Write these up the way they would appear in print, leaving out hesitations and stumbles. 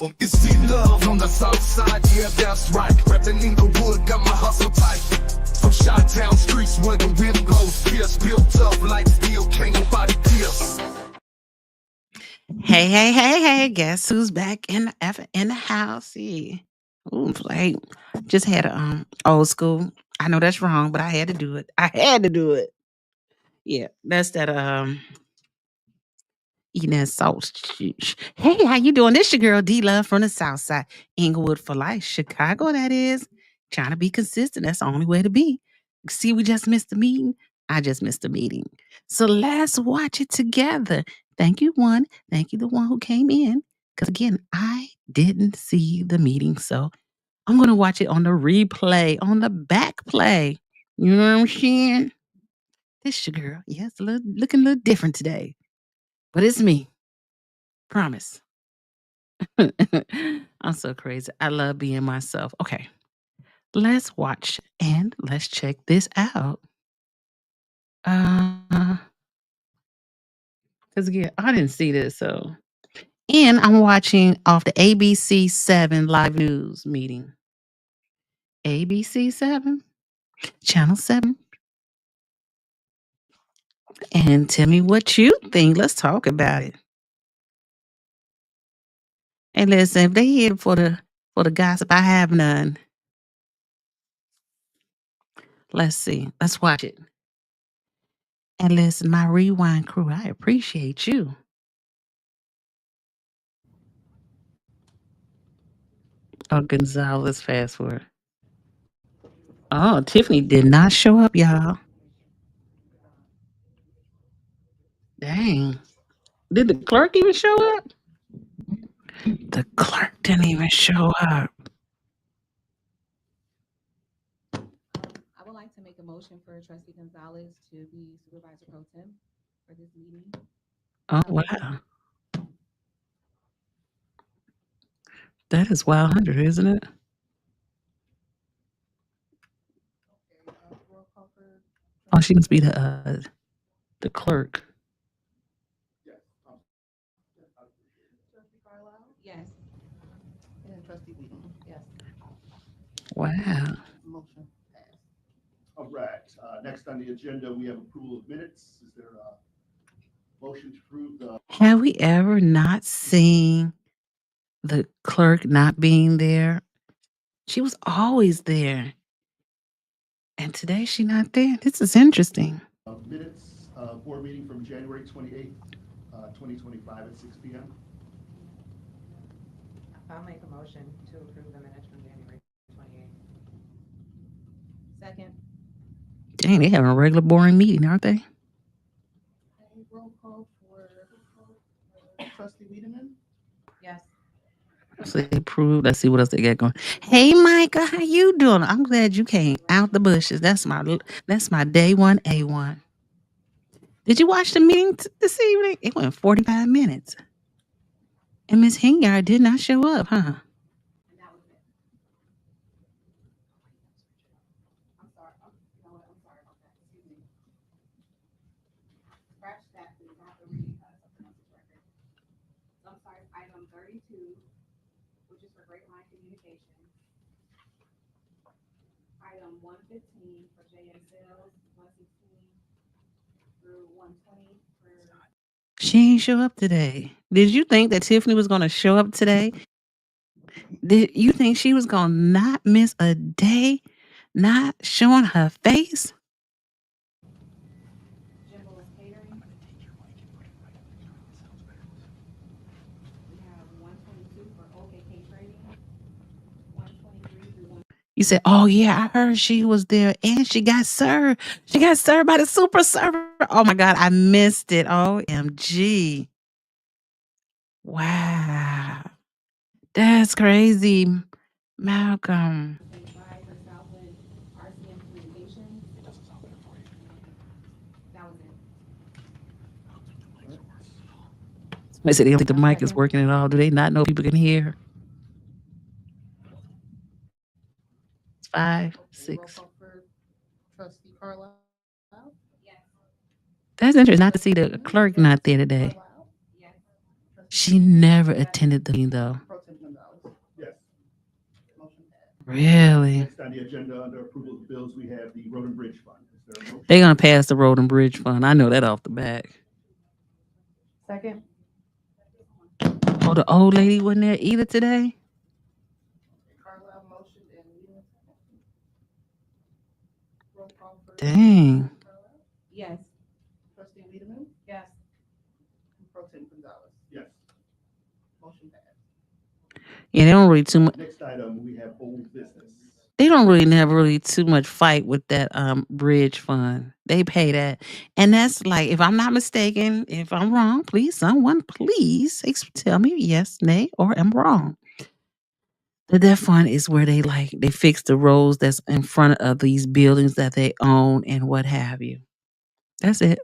You see love on the south side, yeah, that's right. Reppin' Inglewood, got my hustle tight. From Chi-Town streets where the wind blows fierce, built up like steel, can't nobody pierce. Hey, guess who's back in the house? Yeah. Ooh, like, just had a old school. I know that's wrong, but I had to do it. Yeah, that's that eating that salt. Hey, how you doing? This your girl D Love from the South Side, Inglewood for life, Chicago. That is trying to be consistent. That's the only way to be. See, we just missed the meeting. I just missed the meeting. So let's watch it together. Thank you, one. Thank you, the one who came in. Because again, I didn't see the meeting, so I'm gonna watch it on the replay, on the back play. You know what I'm saying? This your girl. Yeah, it's looking a little different today, but it's me. Promise. I'm so crazy. I love being myself. Okay, let's watch and let's check this out. Because again, I didn't see this, so. And I'm watching off the ABC 7 live news meeting. ABC 7, Channel 7. And tell me what you think. Let's talk about it. And listen, if they here for the gossip, I have none. Let's see. Let's watch it. And listen, my rewind crew, I appreciate you. Oh, Gonzalez, fast forward. Oh, Tiffany did not show up, y'all. Dang. Did the clerk even show up? The clerk didn't even show up. I would like to make a motion for Trustee Gonzalez to be Supervisor Pro Tem for this meeting. Oh, wow. That is Wild 100, isn't it? Oh, she must be the clerk. Trustee Carlisle? Yes. And Trustee Wheaton? Yes. Wow. Motion passed. All right, next on the agenda, we have approval of minutes. Is there a motion to approve the? Have we ever not seen the clerk not being there? She was always there. And today she not there. This is interesting. Minutes, board meeting from January 28th, 2025 at 6 p.m. I'll make a motion to approve the minutes from January 28th. Second. Dang, they having a regular boring meeting, aren't they? Roll call for Trustee Wiedemann. Yes. So they approved. Let's see what else they got going. Hey, Micah, how you doing? I'm glad you came out the bushes. That's my day one A1. Did you watch the meeting this evening? It went 45 minutes. And Miss Hinyard did not show up, huh? And that was it. I'm sorry. You know what? I'm sorry about that. Excuse me. Scratch that, please. I have to read something else's record. So I'm sorry. Item 32, which is for Grapevine Communication. Item 115 for JN Sales, 116 through 120 for. She ain't show up today. Did you think that Tiffany was going to show up today? Did you think she was going to not miss a day, not showing her face? Jimbo's Catering. We have 122 for OKK Trading, 123 through 1. You said, oh, yeah, I heard she was there and she got served. She got served by the super server. Oh, my God, I missed it. OMG. Wow. That's crazy, Malcolm. 25 for Southland RCM Communications. That was it. They said they don't think the mic is working at all. Do they not know people can hear? 5, 6. Trustee Carlisle. Yes. That's interesting not to see the clerk not there today. Yes. She never attended the meeting, though. Pro Tem Really? Next on the agenda, under approval of bills, we have the Road and Bridge Fund. Is there a motion? They're gonna pass the road and bridge fund. I know that off the back. Second. Oh, the old lady wasn't there either today? Carlisle motion and Leland. Roll call for. Dang. Carlisle? Yes. Trustee Wiedemann? Yes. And Pro Tem Gonzalez? Yes. Motion passed. Yeah, they don't really too much. Next item, we have old business. They don't really never really too much fight with that bridge fund. They pay that, and that's like, if I'm not mistaken, if I'm wrong, please someone please tell me yes, nay, or am wrong. The debt fund is where they fix the roads that's in front of these buildings that they own and what have you. That's it.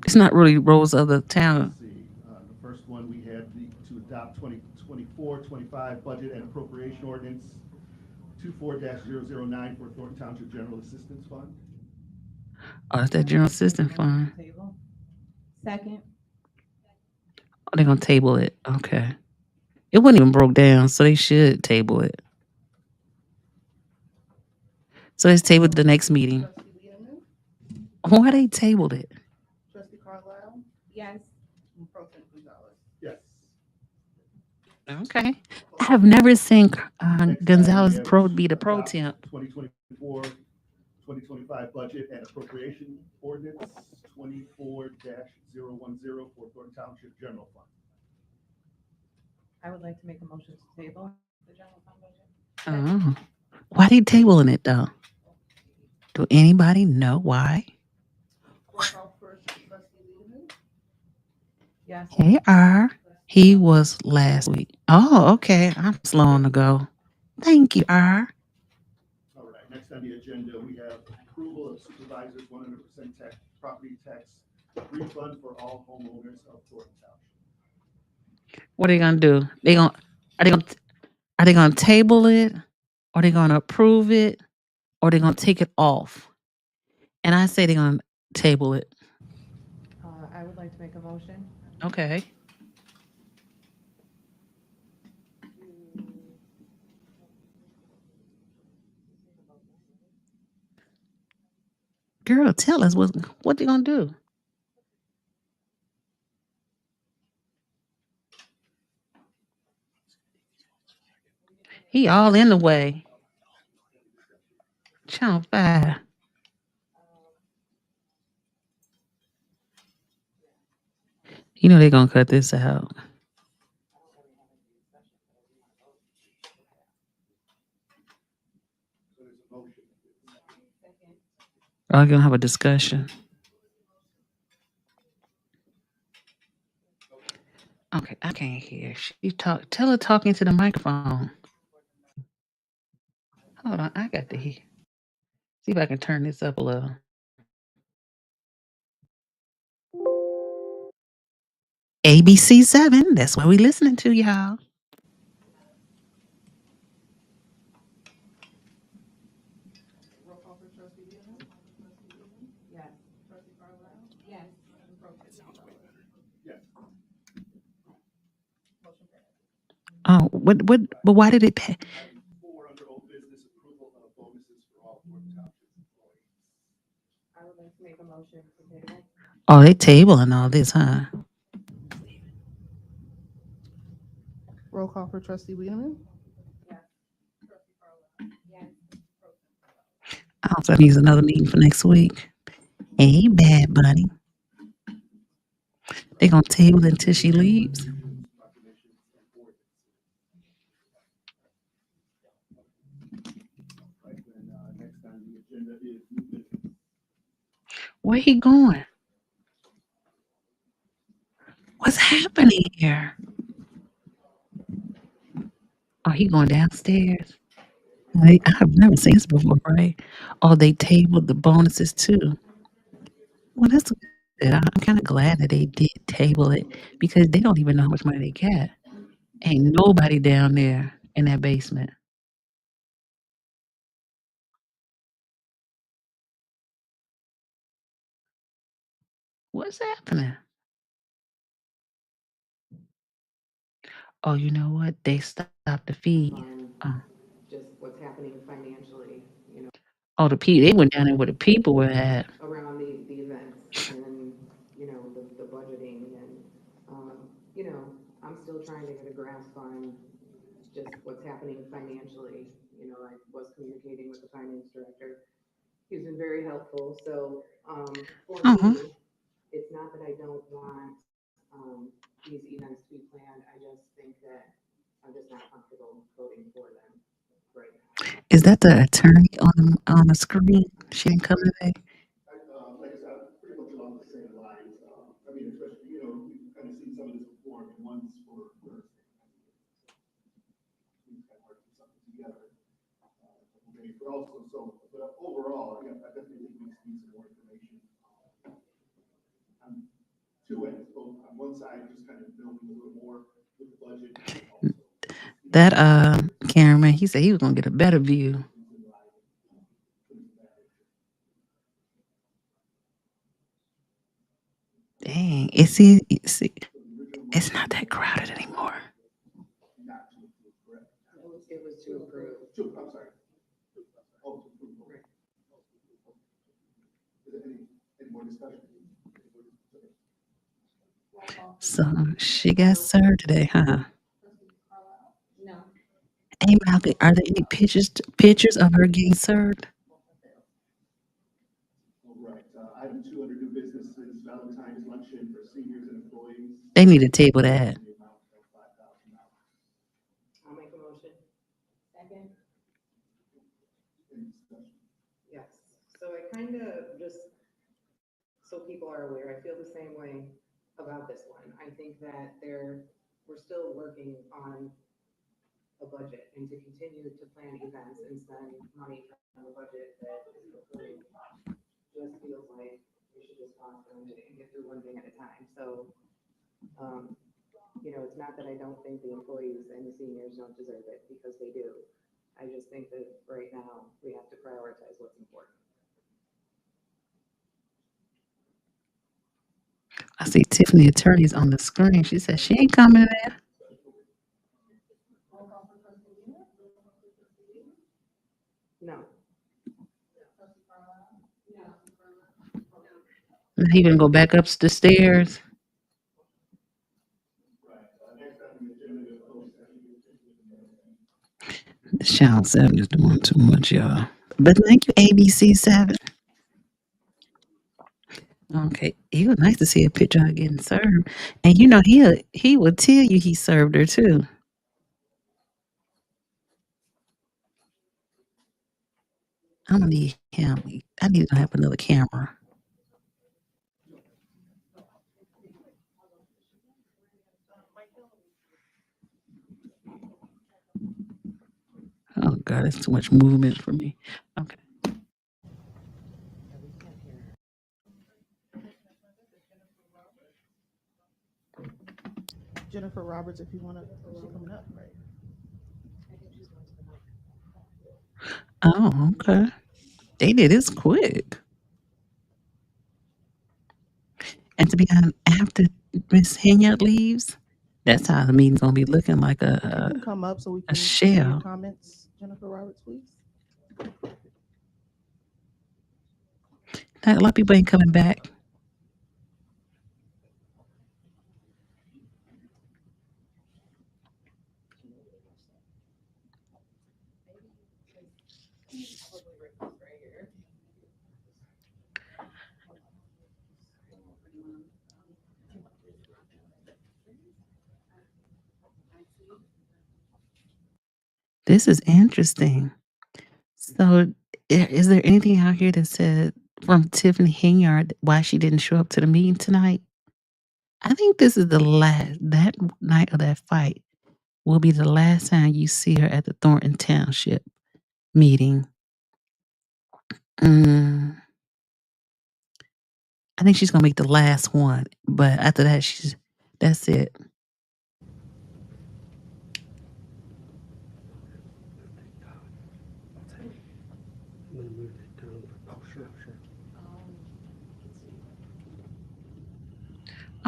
It's not really roads of the town. Let's see, the first one, we have to adopt 2024-25 budget and appropriation ordinance 24-009 for Thornton Township General Assistance Fund. Oh, that's that general assistance fund. Table. Second. Oh, they're gonna table it. Okay. It wasn't even broke down, so they should table it. So let's table it to the next meeting. Trustee Wiedemann? Why they tabled it? Trustee Carlisle? Yes. And Pro Tem Gonzalez? Yes. Okay. I have never seen Next Gonzalez item, we have be the pro adopt temp. 2024-2025 budget and appropriation ordinance 24-010 for Thornton Township General Fund. I would like to make a motion to table the general fund budget. Oh. Why they tabling it though? Do anybody know why? Roll call first, Trustee Wiedemann? Yes. Hey R. He was last week. Oh, okay. I'm slow on the go. Thank you, R. All right, next on the agenda, we have approval of supervisor's 100% tax, property tax refund for all homeowners of Thornton Township. What are they gonna do? Are they gonna table it? Are they gonna approve it? Or they gonna take it off? And I say they're gonna table it. I would like to make a motion. Okay. Girl, tell us what they gonna do. He all in the way. Channel 5. You know they're gonna cut this out. So there's a motion. Are we gonna have a discussion? Okay, I can't hear. Tell her talking to the microphone. Hold on, I got to hear. See if I can turn this up a little. ABC 7, that's what we listening to, y'all. Roll call for Trustee Wiedemann? Yes. Trustee Carlisle? Yes. And Pro Tem Gonzalez? Yes. Motion passed. But why did it pay? Item 4 under old business, approval of bonuses for all Thornton Township employees. I would like to make a motion to table. Oh, they tabling all this, huh? Roll call for Trustee Wiedemann? Yes. Trustee Carlisle? Yes. Pro Tem Gonzalez? Oh, so that means another meeting for next week. Hey, Bad Bunny. They gonna table it until she leaves. Proclamations and ordinances. Right, then, next on the agenda is new business. Where he going? What's happening here? Oh, he going downstairs. I've never seen this before, right? Oh, they tabled the bonuses too. Well, that's good. I'm kind of glad that they did table it because they don't even know how much money they got. Ain't nobody down there in that basement. What's happening? Oh, you know what? They stopped the feed. Oh. Oh, they went down there where the people were at. around the events and, you know, the budgeting and, you know, I'm still trying to get a grasp on just what's happening financially. You know, I was communicating with the finance director. He's been very helpful. So, for Uh-huh. me, it's not that I don't want, these events to be planned. I just think that I'm just not comfortable voting for them right now. Is that the attorney on the screen? She didn't come today. Like I said, I'm pretty much along the same lines. I mean, especially, you know, we've kind of seen some of this before, and one's for Thursday. We've kind of worked something together. But also, but overall, yeah, I definitely think we need some more information. On two ends, both on one side, just kind of building a little more with the budget. Also, That cameraman, he said he was gonna get a better view. Dang, it's not that crowded anymore. It was to approve. I'm sorry. Oh, to approve. Right. Is there any more discussion? So she got served today, huh? No. Hey Malcolm, are there any pictures of her getting served? All right, item 2 under new business is Valentine's luncheon for seniors and employees. They need to table that. In the amount of $5,000. I'll make a motion. Second. Any discussion? Yes, so I kind of just, so people are aware, I feel the same way about this one. I think that we're still working on a budget, and to continue to plan events and spend money from a budget that is fulfilling just feels like we should just pause for a minute and get through one thing at a time. So, you know, it's not that I don't think the employees and the seniors don't deserve it, because they do. I just think that right now we have to prioritize what's important. I see Tiffany attorney's on the screen. She said she ain't coming there. No. He gonna go back up the stairs. Channel 7 is doing too much, y'all. But thank you, ABC 7. Okay, it was nice to see a picture of her getting served, and you know he would tell you he served her too. I'm gonna need him. I need to have another camera. Oh God, it's too much movement for me. Okay. Jennifer Roberts, if you want to, she's coming up, right? Oh, okay. They did this quick. And to be honest, after Miss Henyard leaves, that's how the meeting's gonna be looking like You can come up so we can hear your shell. comments, Jennifer Roberts, please. A lot of people ain't coming back. This is interesting. So, is there anything out here that said from Tiffany Henyard why she didn't show up to the meeting tonight? I think this is that night of that fight will be the last time you see her at the Thornton Township meeting. I think she's gonna make the last one, but after that, that's it.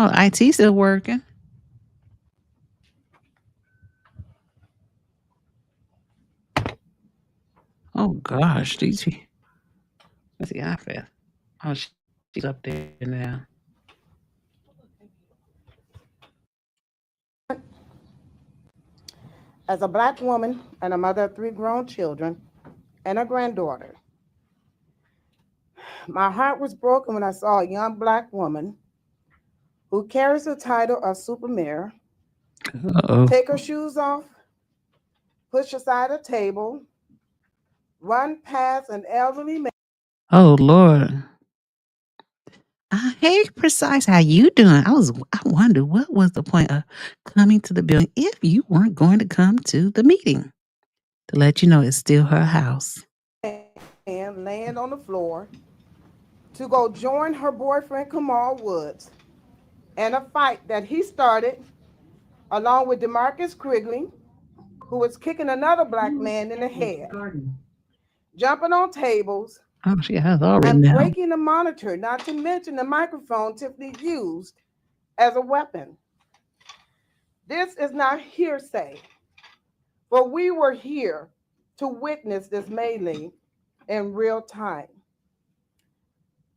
Oh, IT still working. Oh gosh, these. Let's see, I feel. Oh, she's up there now. As a Black woman and a mother of 3 grown children and a granddaughter, my heart was broken when I saw a young Black woman who carries the title of super mayor take her shoes off, push aside a table, run past an elderly man. Oh Lord. Hey, Precise, how you doing? I wonder what was the point of coming to the building if you weren't going to come to the meeting to let you know it's still her house. And laying on the floor to go join her boyfriend Kamal Woods in a fight that he started along with DeMarcus Quigley, who was kicking another Black man in the head, jumping on tables, Oh, she has already and now. breaking the monitor, not to mention the microphone Tiffany used as a weapon. This is not hearsay, but we were here to witness this melee in real time.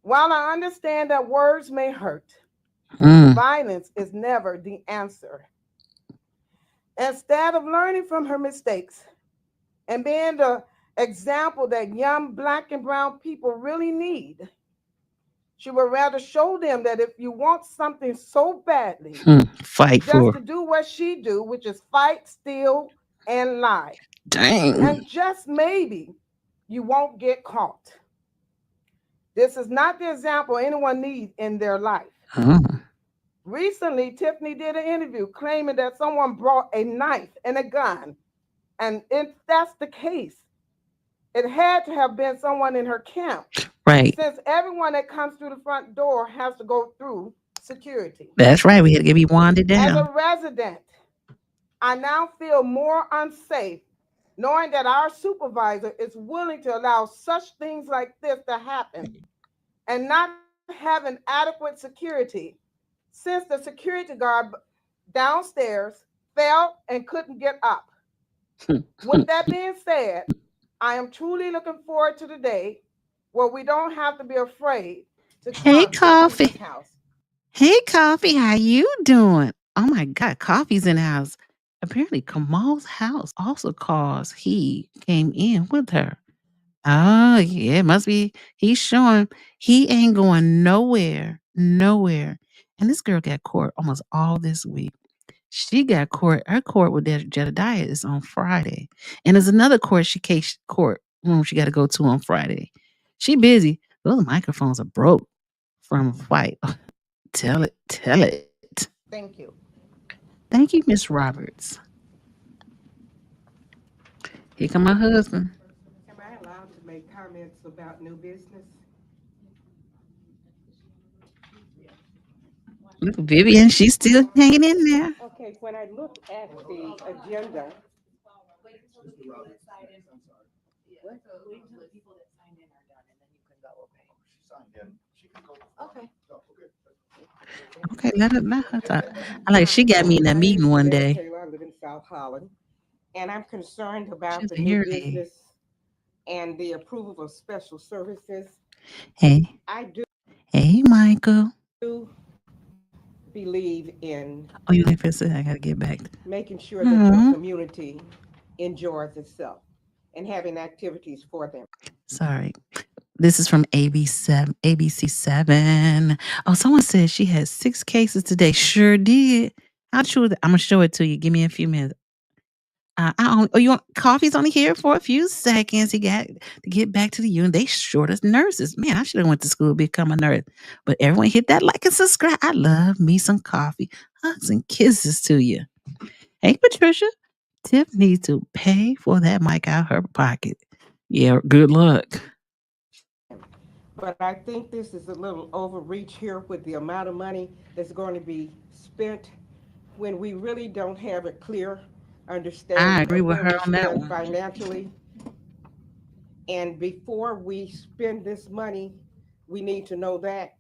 While I understand that words may hurt, violence is never the answer. Instead of learning from her mistakes and being the example that young Black and brown people really need, she would rather show them that if you want something so badly, fight just for to do what she do, which is fight, steal, and lie. Dang. And just maybe you won't get caught. This is not the example anyone needs in their life. Recently, Tiffany did an interview claiming that someone brought a knife and a gun. And if that's the case, it had to have been someone in her camp. Right. Since everyone that comes through the front door has to go through security. That's right. We had to get me wanded down. As a resident, I now feel more unsafe knowing that our supervisor is willing to allow such things like this to happen and not having adequate security, since the security guard downstairs fell and couldn't get up. With that being said, I am truly looking forward to the day where we don't have to be afraid to Hey, come to Coffee. this house. Hey, Coffee, how you doing? Oh my God, Coffee's in the house. Apparently, Kamal's house also caused he came in with her. Oh, yeah, it must be. He's showing he ain't going nowhere. And this girl got court almost all this week. She got court. Her court with Jedediah is on Friday. And there's another court room she got to go to on Friday. She busy. Those microphones are broke from a fight. Tell it. Thank you. Thank you, Miss Roberts. Here come my husband. Am I allowed to make comments about new business? Look, Vivian, she's still hanging in there. Okay, when I look at the agenda. Okay. Okay, let her talk. She got me in that meeting one day. Taylor, I live in South Holland, and I'm concerned about She's the a new hearing aid. business and the approval of special services. Hey. I do Hey, Michael. believe in Oh, you like for a second? I gotta get back. making sure that your community enjoys itself and having activities for them. Sorry. This is from ABC7. Oh, someone said she had 6 cases today. Sure did. I'm gonna show it to you. Give me a few minutes. You want Coffee's only here for a few seconds. He got to get back to the unit. They short us nurses. Man, I should have went to school to become a nurse. But everyone hit that like and subscribe. I love me some coffee. Hugs and kisses to you. Hey, Patricia. Tiff needs to pay for that mic out her pocket. Yeah, good luck. But I think this is a little overreach here with the amount of money that's going to be spent when we really don't have a clear understanding. I agree of with where her we on that stand one. financially. And before we spend this money, we need to know that.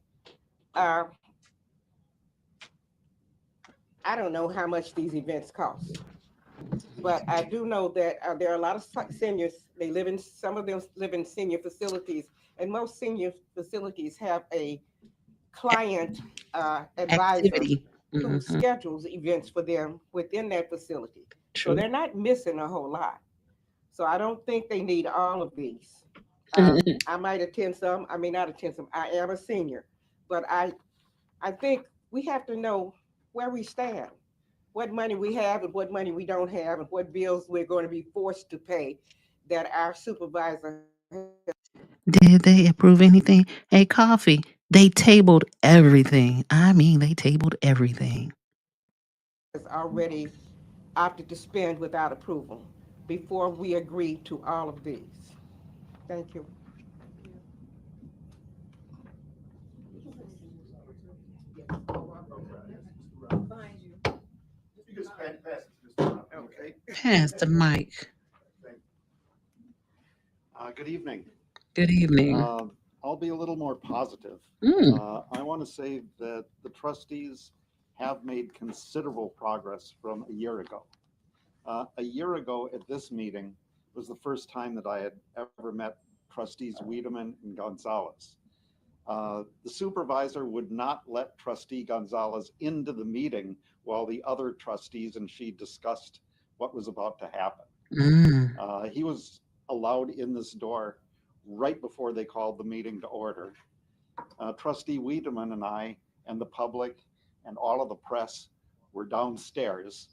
I don't know how much these events cost, but I do know that there are a lot of seniors. Some of them live in senior facilities, And most senior facilities have a client advisor Activity. who Mhm. schedules events for them within that facility. So True. they're not missing a whole lot. So I don't think they need all of these. I might attend some, I may not attend some. I am a senior, but I think we have to know where we stand, what money we have and what money we don't have, and what bills we're going to be forced to pay that our supervisor Did they approve anything? Hey, Coffee, they tabled everything. I mean, they tabled everything. has already opted to spend without approval before we agree to all of these. Thank you. You just pass it to Mr. Rob. Okay. Pass the mic. Good evening. Good evening. I'll be a little more positive. I want to say that the trustees have made considerable progress from a year ago. A year ago at this meeting was the first time that I had ever met trustees Wiedemann and Gonzalez. The supervisor would not let trustee Gonzalez into the meeting while the other trustees and she discussed what was about to happen. He was allowed in this door right before they called the meeting to order. Trustee Wiedemann and I and the public and all of the press were downstairs.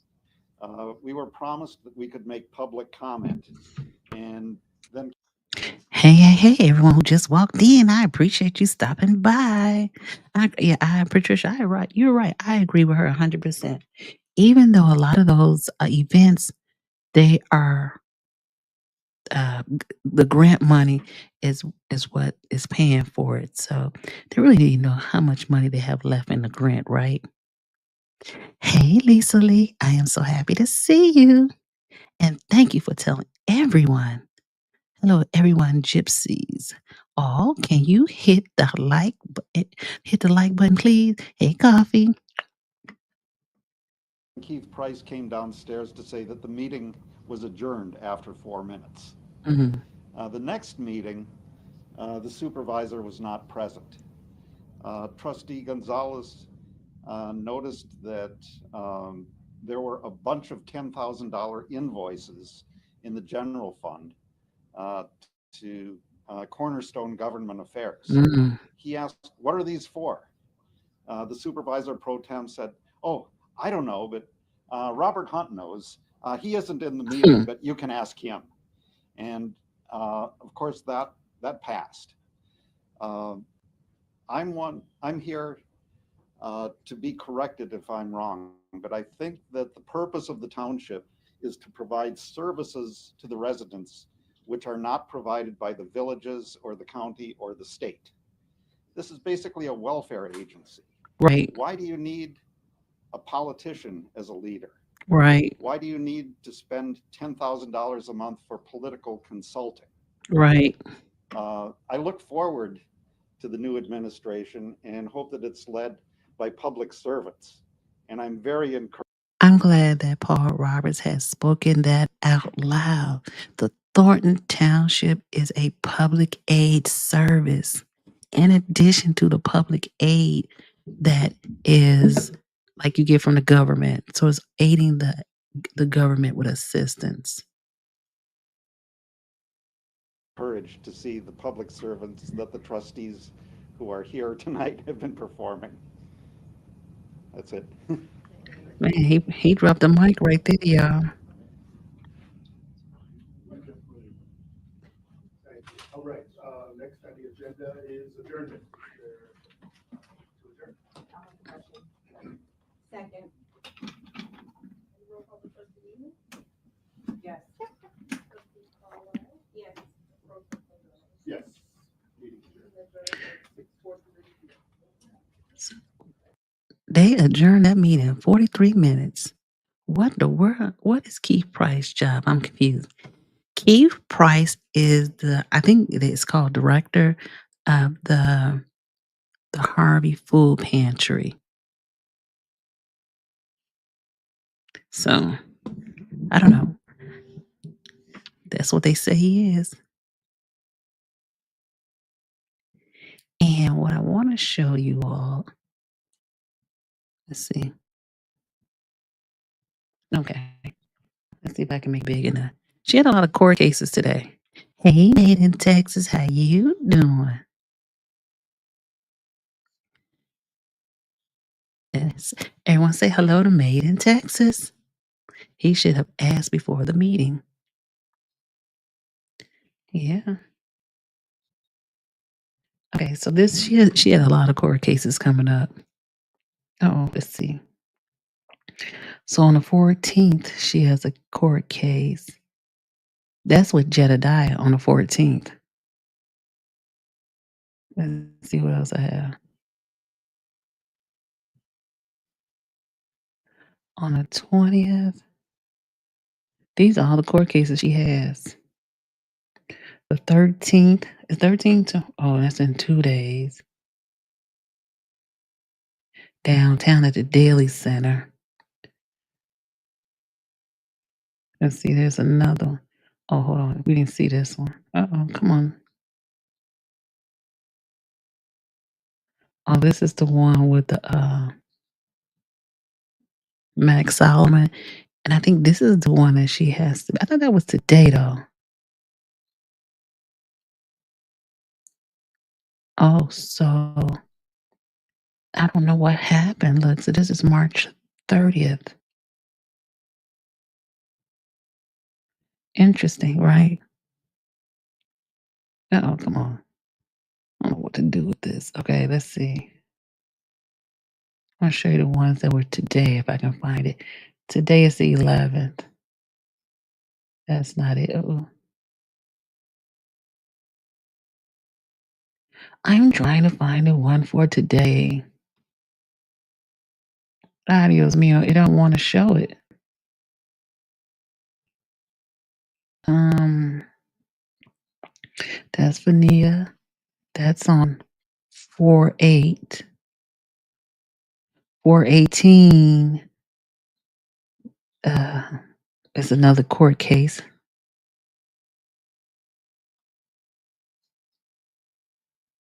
We were promised that we could make public comment, and then Hey, everyone who just walked in. I appreciate you stopping by. Patricia, you're right. I agree with her 100%. Even though a lot of those events, they are the grant money is what is paying for it. So they really need to know how much money they have left in the grant, right? Hey, Lisa Lee, I am so happy to see you. And thank you for telling everyone. Hello, everyone, gypsies. Oh, can you hit hit the like button, please? Hey, Coffee. Keith Price came downstairs to say that the meeting was adjourned after 4 minutes. Mhm. The next meeting, the supervisor was not present. Trustee Gonzalez noticed that there were a bunch of $10,000 invoices in the general fund to Cornerstone Government Affairs. Mm. He asked, "What are these for?" The supervisor pro tem said, "Oh, I don't know, but Robert Hunt knows. He isn't in the meeting, but you can ask him." And of course, that passed. I'm here to be corrected if I'm wrong, but I think that the purpose of the township is to provide services to the residents which are not provided by the villages or the county or the state. This is basically a welfare agency. Right, Why do you need a politician as a leader? right, Why do you need to spend $10,000 a month for political consulting? right. I look forward to the new administration and hope that it's led by public servants. And I'm very encouraged. I'm glad that Paul Roberts has spoken that out loud. The Thornton Township is a public aid service. In addition to the public aid that is like you get from the government. So it's aiding the government with assistance. Encouraged to see the public servants that the trustees who are here tonight have been performing. That's it. Man, he dropped the mic right there, y'all. All right, next on the agenda is adjournment. To adjourn. Second. Yes. Yes. Yes. Meeting adjourned. They adjourned that meeting in 43 minutes. What the world? What is Keith Price's job? I'm confused. Keith Price is I think it's called director of the Harvey Food Pantry. So I don't know. That's what they say he is. And what I want to show you all, let's see. Okay. Let's see if I can make big enough. She had a lot of court cases today. Hey, Made in Texas, how you doing? Yes. Everyone say hello to Made in Texas. He should have asked before the meeting. Yeah. Okay, so this she had a lot of court cases coming up. Oh, let's see. So on the 14th, she has a court case. That's with Jedediah on the 14th. Let's see what else I have. On the 20th, these are all the court cases she has. The 13th, is 13th? Oh, that's in 2 days. Downtown at the Daily Center. Let's see, there's another one. Oh, hold on. We didn't see this one. Uh-oh, come on. Oh, this is the one with the Max Solomon. And I think this is the one that she has to. I thought that was today, though. Oh, so I don't know what happened. Look, so this is March 30th. Interesting, right? Oh, come on. I don't know what to do with this. Okay, let's see. I'll show you the ones that were today if I can find it. Today is the 11th. That's not it. Uh-oh. I'm trying to find the one for today. Adios mio, it don't want to show it. That's Vania. That's on 4/8. 4/18. It's another court case.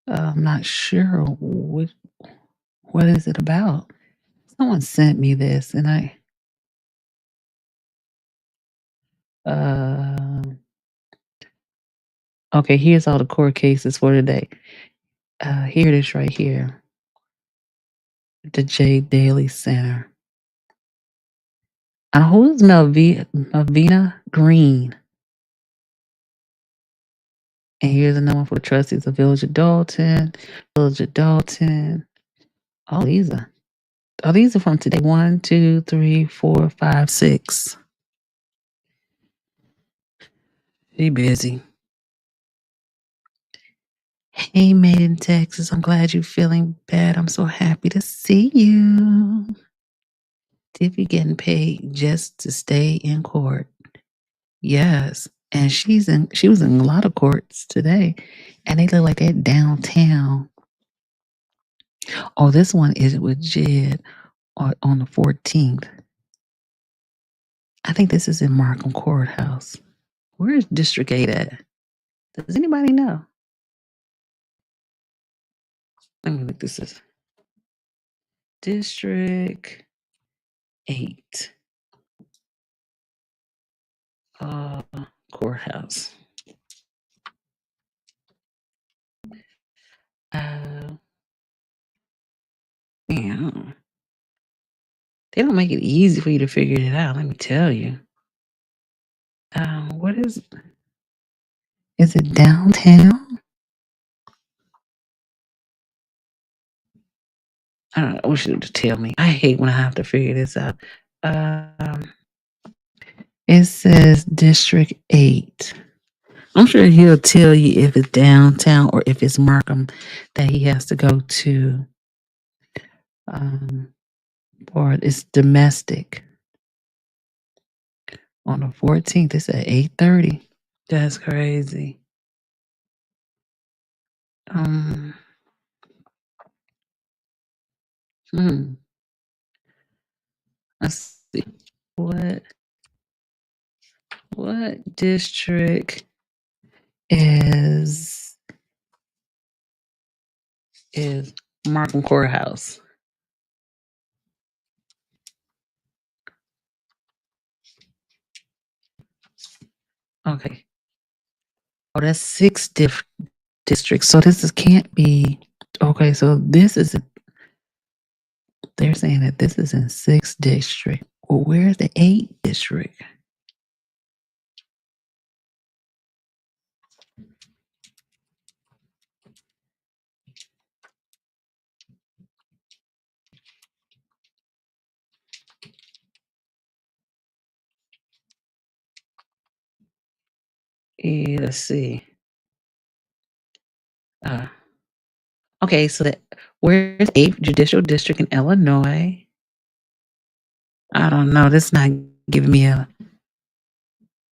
I'm not sure what is it about. Someone sent me this, and okay, here's all the court cases for today. Here it is right here. The J. Daily Center. Who's Melvina Green? And here's another one for the trustees of Village of Dolton. Village of Dolton. Oh, these are from today. 1, 2, 3, 4, 5, 6. She busy. Hey, Made in Texas. I'm glad you're feeling bad. I'm so happy to see you. Tiffy getting paid just to stay in court. Yes. And she was in a lot of courts today. And they look like they're downtown. Oh, this one is with Jed on the 14th. I think this is in Markham Courthouse. Where is District 8 at? Does anybody know? Let me look this up. District 8. Courthouse. Yeah. They don't make it easy for you to figure it out, let me tell you. What is it downtown? I don't know. I wish you would tell me. I hate when I have to figure this out. It says District 8. I'm sure he'll tell you if it's downtown or if it's Markham that he has to go to. Or it's domestic. On the 14th, it's at 8:30. That's crazy. Let's see. What district is is Markham Courthouse. Okay. Oh, that's 6 districts. So can't be. Okay, so this is. They're saying that this is in 6 district. Well, where's the 8 district? Yeah, let's see. Okay, so where's 8th Judicial District in Illinois? I don't know. This not giving me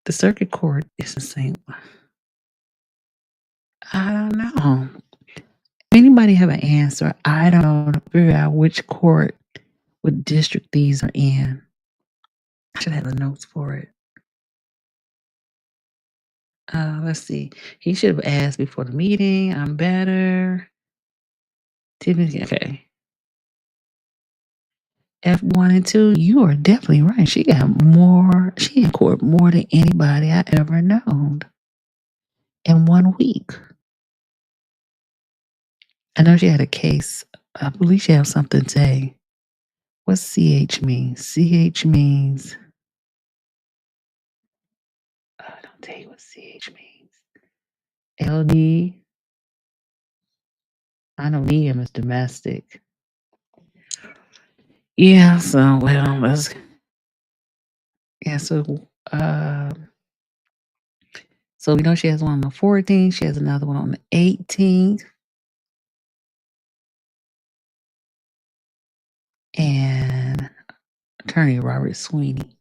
the circuit court is the same. I don't know. Anybody have an answer? I don't know to figure out which court, what district these are in. I should have the notes for it. Let's see. He should have asked before the meeting. I'm better. Tiffany, okay. F1 and 2, you are definitely right. She got more. She in court more than anybody I ever known in 1 week. I know she had a case. I believe she has something today. What's CH mean? CH means. Don't tell you what CH means. LD. I know DM is domestic. Yeah, so well, let's. Yeah, so so we know she has one on the 14th. She has another one on the 18th. And attorney Robert Sweeney.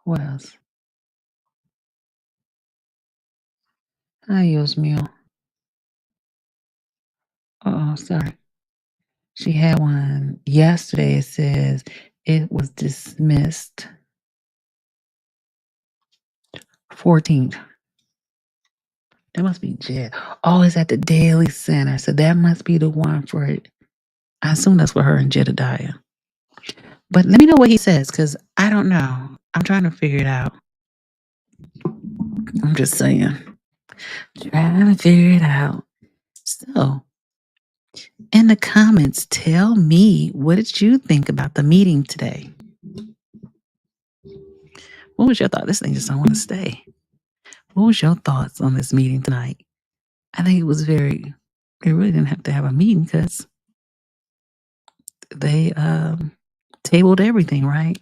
What else? Ay, Dios mío. Oh, sorry. She had one yesterday. It says it was dismissed 14th. That must be Jed. Oh, it's at the Daily Center. So that must be the one for it. I assume that's for her and Jedediah. But let me know what he says, because I don't know. I'm trying to figure it out. I'm just saying. Trying to figure it out. So, in the comments, tell me, what did you think about the meeting today? What was your thought? This thing just don't want to stay. What was your thoughts on this meeting tonight? I think it was they really didn't have to have a meeting because they tabled everything, right?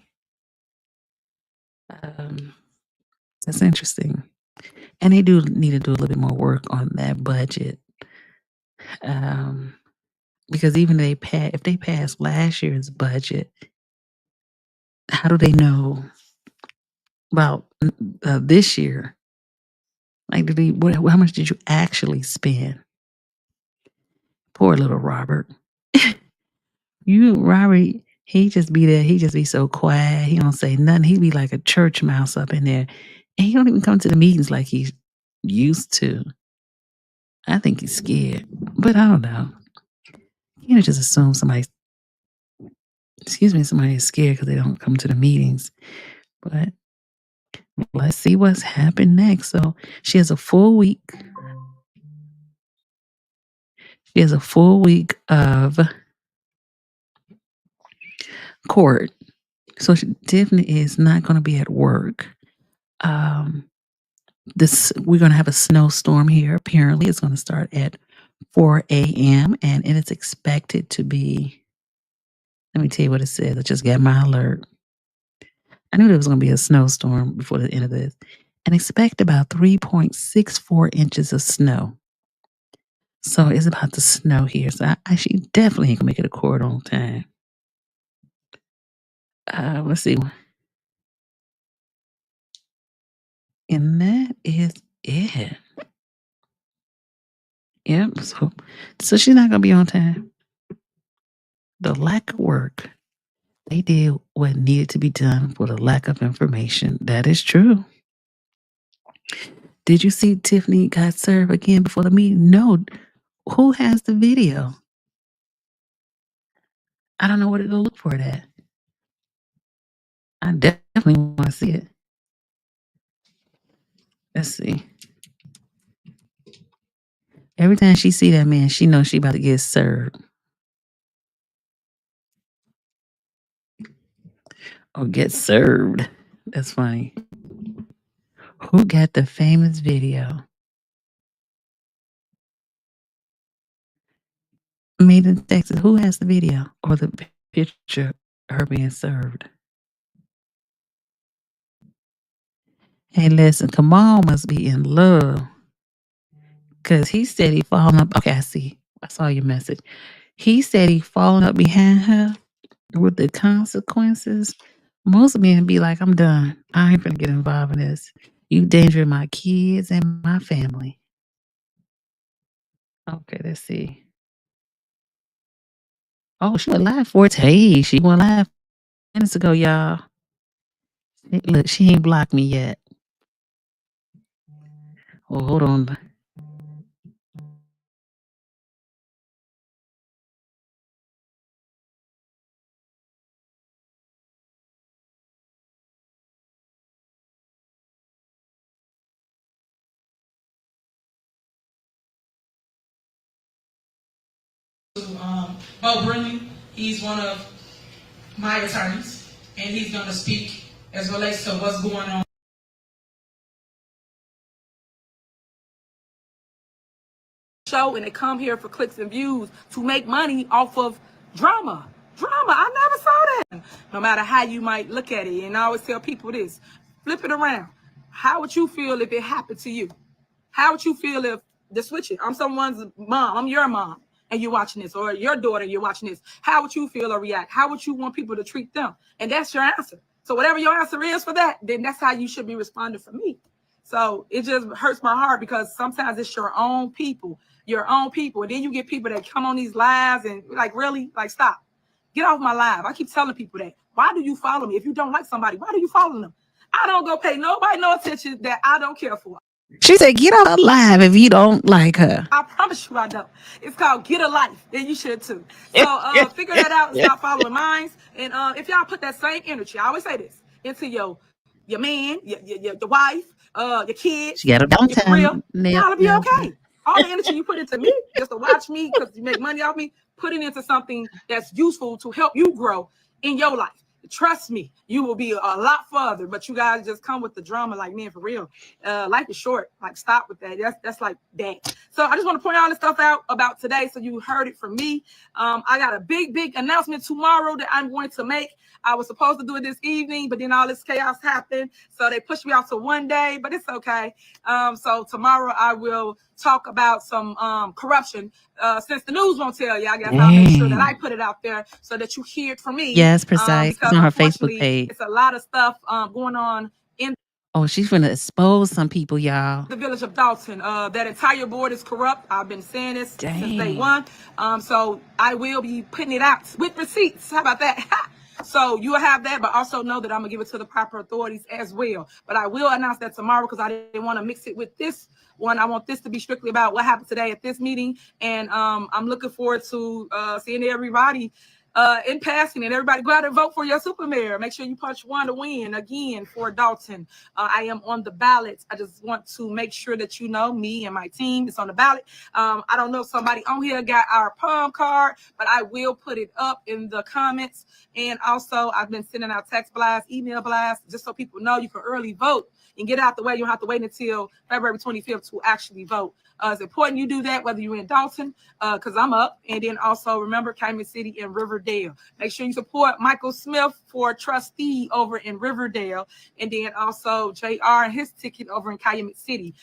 That's interesting. And they do need to do a little bit more work on that budget. Because even if they pass last year's budget, how do they know about this year? Like, how much did you actually spend? Poor little Robert. Robert, he just be there. He just be so quiet. He don't say nothing. He be like a church mouse up in there. And he don't even come to the meetings like he used to. I think he's scared. But I don't know. You know, just assume somebody is scared because they don't come to the meetings. But let's see what's happened next. So she has a full week. She has a full week of court. So she definitely is not going to be at work. We're going to have a snowstorm here. Apparently, it's going to start at 4 a.m. and it is expected to be. Let me tell you what it says. I just got my alert. I knew there was going to be a snowstorm before the end of this. And expect about 3.64 inches of snow. So it's about to snow here. So she definitely ain't going to make it to court on time. Let's see. And that is it. Yep. So she's not going to be on time. The lack of work. They did what needed to be done for the lack of information. That is true. Did you see Tiffany got served again before the meeting? No. Who has the video? I don't know where to go look for that. I definitely want to see it. Let's see. Every time she see that man, she knows she about to get served. Or get served. That's funny. Who got the famous video? Made in Texas. Who has the video or the picture of her being served? Hey, listen, Kamal must be in love. Because he said he falling up. Okay, I see. I saw your message. He said he falling up behind her with the consequences. Most men be like, I'm done. I ain't gonna get involved in this. You endangering my kids and my family. Okay, let's see. Oh, she went live for it. Hey, she went live minutes ago, y'all. Look, she ain't blocked me yet. Oh, hold on. Bo Brennan, he's one of my attorneys, and he's going to speak as relates to what's going on. Show and they come here for clicks and views to make money off of drama. I never saw that. No matter how you might look at it, and I always tell people this: flip it around. How would you feel if it happened to you? How would you feel if the switch it? I'm someone's mom. I'm your mom, and you're watching this, or your daughter, you're watching this. How would you feel or react? How would you want people to treat them? And that's your answer. So whatever your answer is for that, then that's how you should be responding for me. So it just hurts my heart because sometimes it's your own people. And then you get people that come on these lives and like, really, like, stop, get off my live. I keep telling people that. Why do you follow me? If you don't like somebody, why do you follow them? I don't go pay nobody no attention that I don't care for. She said, get off her live if you don't like her. I promise you I don't. It's called Get a Life, and you should too. So figure that out and stop following minds. And if y'all put that same energy, I always say this, into your man, your wife, your kids, she got a career, y'all be okay. All the energy you put into me just to watch me because you make money off me, put it into something that's useful to help you grow in your life. Trust me, you will be a lot further, but you guys just come with the drama like, man, for real. Life is short. Like, stop with that. That's like that. So I just want to point all this stuff out about today so you heard it from me. I got a big announcement tomorrow that I'm going to make. I was supposed to do it this evening, but then all this chaos happened. So they pushed me out to one day, but it's okay. So tomorrow I will talk about some corruption. Since the news won't tell you, I guess I'll make sure that I put it out there so that you hear it from me. Yes, precise. Because it's on her Facebook page. It's a lot of stuff going on in. Oh, she's going to expose some people, y'all. The village of Dolton. That entire board is corrupt. I've been saying this since day one. So I will be putting it out with receipts. How about that? So you will have that, but also know that I'm going to give it to the proper authorities as well. But I will announce that tomorrow because I didn't want to mix it with this one. I want this to be strictly about what happened today at this meeting. And I'm looking forward to seeing everybody in passing, and everybody go out and vote for your super mayor. Make sure you punch 1 to win again for Dolton. I am on the ballot. I just want to make sure that you know me and my team is on the ballot. I don't know if somebody on here got our palm card, but I will put it up in the comments. And also, I've been sending out text blasts, email blasts, just so people know you can early vote and get out the way. You don't have to wait until February 25th to actually vote. It's important you do that, whether you're in Dolton, because I'm up. And then also remember Calumet City and Riverdale. Make sure you support Michael Smith for trustee over in Riverdale. And then also JR and his ticket over in Calumet City.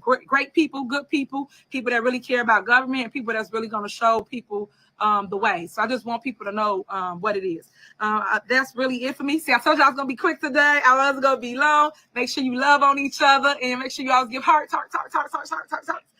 Great people, good people that really care about government, and people that's really going to show people the way. So I just want people to know what it is. That's really it for me. See, I told you I was going to be quick today. I wasn't going to be long. Make sure you love on each other, and make sure you always give hearts.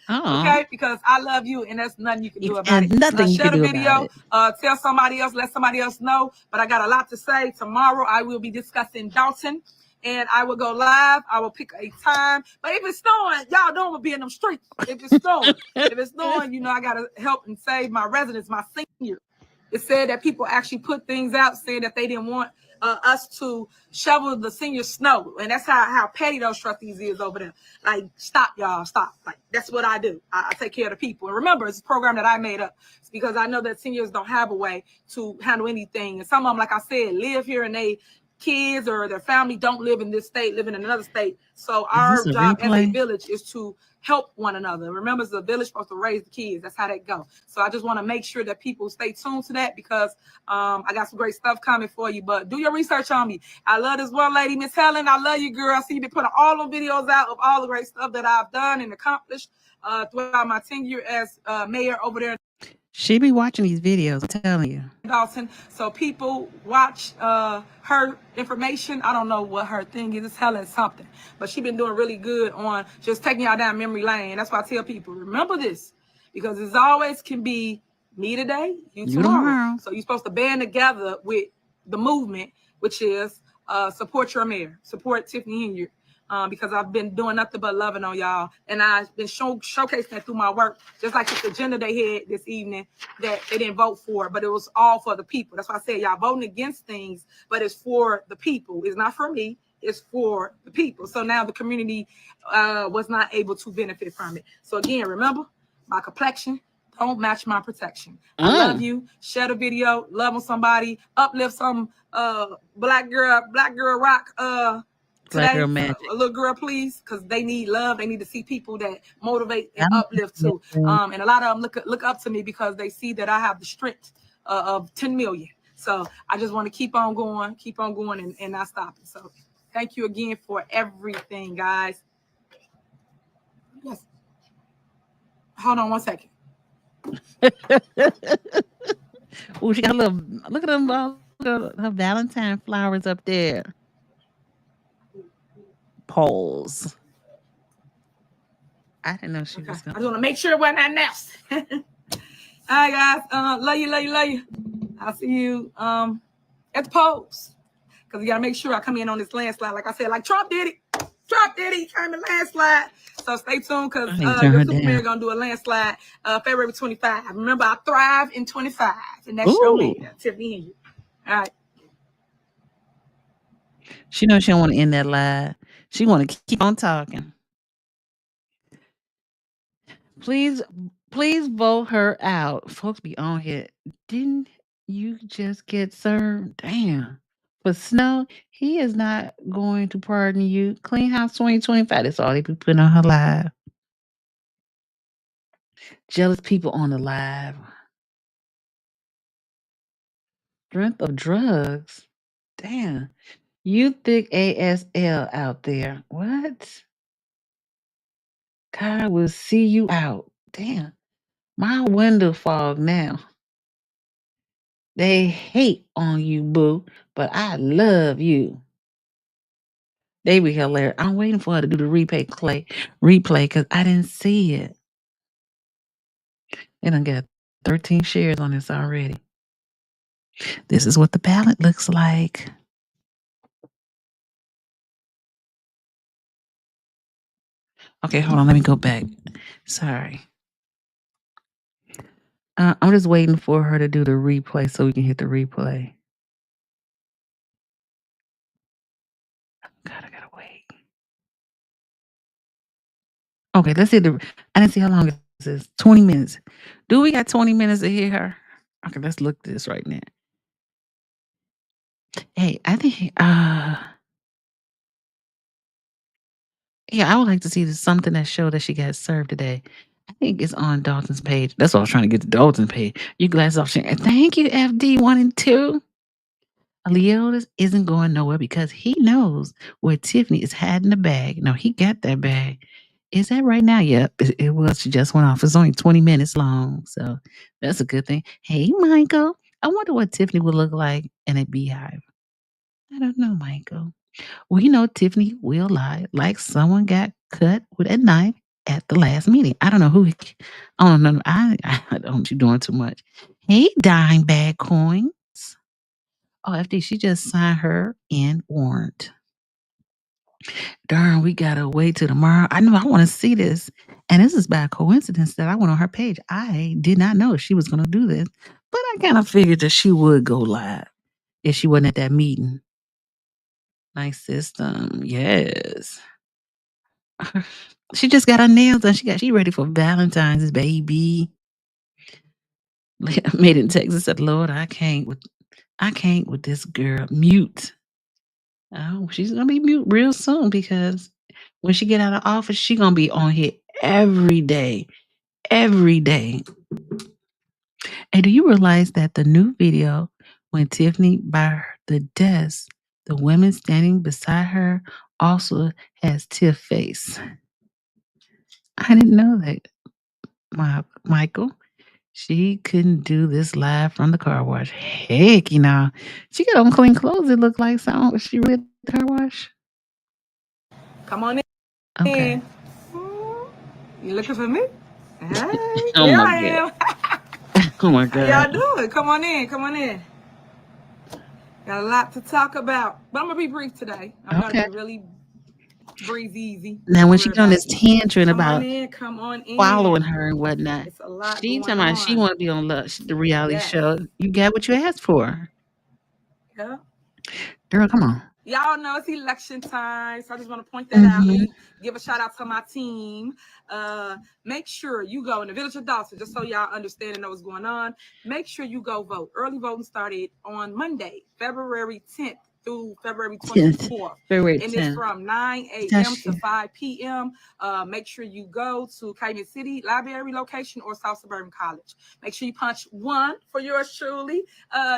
Okay, because I love you, and there's nothing you can do about it. Nothing you share can the do video, about it. Tell somebody else, let somebody else know. But I got a lot to say. Tomorrow I will be discussing Dolton, and I will go live. I will pick a time. But if it's snowing, y'all don't want to be in them streets. If it's snowing, you know I gotta help and save my residents, my seniors. It said that people actually put things out saying that they didn't want us to shovel the senior snow. And that's how petty those trustees is over there. Like, stop, y'all, stop. Like, that's what I do. I take care of the people. And remember, it's a program that I made up. It's because I know that seniors don't have a way to handle anything. And some of them, like I said, live here and they kids or their family don't live in this state, living in another state. So our job as a village is to help one another. Remember, the village supposed to raise the kids. That's how that go. So I just want to make sure that people stay tuned to that because I got some great stuff coming for you. But do your research on me. I love this one lady, Miss Helen. I love you, girl. I see you been putting all the videos out of all the great stuff that I've done and accomplished throughout my tenure as mayor over there. She be watching these videos, I'm telling you. Dolton. So people watch her information. I don't know what her thing is. It's Helen something. But she's been doing really good on just taking y'all down memory lane. That's why I tell people, remember this. Because it always can be me today, you tomorrow. So you're supposed to band together with the movement, which is support your mayor. Support Tiffany Henyard. Because I've been doing nothing but loving on y'all. And I've been showcasing that through my work, just like the agenda they had this evening that they didn't vote for, but it was all for the people. That's why I said y'all voting against things, but it's for the people. It's not for me. It's for the people. So now the community was not able to benefit from it. So again, remember, my complexion don't match my protection. I love you. Share the video. Love on somebody. Uplift some black girl rock today, a little girl, please, because they need love. They need to see people that motivate and uplift too. And a lot of them look up to me because they see that I have the strength of 10 million. So I just want to keep on going and not stopping. So thank you again for everything, guys. Yes. Hold on one second. Oh, she got a little, look at them, her Valentine flowers up there. Polls. I didn't know she was going. I just want to make sure it wasn't nothing else. All right, guys. Love you. I'll see you at the polls. Because we got to make sure I come in on this landslide. Like I said, like Trump did it. He came in landslide. So stay tuned because your Superman going to do a landslide February 25. Remember, I thrive in 25. And that's your man, Tiffany Henyard. All right. She knows she don't want to end that live. She want to keep on talking. Please vote her out. Folks be on here. Didn't you just get served? Damn. For Snow, he is not going to pardon you. Clean House 2025. That's all they be putting on her live. Jealous people on the live. Strength of drugs. Damn. You thick ASL out there. What? God will see you out. Damn. My window fog now. They hate on you, boo, but I love you. They be hilarious. I'm waiting for her to do the replay because I didn't see it. They done got 13 shares on this already. This is what the ballot looks like. Okay, hold on. Let me go back. Sorry. I'm just waiting for her to do the replay so we can hit the replay. God, I gotta wait. Okay, let's see I didn't see how long this is. 20 minutes. Do we got 20 minutes to hear her? Okay, let's look at this right now. Hey, I think yeah, I would like to see something that showed that she got served today. I think it's on Dolton's page. That's what I was trying to get to Dolton's page. You glasses off. Thank you, FD1 and 2. Leotis isn't going nowhere because he knows where Tiffany is hiding the bag. No, he got that bag. Is that right now? Yep, it was. She just went off. It's only 20 minutes long, so that's a good thing. Hey, Michael. I wonder what Tiffany would look like in a beehive. I don't know, Michael. Well, you know, Tiffany will lie like someone got cut with a knife at the last meeting. I don't know who. I don't know. I don't. You doing too much. Hey, dime bag coins. Oh, FD, she just signed her in warrant. Darn, we gotta wait till tomorrow. I know I want to see this. And this is by coincidence that I went on her page. I did not know she was gonna do this, but I I kind of figured that she would go live if she wasn't at that meeting. Nice system, yes. She just got her nails done. She ready for Valentine's, baby. Made it in Texas. Said, Lord, I can't with this girl. Mute. Oh, she's gonna be mute real soon because when she get out of office, she gonna be on here every day. Every day. And do you realize that the new video when Tiffany by the desk, the women standing beside her also has Tiff face? I didn't know that. Michael, she couldn't do this live from the car wash. Heck, she got on clean clothes. It looked like something. Was she really at the car wash? Come on in. Okay. You looking for me? Hey, Oh here my I am. Oh my How God. y'all doing? Come on in. Come on in. Got a lot to talk about, but I'm gonna be brief today. I'm gonna be really breathe easy. Now, when she done this tantrum about come on in. following her and whatnot, It's a lot she going talking about she on. want to be on the reality Yes. show. You got what you asked for. Yeah. Girl, come on. Y'all know it's election time, so I just want to point that out. Let me give a shout out to my team. Make sure you go in the village of Dolton, just so y'all understand and know what's going on. Make sure you go vote. Early voting started on Monday, February 10th through February 24th. February And 10th. it's from 9 a.m. to 5 p.m. Make sure you go to Calumet City Library location or South Suburban College. Make sure you punch 1 for yours truly,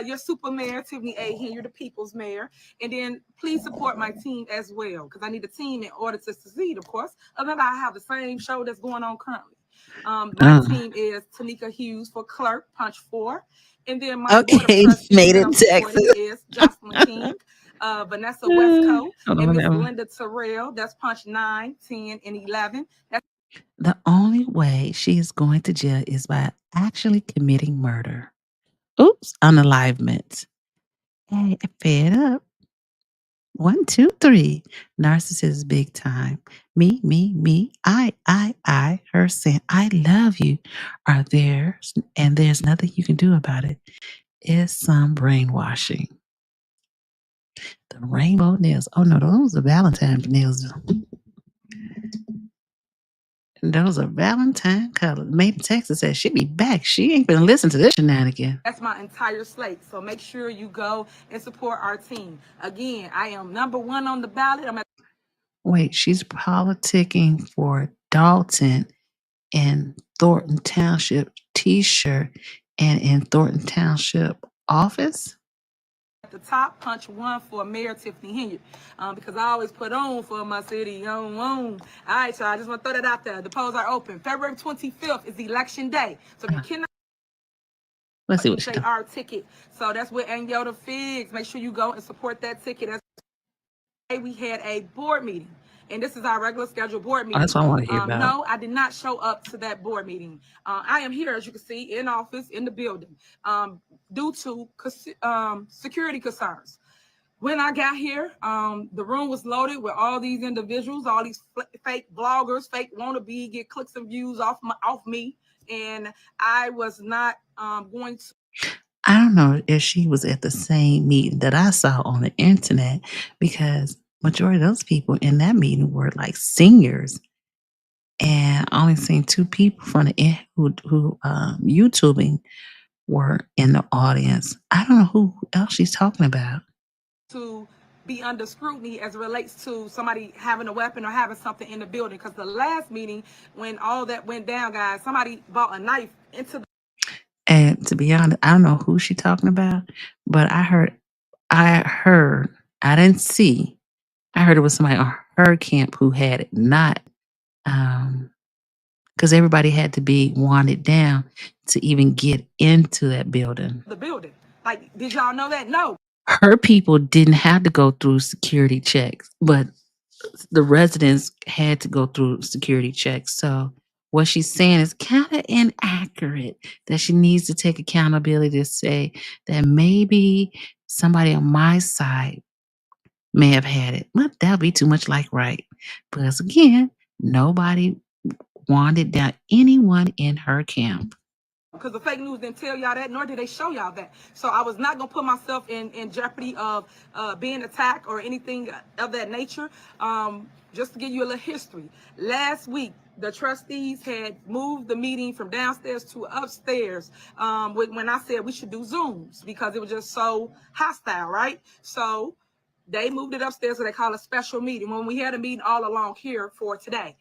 your super mayor, Tiffany A. Henry, the people's mayor. And then please support my team as well, because I need a team in order to succeed, of course. Otherwise, I have the same show that's going on currently. My team is Tanika Hughes for clerk, punch 4. And then my board of trustees made it that I'm Texas. supporting is Jocelyn King, Vanessa Westco, and Miss Linda Terrell. That's punch 9, 10, and 11. The only way she is going to jail is by actually committing murder. Oops, unalivement. Hey, fed up. 1, 2, 3. Narcissist big time. Me, I, her saying, I love you are there, and there's nothing you can do about it. It's some brainwashing. The rainbow nails. Oh no, those are Valentine's nails. Those are Valentine colors. Made in Texas says she'll be back. She ain't gonna listen to this shenanigan. That's my entire slate. So make sure you go and support our team. Again, I am number 1 on the ballot. Wait, she's politicking for Dolton in Thornton Township t-shirt and in Thornton Township office? At the top, punch 1 for Mayor Tiffany Henry, because I always put on for my city. On. All right, so I just want to throw that out there. The polls are open. February 25th is election day. So if you cannot, let's see what she our ticket. So that's with Anyota Figs. Make sure you go and support that ticket. We had a board meeting, and this is our regular scheduled board meeting. That's what I want to hear about. No, I did not show up to that board meeting. I am here, as you can see, in office, in the building, due to security concerns. When I got here, the room was loaded with all these individuals, all these fake bloggers, fake wannabe, get clicks and views off me, and I was not going to. I don't know if she was at the same meeting that I saw on the internet, because majority of those people in that meeting were like seniors, and I only seen 2 people from the who YouTubing were in the audience. I don't know who else she's talking about. To be under scrutiny as it relates to somebody having a weapon or having something in the building, because the last meeting when all that went down, guys, somebody brought a knife into the. And to be honest, I don't know who she's talking about, but I heard, I didn't see, I heard it was somebody on her camp who had it, not, because everybody had to be wanted down to even get into that building. The building. Like, did y'all know that? No. Her people didn't have to go through security checks, but the residents had to go through security checks. So what she's saying is kind of inaccurate, that she needs to take accountability to say that maybe somebody on my side may have had it. But that'll be too much like right. Because again, nobody wanted down anyone in her camp. because the fake news didn't tell y'all that, nor did they show y'all that. So I was not gonna put myself in jeopardy of being attacked or anything of that nature. Just to give you a little history, last week the trustees had moved the meeting from downstairs to upstairs when I said we should do Zooms because it was just so hostile, right? So they moved it upstairs, so they call a special meeting when we had a meeting all along here for today.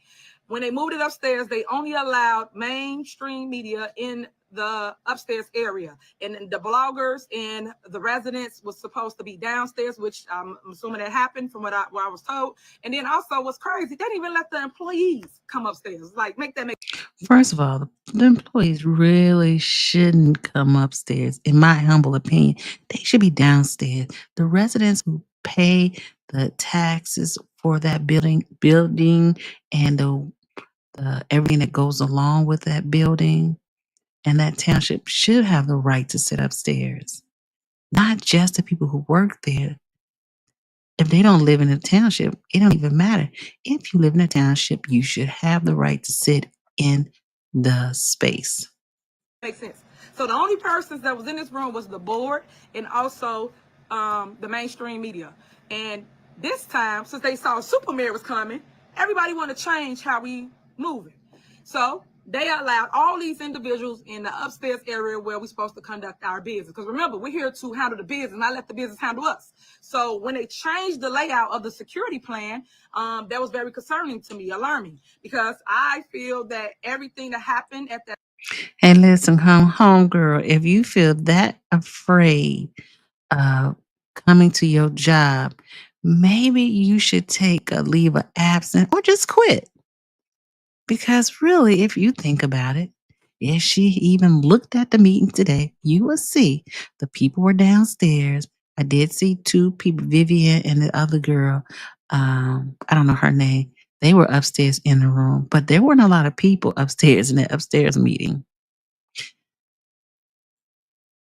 When they moved it upstairs, they only allowed mainstream media in the upstairs area, and the bloggers and the residents was supposed to be downstairs, which I'm assuming that happened from what I was told. And then also what's crazy, they didn't even let the employees come upstairs. Like, make that make. First of all, the employees really shouldn't come upstairs. In my humble opinion, they should be downstairs. The residents who pay the taxes for that building and the everything that goes along with that building and that township should have the right to sit upstairs. Not just the people who work there. If they don't live in the township, it don't even matter. If you live in a township, you should have the right to sit in the space. Makes sense. So the only persons that was in this room was the board and also the mainstream media. And this time, since they saw Superman was coming, everybody want to change how we moving. So they allowed all these individuals in the upstairs area where we're supposed to conduct our business. Because remember, we're here to handle the business, not let the business handle us. So when they changed the layout of the security plan, that was very concerning to me, alarming, because I feel that everything that happened at that. Hey, listen, home girl, if you feel that afraid of coming to your job, maybe you should take a leave of absence or just quit. Because really, if you think about it, if she even looked at the meeting today, you will see the people were downstairs. I did see two people, Vivian and the other girl. I don't know her name. They were upstairs in the room, but there weren't a lot of people upstairs in that upstairs meeting.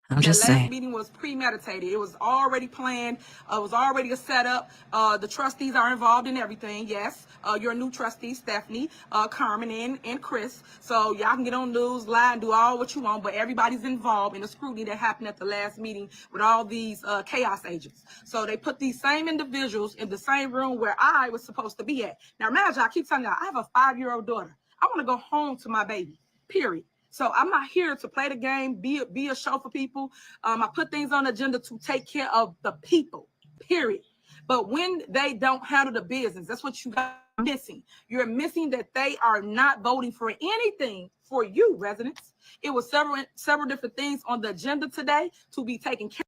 I'm The just last saying. meeting was premeditated. It was already planned. It was already a setup. The trustees are involved in everything. Yes, your new trustee, Stephanie, Carmen, and Chris. So y'all can get on news, lie, and do all what you want, but everybody's involved in the scrutiny that happened at the last meeting with all these chaos agents. So they put these same individuals in the same room where I was supposed to be at. Now imagine, I keep telling y'all, I have a 5-year-old daughter. I want to go home to my baby, period. So I'm not here to play the game, be a show for people. I put things on the agenda to take care of the people, period. But when they don't handle the business, that's what you got missing. You're missing that they are not voting for anything for you, residents. It was several different things on the agenda today to be taken care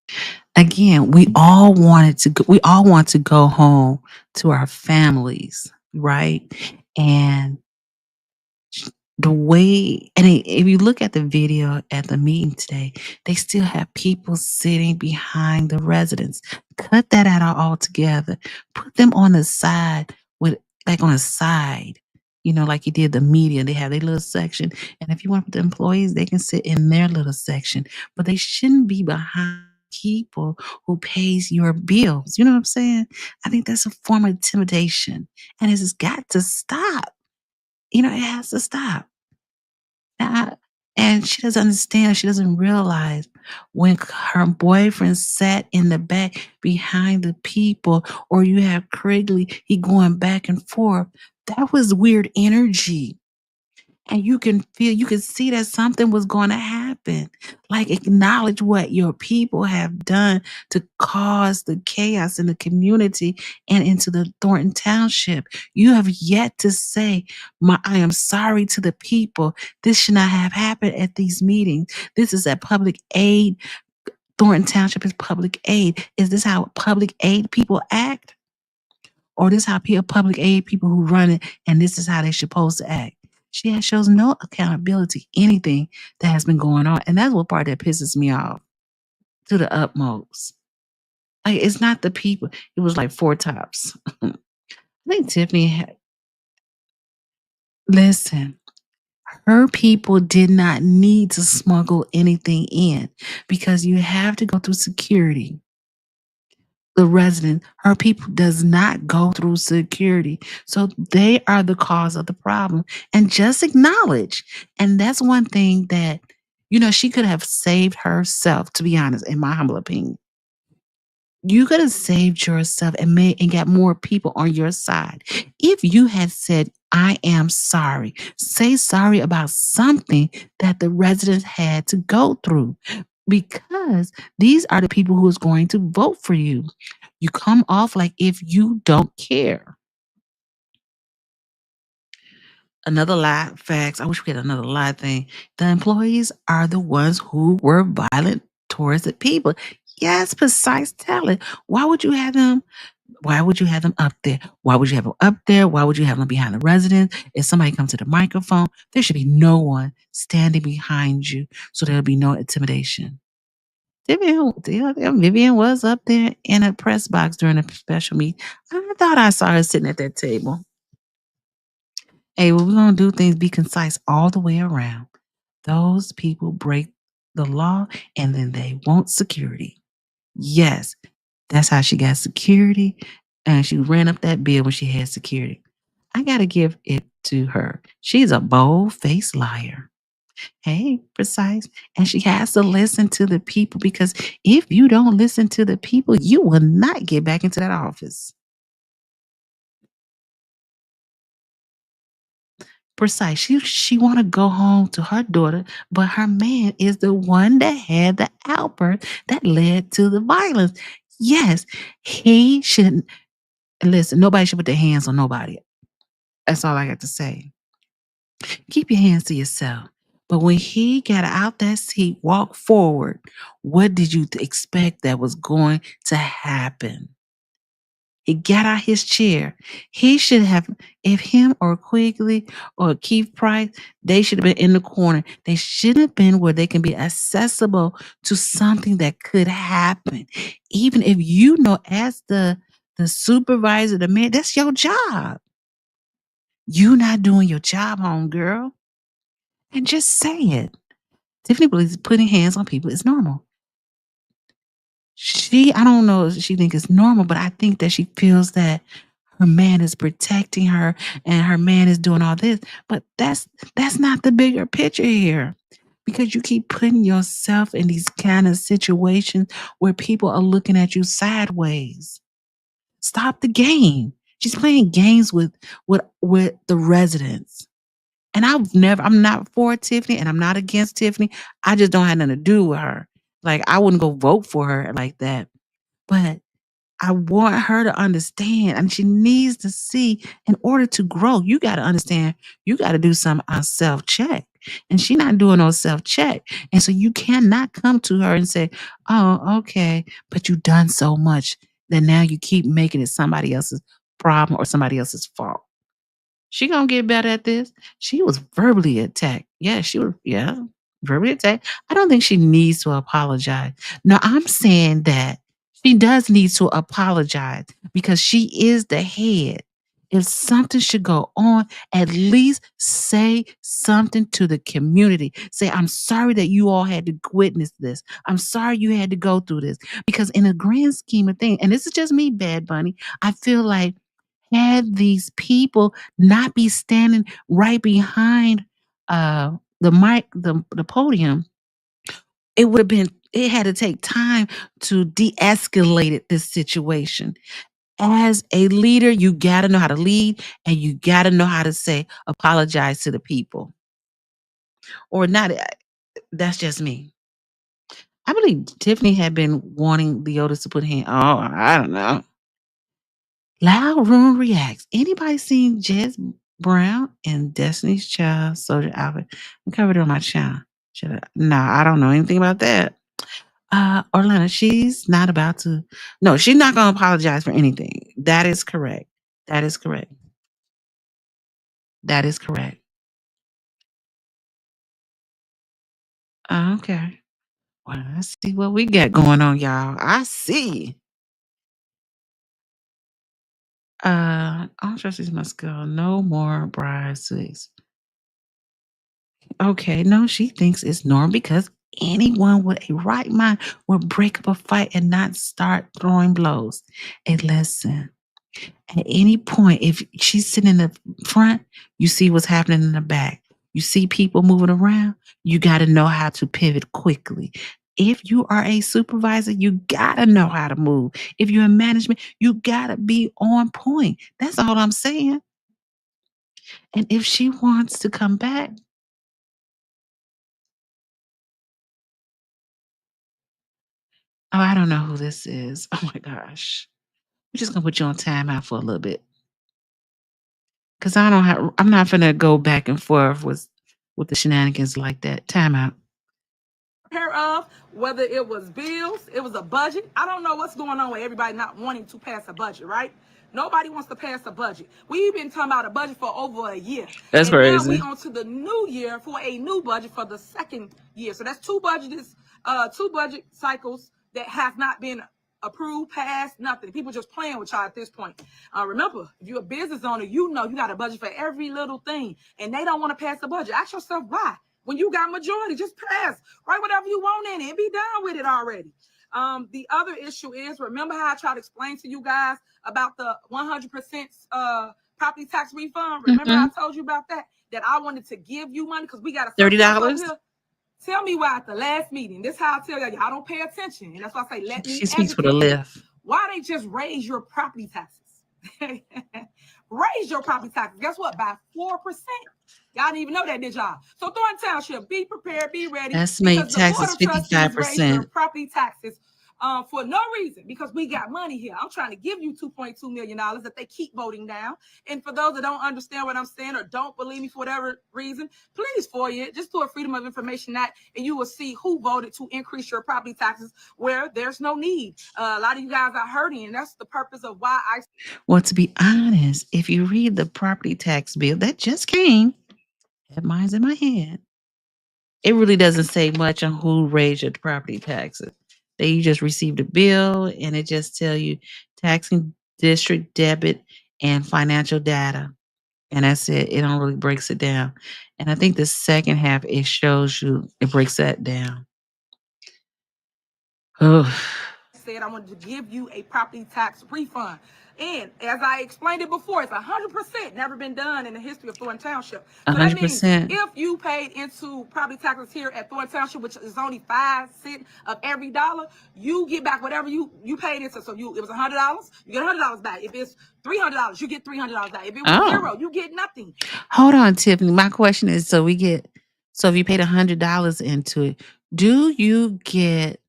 of. Again, we all want to go home to our families, right? And the way, and if you look at the video at the meeting today, they still have people sitting behind the residents. Cut that out altogether. Put them on the side on a side, like you did the media. They have their little section. And if you want the employees, they can sit in their little section. But they shouldn't be behind people who pays your bills. You know what I'm saying? I think that's a form of intimidation. And it's got to stop. It has to stop. And she doesn't understand. She doesn't realize when her boyfriend sat in the back behind the people, or you have Krigley, he going back and forth. That was weird energy. And you can see that something was going to happen. Like, acknowledge what your people have done to cause the chaos in the community and into the Thornton Township. You have yet to say, I am sorry to the people. This should not have happened at these meetings. This is a public aid. Thornton Township is public aid. Is this how public aid people act? Or this how public aid people who run it, and this is how they're supposed to act? She shows no accountability, anything that has been going on. And that's what part that pisses me off to the utmost. Like, it's not the people. It was like four tops. I think Tiffany listen, her people did not need to smuggle anything in because you have to go through security. the resident, her people does not go through security. So they are the cause of the problem. And just acknowledge. And that's one thing that, she could have saved herself, to be honest, in my humble opinion. You could have saved yourself and got more people on your side. If you had said, I am sorry, say sorry about something that the residents had to go through, because these are the people who is going to vote for you. You come off like if you don't care. Another lie, facts. I wish we had another lie thing. The employees are the ones who were violent towards the people. Yes, precise talent. Why would you have them? Why would you have them up there? Why would you have them up there? Why would you have them behind the residence? If somebody comes to the microphone, there should be no one standing behind you, so there'll be no intimidation. Vivian was up there in a press box during a special meeting. I thought I saw her sitting at that table. Hey, well, we're going to do things, be concise all the way around. Those people break the law and then they want security. Yes, that's how she got security. And she ran up that bill when she had security. I got to give it to her. She's a bold-faced liar. Hey, precise. And she has to listen to the people, because if you don't listen to the people, you will not get back into that office. Precise. She want to go home to her daughter, but her man is the one that had the outburst that led to the violence. Yes, he shouldn't. Listen, nobody should put their hands on nobody. That's all I got to say. Keep your hands to yourself. But when he got out that seat, walked forward, what did you expect that was going to happen? He got out his chair. He should have, if him or Quigley or Keith Price, they should have been in the corner. They should have been where they can be accessible to something that could happen. Even if you know, as the supervisor, the man, that's your job. You not doing your job, homegirl. And just say it. Tiffany believes putting hands on people is normal. I don't know if she thinks it's normal, but I think that she feels that her man is protecting her and her man is doing all this. But that's not the bigger picture here. Because you keep putting yourself in these kind of situations where people are looking at you sideways. Stop the game. She's playing games with the residents. And I'm not for Tiffany and I'm not against Tiffany. I just don't have nothing to do with her. Like, I wouldn't go vote for her like that. But I want her to understand, and she needs to see, in order to grow, you got to understand, you got to do some self-check. And she's not doing no self-check. And so you cannot come to her and say, oh, okay, but you've done so much that now you keep making it somebody else's problem or somebody else's fault. She gonna get better at this. She was verbally attacked. Yeah, verbally attacked. I don't think she needs to apologize. No, I'm saying that she does need to apologize because she is the head. If something should go on, at least say something to the community. Say, I'm sorry that you all had to witness this. I'm sorry you had to go through this. Because in a grand scheme of things, and this is just me, Bad Bunny, I feel like had these people not be standing right behind the mic, the podium, it had to take time to de-escalate this situation. As a leader, you got to know how to lead and you got to know how to say, apologize to the people. Or not. That's just me. I believe Tiffany had been wanting the Otis to put I don't know. Loud Room reacts. Anybody seen Jess Brown and Destiny's Child Soldier outfit? I'm covered on my channel. No, I don't know anything about that. Orlando, she's not about to. No, she's not going to apologize for anything. That is correct. That is correct. That is correct. Okay. Well, let's see what we got going on, y'all. I see. All trustees must go. No more bride suits. Okay, no, she thinks it's normal because anyone with a right mind will break up a fight and not start throwing blows. And listen, at any point, if she's sitting in the front, you see what's happening in the back. You see people moving around, you got to know how to pivot quickly. If you are a supervisor, you got to know how to move. If you're in management, you got to be on point. That's all I'm saying. And if she wants to come back, oh, I don't know who this is. Oh my gosh. I'm just going to put you on timeout for a little bit. Because I'm not going to go back and forth with the shenanigans like that. Timeout. Of whether it was bills, it was a budget. I don't know what's going on with everybody not wanting to pass a budget, right? Nobody wants to pass a budget. We've been talking about a budget for over a year. That's and crazy. Now we on to the new year for a new budget for the second year. So that's two budget cycles that have not been approved, passed, nothing. People just playing with y'all at this point. Remember, if you're a business owner, you know you got a budget for every little thing, and they don't want to pass the budget. Ask yourself why. When you got majority, just pass. Write whatever you want in it and be done with it already. The other issue is, remember how I tried to explain to you guys about the 100% property tax refund? Remember I told you about that? That I wanted to give you money because we got a $30. Tell me why at the last meeting. This is how I tell y'all, y'all don't pay attention. And that's why I say, let me She speaks with a lift. Why they just raise your property taxes? Raise your property taxes. Guess what? By 4%. Y'all didn't even know that, did y'all? So Thornton Township, be prepared, be ready. Estimated taxes 55%. Property taxes for no reason, because we got money here. I'm trying to give you $2.2 million that they keep voting down. And for those that don't understand what I'm saying or don't believe me for whatever reason, please FOIA it. Just do a Freedom of Information Act, and you will see who voted to increase your property taxes where there's no need. A lot of you guys are hurting, and that's the purpose of why I. Well, to be honest, if you read the property tax bill that just came, have mine's in my hand, it really doesn't say much on who raised your property taxes. You just received a bill, and it just tell you taxing district, debit, and financial data. And that's it. It don't really breaks it down. And I think the second half, it shows you, it breaks that down. Oh. Said I wanted to give you a property tax refund. And as I explained it before, it's 100% never been done in the history of Thornton Township. So 100%. That means if you paid into property taxes here at Thornton Township, which is only 5 cents of every dollar, you get back whatever you paid into. So it was $100, you get $100 back. If it's $300, you get $300 back. If it was zero, you get nothing. Hold on, Tiffany. My question is, so if you paid $100 into it, do you get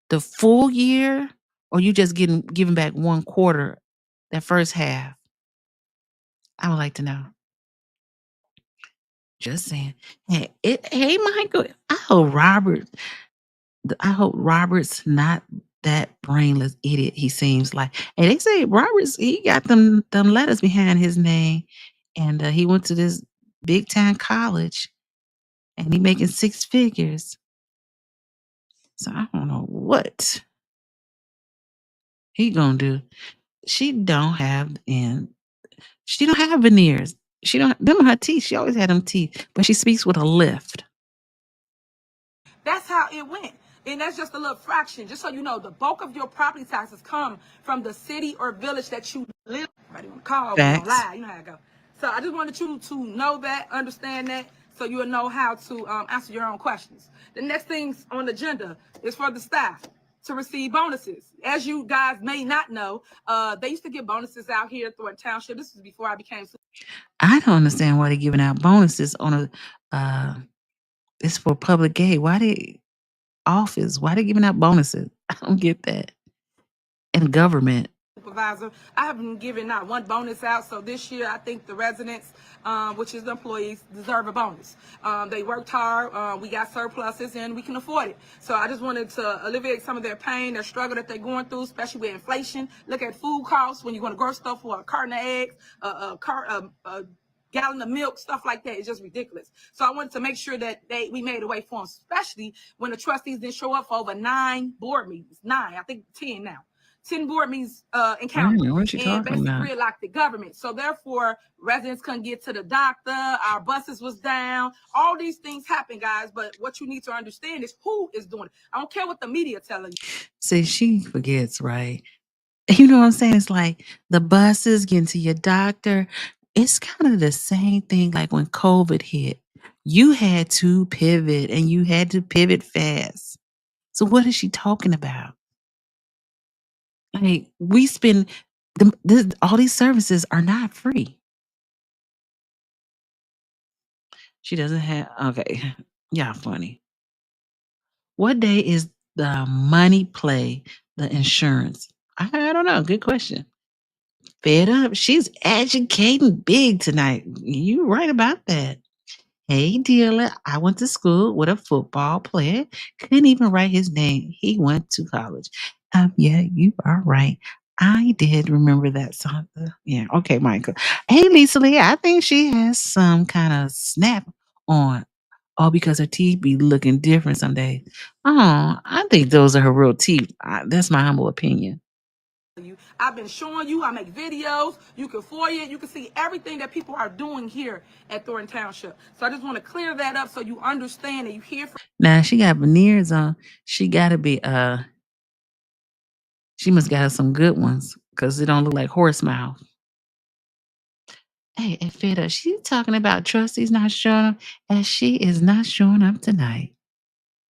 the full year, or you just giving back 1/4, that first half? I would like to know. Just saying. Hey, Michael. I hope Robert's not that brainless idiot he seems like. And they say Robert's, he got them letters behind his name, and he went to this big time college, and he making 6 figures. So I don't know what he gonna do. She don't have veneers. She don't them her teeth. She always had them teeth, but she speaks with a lift. That's how it went. And that's just a little fraction. Just so you know, the bulk of your property taxes come from the city or village that you live. Right on the call, on live. You know how it go. So I just wanted you to know that, understand that, so you'll know how to answer your own questions. The next things on the agenda is for the staff to receive bonuses. As you guys may not know, they used to give bonuses out here at Thornton Township. This was before I became. I don't understand why they're giving out bonuses on it's for public aid. Why they giving out bonuses? I don't get that. And government. Supervisor, I haven't given not one bonus out. So this year, I think the residents, which is the employees, deserve a bonus. They worked hard. We got surpluses, and we can afford it. So I just wanted to alleviate some of their pain, their struggle that they're going through, especially with inflation. Look at food costs when you're going to grocery store for a carton of eggs, a gallon of milk, stuff like that. It's just ridiculous. So I wanted to make sure that we made a way for them, especially when the trustees didn't show up for over 9 board meetings. 9, I think 10 now. 10 board meetings encounter. What you And talking about? basically like the government. So therefore, residents couldn't get to the doctor, our buses was down, all these things happen, guys. But what you need to understand is who is doing it. I don't care what the media telling you. See, she forgets, right? You know what I'm saying? It's like the buses getting to your doctor. It's kind of the same thing like when COVID hit. You had to pivot and you had to pivot fast. So what is she talking about? Like we spend all these services are not free. She doesn't have okay. Yeah, funny. What day is the money play, the insurance? I don't know. Good question. Fed up. She's educating big tonight. You right about that. Hey, dealer. I went to school with a football player. Couldn't even write his name. He went to college. Yeah, you are right. I did remember that song. Yeah, okay, Michael. Hey, Lisa Lee. I think she has some kind of snap on. All because her teeth be looking different some days. Oh, I think those are her real teeth. That's my humble opinion. I've been showing you, I make videos, you can FOIA, you can see everything that people are doing here at Thornton Township. So I just want to clear that up so you understand and you hear from. Now she got veneers on. She gotta be she must got some good ones because it don't look like horse mouth. Hey, Fida, she's talking about trustees not showing up, and she is not showing up tonight.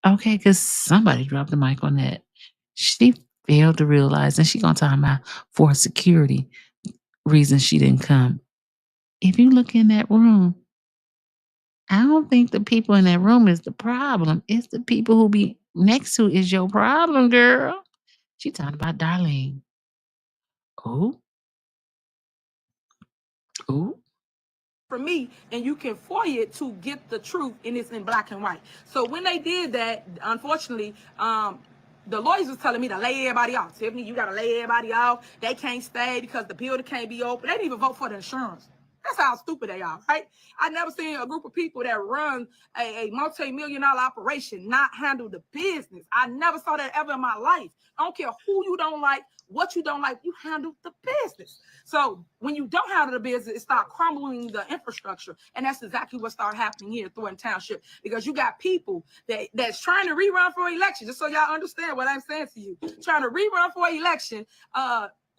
Okay, because somebody dropped the mic on that. She failed to realize, and she gonna talk about for security reasons she didn't come. If you look in that room, I don't think the people in that room is the problem. It's the people who be next to is your problem, girl. She talking about Darlene. Oh, oh. For me, and you can FOIA it to get the truth, and it's in black and white. So when they did that, unfortunately, the lawyers was telling me to lay everybody off. Tiffany, you gotta lay everybody off. They can't stay because the building can't be open. They didn't even vote for the insurance. That's how stupid they are, right? I never seen a group of people that run a multi-million-dollar operation not handle the business. I never saw that ever in my life. I don't care who you don't like, what you don't like, you handle the business. So when you don't handle the business, it starts crumbling the infrastructure. And that's exactly what started happening here at Thornton Township, because you got people that's trying to rerun for election, just so y'all understand what I'm saying to you, trying to rerun for election,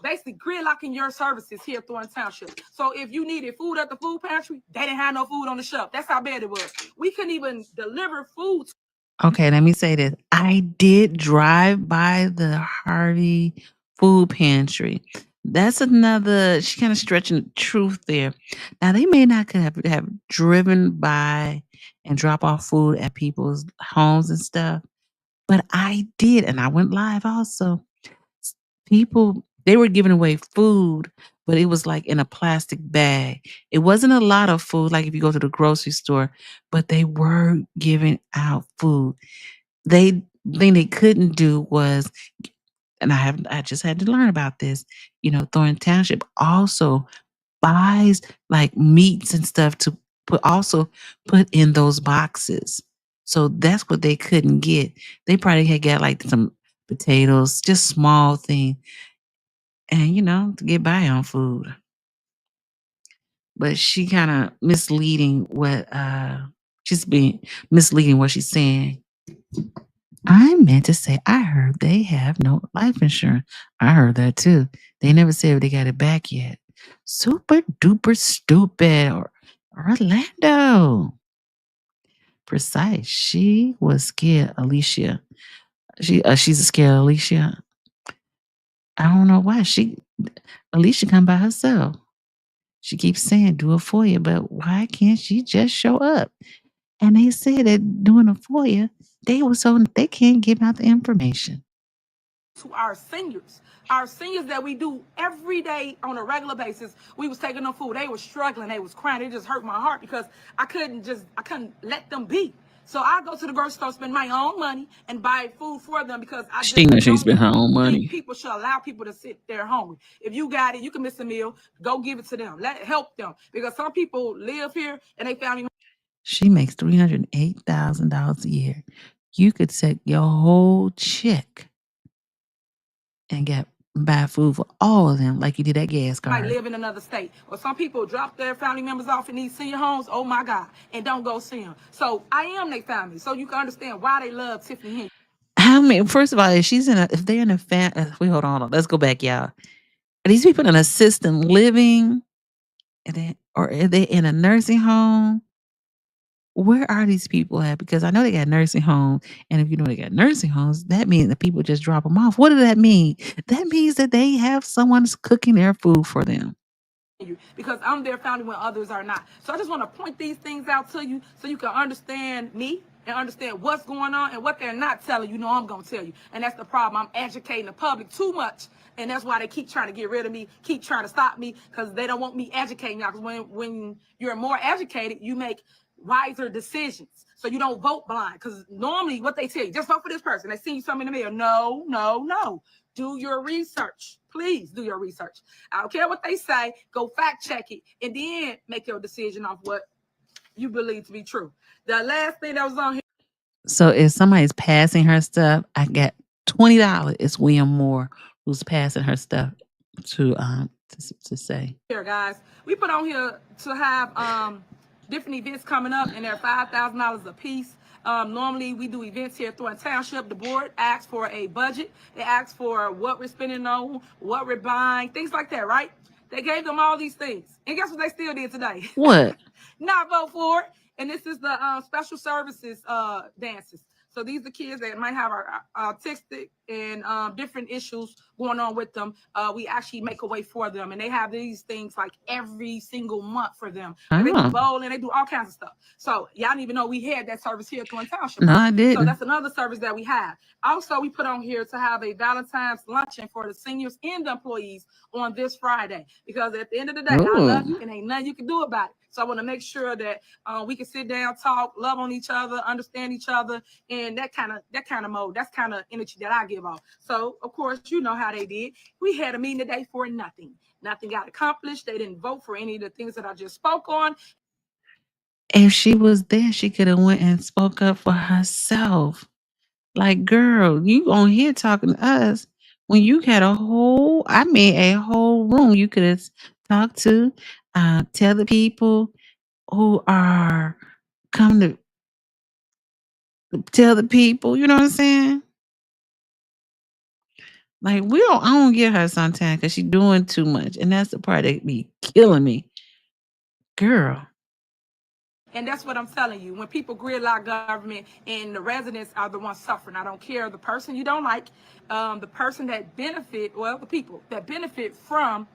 basically gridlocking your services here at Thornton Township. So if you needed food at the food pantry, they didn't have no food on the shelf. That's how bad it was. We couldn't even deliver food. Okay, let me say this. I did drive by the Harvey food pantry. That's another, she kind of stretching the truth there. Now, they may not could have driven by and drop off food at people's homes and stuff, but I did, and I went live also. People, they were giving away food, but it was like in a plastic bag. It wasn't a lot of food, like if you go to the grocery store, but they were giving out food. Thing they couldn't do was, and I just had to learn about this. You know, Thornton Township also buys like meats and stuff to put in those boxes. So that's what they couldn't get. They probably had got like some potatoes, just small thing, and you know, to get by on food. But she kind of misleading what she's being misleading what she's saying. I meant to say, I heard they have no life insurance. I heard that too. They never said if they got it back yet. Super duper stupid. Or Orlando. Precise. She was scared, Alicia. She's scared, Alicia. I don't know why. Alicia come by herself. She keeps saying do it for you, but why can't she just show up? And they said that doing it for you, they can't give out the information. To our seniors that we do every day on a regular basis. We was taking them food. They were struggling. They was crying. It just hurt my heart because I couldn't let them be. So I go to the grocery store, spend my own money, and buy food for them because I just She spent her own money. People should allow people to sit there hungry. If you got it, you can miss a meal. Go give it to them. Help them, because some people live here and they family. She makes $308,000 a year. You could take your whole check and get buy food for all of them like you did that gas might card. live in another state. Or some people drop their family members off in these senior homes, oh my God, and don't go see them. So I am their family. So you can understand why they love Tiffany Henry. How many? First of all, if they're in a wait, hold on. Let's go back, y'all. Are these people in assisted living? Or are they in a nursing home? Where are these people at? Because I know they got nursing homes, and if you know they got nursing homes, that means that people just drop them off. What does that mean? That means that they have someone's cooking their food for them. Because I'm their family when others are not. So I just want to point these things out to you so you can understand me and understand what's going on and what they're not telling you. I'm going to tell you. And that's the problem. I'm educating the public too much. And that's why they keep trying to get rid of me, keep trying to stop me, because they don't want me educating y'all. Because when you're more educated, you make wiser decisions. So you don't vote blind. Because normally what they tell you, just vote for this person. They see you something in the mail. No. Do your research. Please do your research. I don't care what they say. Go fact check it and then make your decision off what you believe to be true. The last thing that was on here. So if somebody's passing her stuff, I got $20. It's William Moore who's passing her stuff to say. Here, guys, we put on here to have different events coming up, and they're $5,000 a piece. Normally, we do events here at Thornton Township. The board asks for a budget. They ask for what we're spending on, what we're buying, things like that, right? They gave them all these things. And guess what they still did today? What? Not vote for it. And this is the special services dances. So these are the kids that might have autistic and different issues going on with them. We actually make a way for them. And they have these things like every single month for them. They do bowling, they do all kinds of stuff. So y'all didn't even know we had that service here at Thornton Township. No, I didn't. So that's another service that we have. Also, we put on here to have a Valentine's luncheon for the seniors and the employees on this Friday. Because at the end of the day, I love you and ain't nothing you can do about it. So I want to make sure that we can sit down, talk, love on each other, understand each other, and that kind of mode. That's kind of energy that I give off. So of course, you know how they did. We had a meeting today for nothing. Nothing got accomplished. They didn't vote for any of the things that I just spoke on. If she was there, she could have went and spoke up for herself. Like, girl, you on here talking to us when you had a whole room you could have talked to, tell the people who are coming to tell the people, you know what I'm saying? Like, I don't get her sometimes because she's doing too much. And that's the part that be killing me. Girl. And that's what I'm telling you. When people gridlock government and the residents are the ones suffering, I don't care the person you don't like, the person that the people that benefit from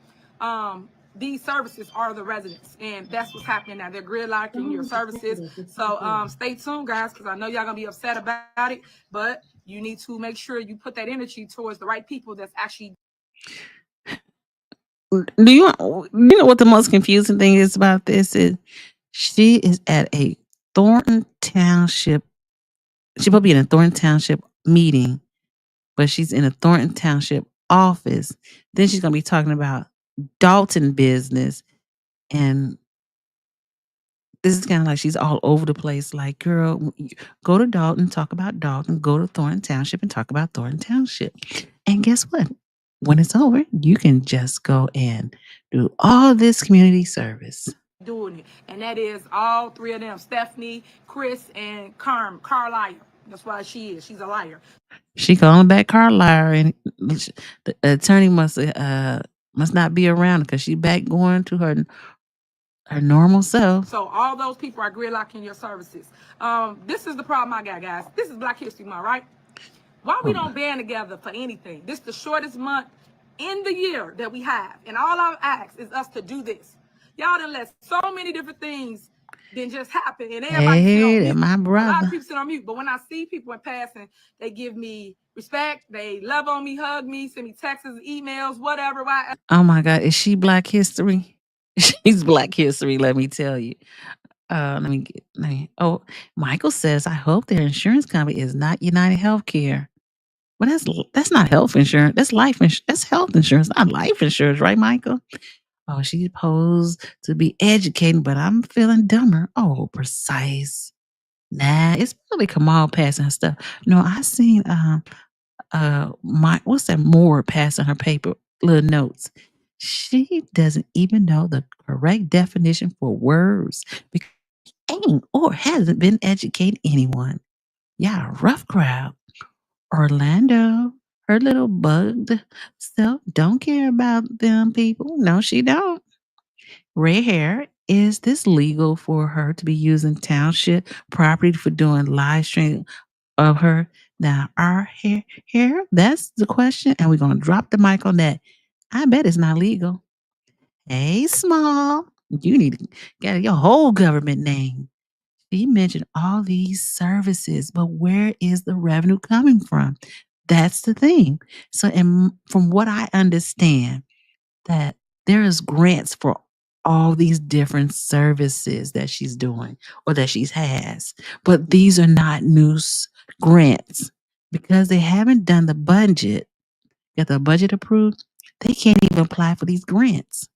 these services are the residents. And that's what's happening now. They're gridlocking your services. So stay tuned, guys, because I know y'all going to be upset about it. But you need to make sure you put that energy towards the right people that's actually. Do you know what the most confusing thing is about this is? She is at a Thornton Township. She's supposed to be in a Thornton Township meeting, but she's in a Thornton Township office. Then she's going to be talking about Dolton business. And this is kind of like she's all over the place. Like, girl, go to Dolton, talk about Dolton. Go to Thornton Township and talk about Thornton Township. And guess what? When it's over, you can just go and do all this community service. Doing it, and that is all three of them: Stephanie, Chris, and Carlisle. That's why she's a liar. She calling back Carlisle, and the attorney must not be around because she back going to her normal self. So all those people are gridlocking your services. This is the problem I got, guys. This is Black History Month, right? Why we don't band together for anything? This is the shortest month in the year that we have, and all I've asked is us to do this. Y'all done let so many different things then just happen, and everybody sit on mute. My brother. A lot of people sit on mute, but when I see people in passing, they give me respect, they love on me, hug me, send me texts, emails, whatever. Why? Oh my God, is she Black History? She's Black History, let me tell you. Michael says, I hope their insurance company is not United Healthcare. Well, that's not health insurance. That's life insurance. That's health insurance, not life insurance, right, Michael? Oh, she's supposed to be educating, but I'm feeling dumber. Oh, precise. Nah, it's probably Kamal passing her stuff. No, I seen what's that Moore passing her paper little notes. She doesn't even know the correct definition for words because she ain't or hasn't been educating anyone. Yeah, rough crowd. Orlando, her little bugged self don't care about them people. No, she don't. Red hair. Is this legal for her to be using township property for doing live stream of her? Now, our hair, that's the question. And we're going to drop the mic on that. I bet it's not legal. Hey, Small, you need to get your whole government name. She mentioned all these services, but where is the revenue coming from? That's the thing. So, and from what I understand, that there is grants for all these different services that she's doing or that she has, but these are not new grants because they haven't done the budget, get the budget approved. They can't even apply for these grants.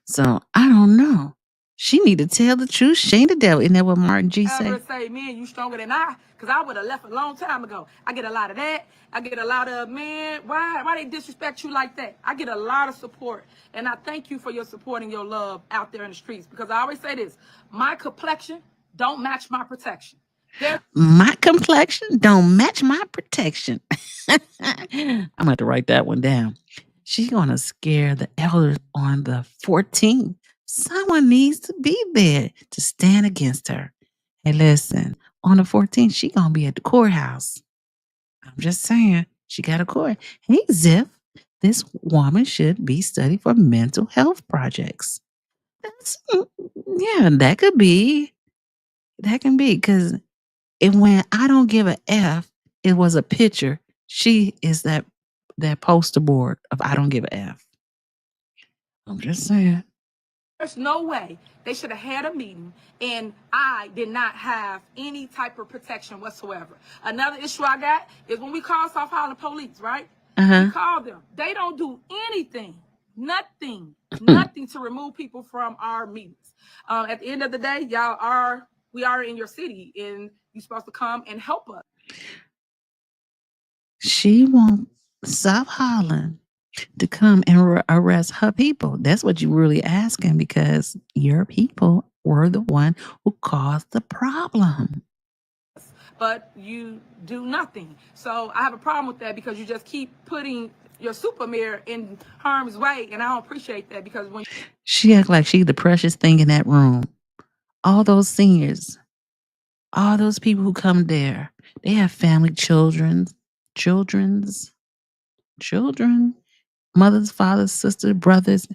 So I don't know. She need to tell the truth. She ain't the devil. Isn't that what Martin G say? Ever say, man, you stronger than I? Because I would have left a long time ago. I get a lot of that. I get a lot of, man, why they disrespect you like that? I get a lot of support. And I thank you for your support and your love out there in the streets. Because I always say this, my complexion don't match my protection. My complexion don't match my protection. I'm going to have to write that one down. She's going to scare the elders on the 14th. Someone needs to be there to stand against her. Hey, listen, on the 14th, she going to be at the courthouse. I'm just saying, she got a court. Hey, Ziff, this woman should be studied for mental health projects. That could be. That can be, because when I don't give a F, it was a picture. She is that poster board of I don't give a F. I'm just saying. There's no way they should have had a meeting and I did not have any type of protection whatsoever. Another issue I got is when we call South Holland police, right? We call them. They don't do anything, nothing to remove people from our meetings. At the end of the day, we are in your city and you're supposed to come and help us. She wants South Holland to come and arrest her people. That's what you're really asking, because your people were the one who caused the problem. But you do nothing. So I have a problem with that because you just keep putting your super mayor in harm's way, and I don't appreciate that because when she act like she's the precious thing in that room. All those seniors, all those people who come there, they have family, children, mothers, fathers, sisters, brothers.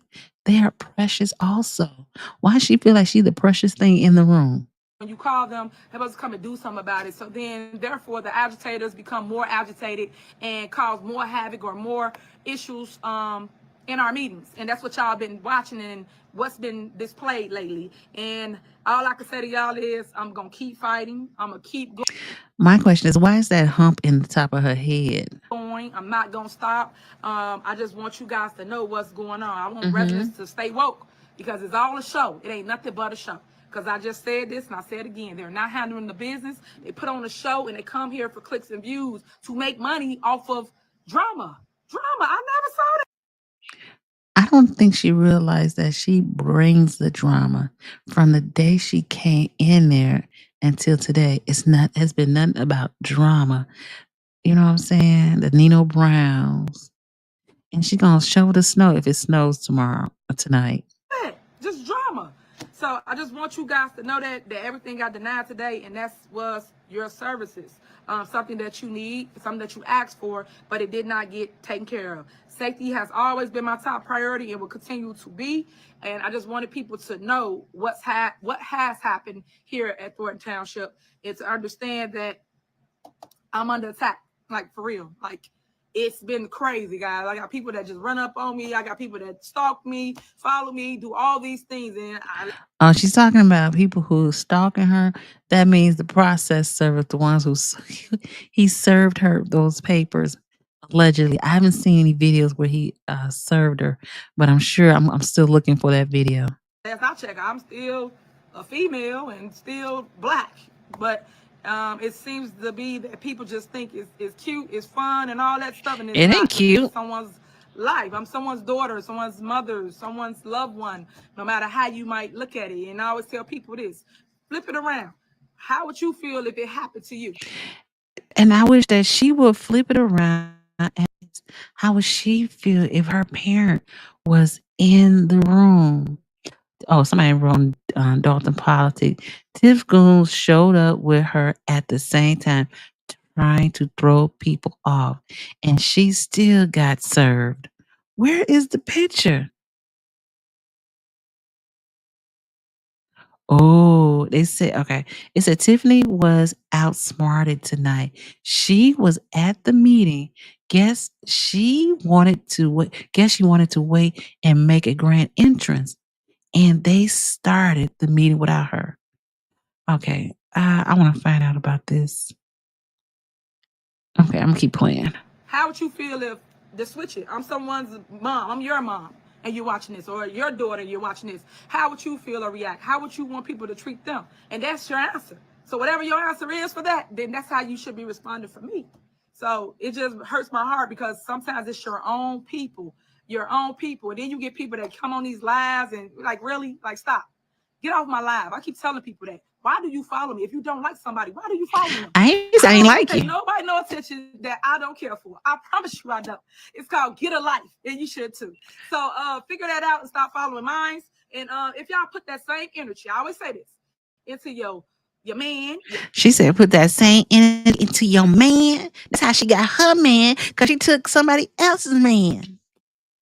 They are precious also. Why does she feel like she's the precious thing in the room? When you call them, they're supposed to come and do something about it. So then, therefore, the agitators become more agitated and cause more havoc or more issues in our meetings. And that's what y'all been watching and what's been displayed lately. And all I can say to y'all is I'm going to keep fighting. I'm going to keep going. My question is, why is that hump in the top of her head? I'm not going to stop. I just want you guys to know what's going on. I want residents to stay woke because it's all a show. It ain't nothing but a show. Because I just said this and I said it again. They're not handling the business. They put on a show and they come here for clicks and views to make money off of drama. I never saw that. I don't think she realized that she brings the drama from the day she came in there until today. Has been nothing about drama. You know what I'm saying? The Nino Browns. And she's going to show the snow if it snows tomorrow or tonight. Just drama. So I just want you guys to know that everything got denied today, and that was your services. Something that you need, something that you asked for, but it did not get taken care of. Safety has always been my top priority and will continue to be. And I just wanted people to know what has happened here at Thornton Township and to understand that I'm under attack, like for real. Like, it's been crazy, guys. I got people that just run up on me. I got people that stalk me, follow me, do all these things. And she's talking about people who are stalking her. That means the process server, the ones who he served her those papers allegedly. I haven't seen any videos where he served her, but I'm sure I'm still looking for that video. As I check, I'm still a female and still black, but It seems to be that people just think it's cute, it's fun, and all that stuff, and it's It not, ain't because this is cute. someone's life. I'm someone's daughter, someone's mother, someone's loved one, no matter how you might look at it. And I always tell people this: flip it around. How would you feel if it happened to you? And I wish that she would flip it around and ask, how would she feel if her parent was in the room? Oh, somebody wrote on Dolton Politics. Tiff Goons showed up with her at the same time, trying to throw people off, and she still got served. Where is the picture? Oh, they said, okay. It said Tiffany was outsmarted tonight. She was at the meeting. Guess she wanted to wait. Guess she wanted to wait and make a grand entrance. And they started the meeting without her. Okay. I want to find out about this. Okay, I'm gonna keep playing. How would you feel if the switch it? I'm someone's mom. I'm your mom, and you're watching this, or your daughter, and you're watching this. How would you feel or react? How would you want people to treat them? And that's your answer. So whatever your answer is for that, then that's how you should be responding for me. So it just hurts my heart, because sometimes it's your own people, and then you get people that come on these lives and like, really, like, stop. Get off my live. I keep telling people that. Why do you follow me? If you don't like somebody, why do you follow them? I ain't like pay you. nobody no attention that I don't care for. I promise you I don't. It's called Get a Life, and you should too. So figure that out and stop following minds. And if y'all put that same energy, I always say this, into your man. She said, put that same energy into your man. That's how she got her man, because she took somebody else's man.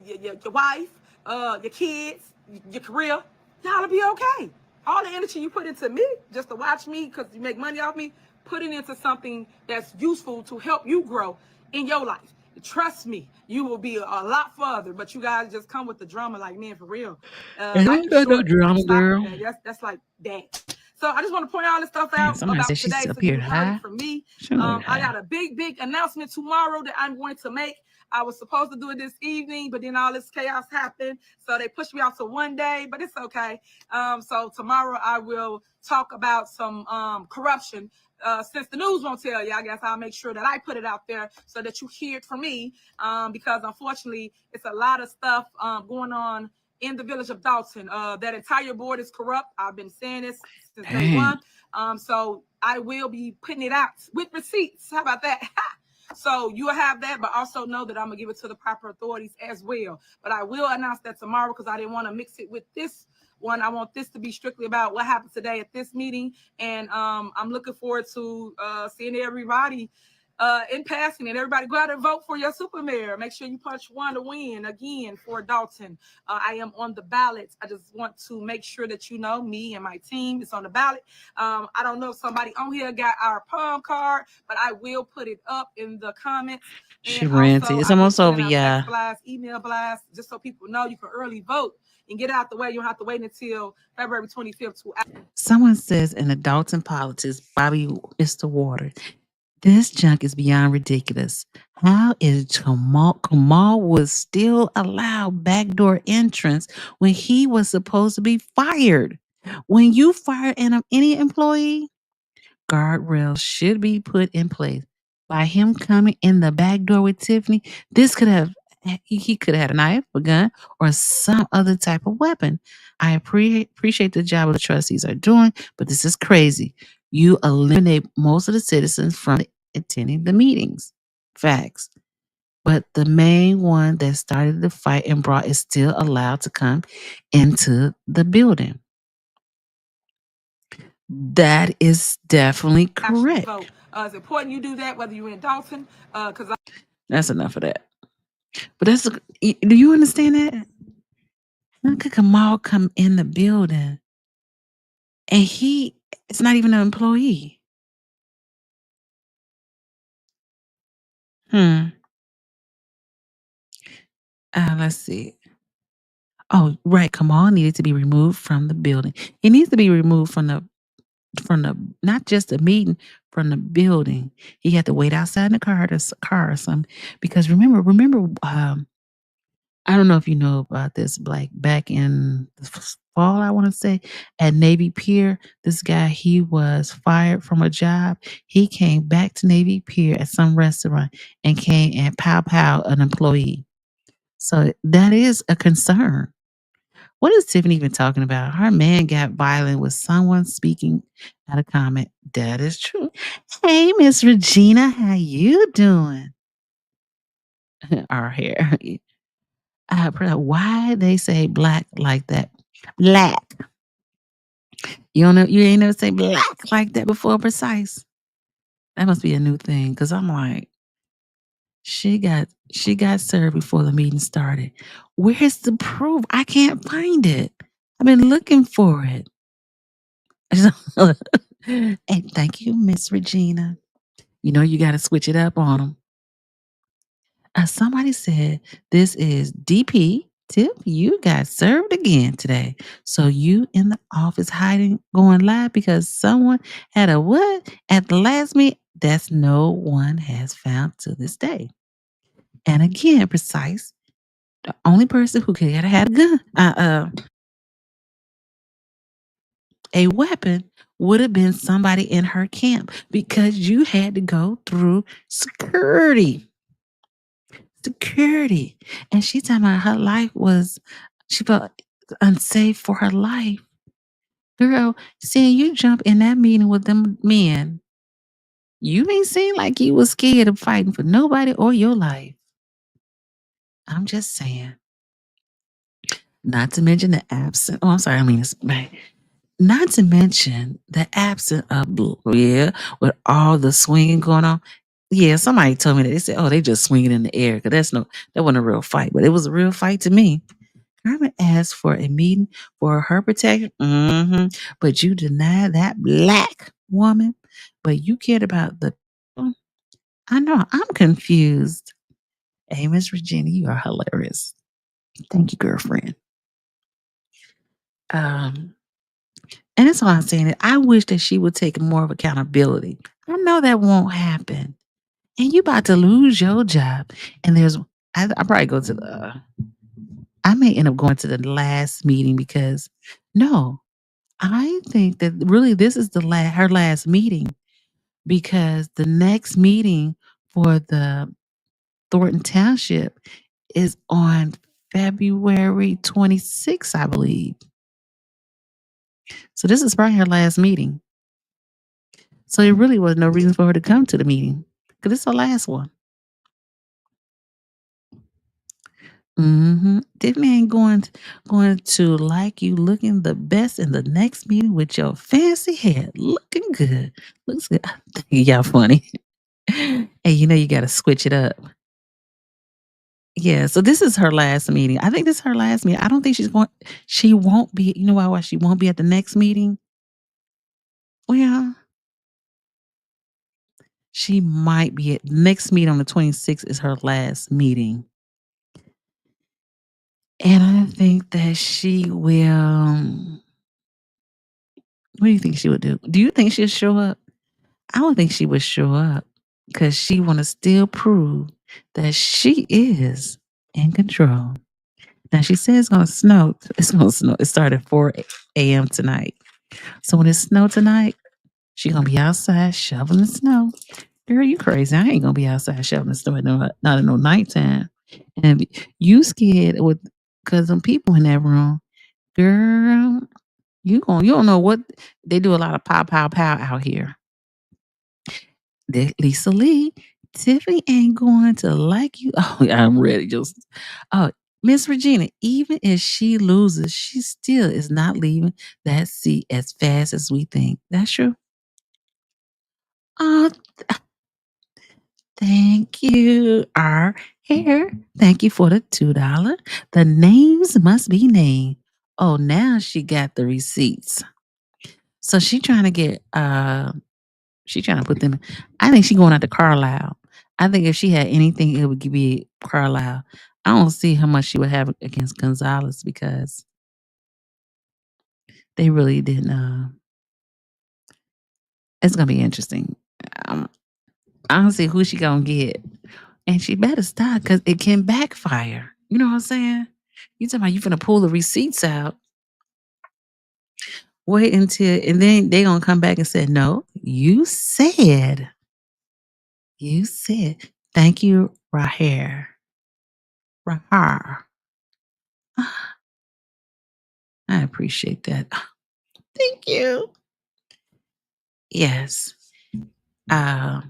Your wife, your kids, your career, y'all will be okay. All the energy you put into me, just to watch me because you make money off me, put it into something that's useful to help you grow in your life. Trust me, you will be a lot further. But you guys just come with the drama, like, man, for real. Ain't got no drama, girl. That's like that. So I just want to point all this stuff Man, out somebody about said she's today, up so here you heard high. it from me. She look I high. got a big announcement tomorrow that I'm going to make. I was supposed to do it this evening, but then all this chaos happened, so they pushed me out to one day, but it's okay. So tomorrow I will talk about some corruption. Since the news won't tell you, I guess I'll make sure that I put it out there so that you hear it from me, because unfortunately it's a lot of stuff going on in the village of Dolton. That entire board is corrupt. I've been saying this since day one. So I will be putting it out with receipts. How about that? So you will have that, but also know that I'm gonna give it to the proper authorities as well. But I will announce that tomorrow, because I didn't want to mix it with this one. I want this to be strictly about what happened today at this meeting, and I'm looking forward to seeing everybody in passing, and everybody go out and vote for your super mayor. Make sure you punch one to win again for Dolton. I am on the ballot. I just want to make sure that you know me and my team is on the ballot. I don't know if somebody on here got our palm card, but I will put it up in the comments. She ranted. It's almost over, yeah. Text blast, email blast, just so people know you can early vote and get out the way. You don't have to wait until February 25th to. Someone says in the Dolton Politics, Bobby is the water. This junk is beyond ridiculous. How is Kamal was still allowed backdoor entrance when he was supposed to be fired? When you fire any employee, guardrails should be put in place. By him coming in the back door with Tiffany, he could have had a knife, a gun, or some other type of weapon. I appreciate the job the trustees are doing, but this is crazy. You eliminate most of the citizens from attending the meetings. Facts. But the main one that started the fight and brought is still allowed to come into the building. That is definitely correct. Vote. It's important you do that, whether you're in Dolton, because that's enough of that. But do you understand that? How could Kamal come in the building and it's not even an employee? Let's see. Oh, right. Kamal needed to be removed from the building. He needs to be removed from the not just the meeting, from the building. He had to wait outside in the car or something. Because remember, I don't know if you know about this, like back in fall, I want to say, at Navy Pier. This guy, he was fired from a job. He came back to Navy Pier at some restaurant and came and pow an employee. So that is a concern. What is Tiffany even talking about? Her man got violent with someone speaking at a comment. That is true. Hey, Miss Regina, how you doing? Our hair. Why they say black like that? Black. You don't know, you ain't never say black like that before, precise. That must be a new thing. Because I'm like, she got served before the meeting started. Where's the proof? I can't find it. I've been looking for it. Hey, thank you, Miss Regina. You know you got to switch it up on them. Somebody said this is DP. Tip, you got served again today. So you in the office hiding, going live because someone had a what at the last meeting? That's no one has found to this day. And again, precise. The only person who could have had a gun, a weapon, would have been somebody in her camp because you had to go through security. And she talking about her life she felt unsafe for her life. Girl, seeing you jump in that meeting with them men, you ain't seem like you was scared of fighting for nobody or your life. I'm just saying. Not to mention the absence. Oh, I'm sorry. I mean, it's right. Not to mention the absence of with all the swinging going on. Yeah, somebody told me that. They said, "Oh, they just swinging in the air," because that wasn't a real fight, but it was a real fight to me. Carmen asked for a meeting for her protection, but you denied that black woman. But you cared about the. I know. I'm confused. Hey, Miss Regina, you are hilarious. Thank you, girlfriend. And that's all I'm saying. I wish that she would take more of accountability. I know that won't happen. And you about to lose your job. And I probably go to I may end up going to the last meeting because no, I think that really this is her last meeting because the next meeting for the Thornton Township is on February 26th, I believe. So this is probably her last meeting. So there really was no reason for her to come to the meeting because it's her last one. Tiffany ain't going to like you looking the best in the next meeting with your fancy hair. Looking good. Looks good. Y'all funny. Hey, you know you got to switch it up. Yeah, so this is her last meeting. I think this is her last meeting. I don't think she won't be, you know why she won't be at the next meeting? Well, she might be at next meeting on the 26th is her last meeting. And I think that she will. What do you think she would do? Do you think she'll show up? I don't think she would show up because she want to still prove that she is in control. Now she says it's gonna snow. It's gonna snow. It started at 4 a.m. tonight. So when it snow tonight, she gonna be outside shoveling snow. Girl, you crazy? I ain't gonna be outside shoveling snow not at no nighttime. And you scared because some people in that room, girl. You don't know what they do. A lot of pow pow pow out here. Lisa Lee, Tiffany ain't going to like you. Oh, I'm ready. Miss Regina, even if she loses, she still is not leaving that seat as fast as we think. That's true. Oh, thank you. Our hair. Thank you for the $2. The names must be named. Oh, now she got the receipts. So she trying to get she trying to put them. I think she going out to Carlisle. I think if she had anything, it would be Carlisle. I don't see how much she would have against Gonzalez because they really didn't. It's gonna be interesting. I don't see who she gonna get, and she better stop because it can backfire. You know what I'm saying? You talking about you finna pull the receipts out? Wait until, and then they gonna come back and say, no, you said. Thank you, Rahar. Rahar. I appreciate that. Thank you. Yes. Yeah,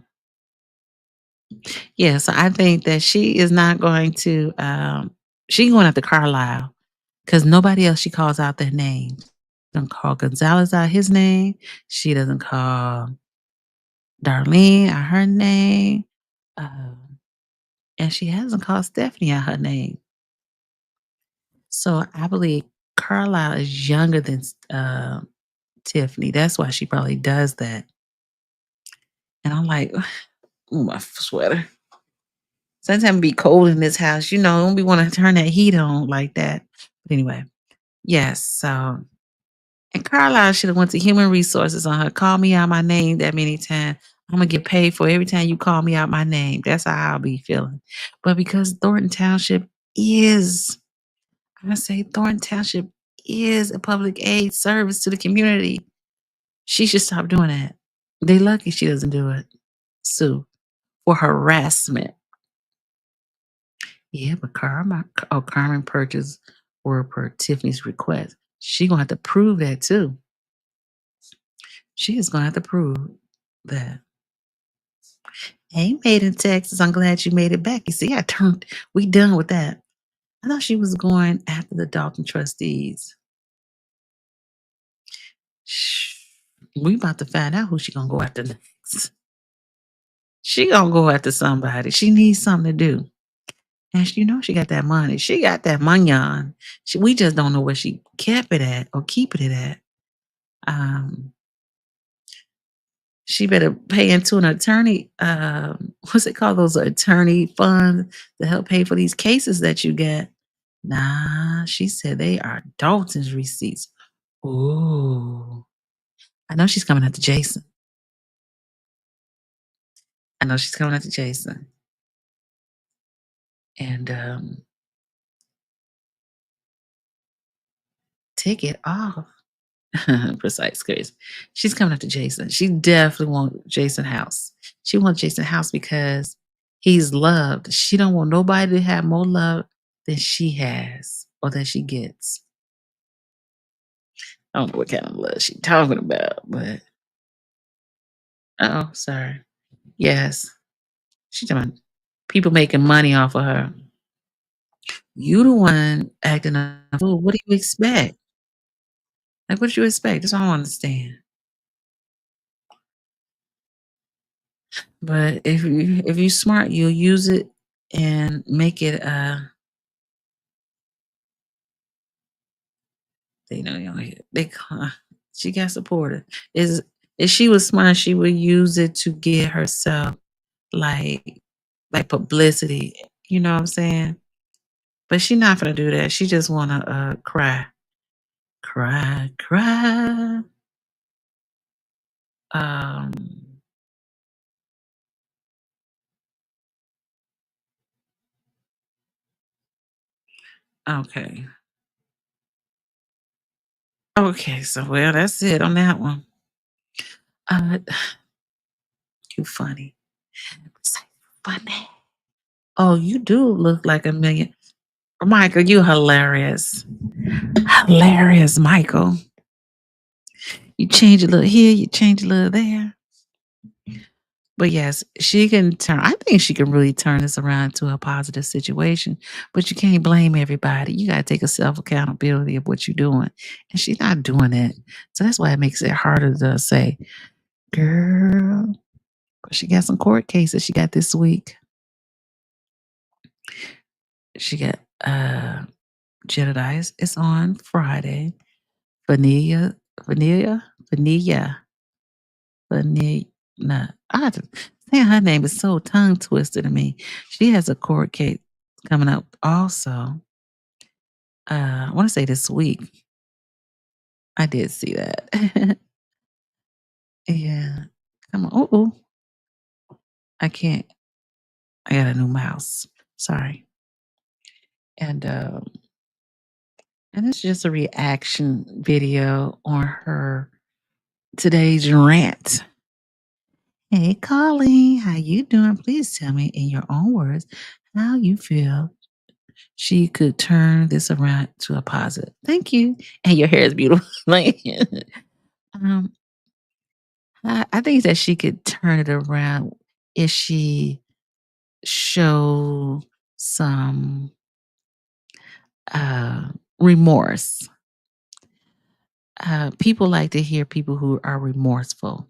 so I think that she is not going to she going after Carlisle because nobody else she calls out their names. Doesn't call Gonzalez out his name. She doesn't call Darlene out her name. And she hasn't called Stephanie out her name. So I believe Carlisle is younger than Tiffany. That's why she probably does that. And I'm like, ooh, my sweater. Sometimes it be cold in this house, don't be want to turn that heat on like that. But anyway, yes. So, and Carlisle should have went to human resources on her. Call me out my name that many times. I'm gonna get paid for every time you call me out my name. That's how I'll be feeling. But because Thornton Township is a public aid service to the community, she should stop doing that. They lucky she doesn't do it. Sue for harassment. Yeah, but Carmen purchased were per Tiffany's request. She gonna have to prove that too. She is gonna have to prove that. Hey, made in Texas. I'm glad you made it back. You see, we done with that. I thought she was going after the Dolton trustees. Shh. We about to find out who she gonna go after next. She gonna go after somebody. She needs something to do. And she got that money. She got that money on. We just don't know where she kept it at or keeping it at. She better pay into an attorney. What's it called? Those attorney funds to help pay for these cases that you get. Nah, she said they are Dalton's receipts. Ooh. I know she's coming after Jason. And take it off. Precise case. She's coming after Jason. She definitely wants Jason house. She wants Jason house because he's loved. She don't want nobody to have more love than she has or that she gets. I don't know what kind of love she's talking about, but sorry. Yes. She's talking about people making money off of her. You the one acting a fool. What do you expect? Like, what do you expect? That's all I don't understand. But if you're smart, you'll use it and make it she got supported. If she was smart, she would use it to get herself like publicity. You know what I'm saying? But she's not gonna do that. She just wanna cry. Cry. Okay. Okay, so that's it on that one. You funny. Funny. Oh, you do look like a million. Michael, you hilarious. Hilarious, Michael. You change a little here, you change a little there. But yes, she can turn. I think she can really turn this around to a positive situation. But you can't blame everybody. You got to take a self accountability of what you're doing. And she's not doing it. So that's why it makes it harder to say, girl. But she got some court cases she got this week. She got Jedediah is on Friday. Vanilla. Nah, I have to saying her name is so tongue twisted to me. She has a court case coming up also. I want to say this week. I did see that. Yeah. Come on. Oh, I can't. I got a new mouse. Sorry. And And this is just a reaction video on her today's rant. Hey, Colleen, how you doing? Please tell me in your own words how you feel she could turn this around to a positive. Thank you. And your hair is beautiful. um, I think that she could turn it around if she show some remorse. People like to hear people who are remorseful.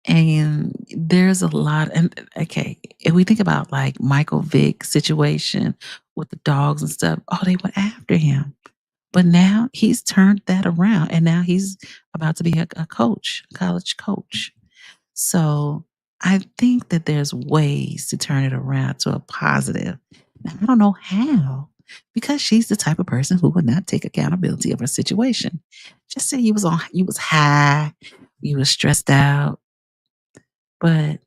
And there's a lot, and okay, if we think about like Michael Vick's situation with the dogs and stuff, oh, they went after him. But now he's turned that around and now he's about to be a coach, college coach. So I think that there's ways to turn it around to a positive. Now, I don't know how, because she's the type of person who would not take accountability of her situation. Just say you was high, you was stressed out, but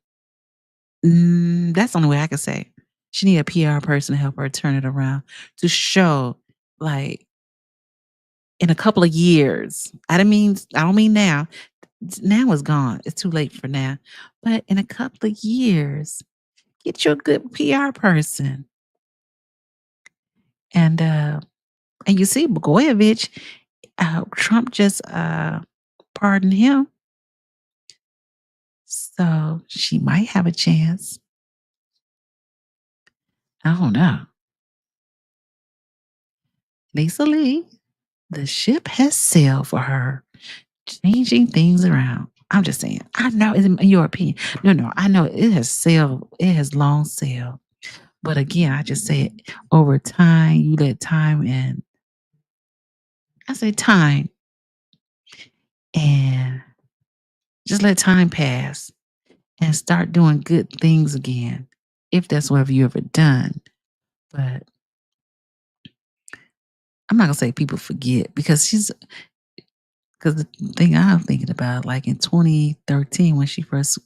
that's the only way I could say. She need a PR person to help her turn it around to show, like, in a couple of years. I don't mean now. Now is gone. It's too late for now. But in a couple of years, get you a good PR person. And you see, Blagojevich, Trump just pardoned him. So she might have a chance. I don't know. Lisa Lee, the ship has sailed for her, changing things around. I'm just saying. I know, in your opinion. No, I know it has sailed. It has long sailed. But again, I just say it, over time, you let time in. I say time. And just let time pass and start doing good things again, if that's what you ever done. But I'm not gonna say people forget, because the thing I'm thinking about, like in 2013 when she first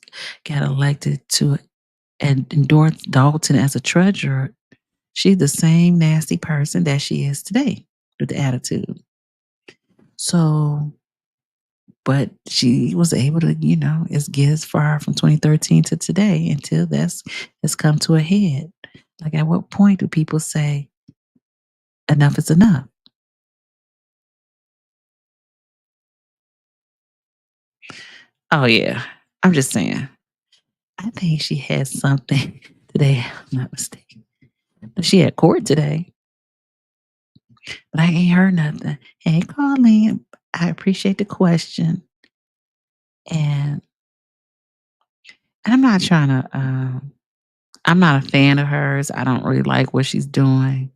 got elected to endorse Dolton as a treasurer, she's the same nasty person that she is today with the attitude. So, but she was able to, get as far from 2013 to today until that's has come to a head. Like, at what point do people say enough is enough? Oh yeah, I'm just saying. I think she had something today. If I'm not mistaken. She had court today, but I ain't heard nothing. Hey, Colleen, I appreciate the question, and I'm not trying to. I'm not a fan of hers. I don't really like what she's doing.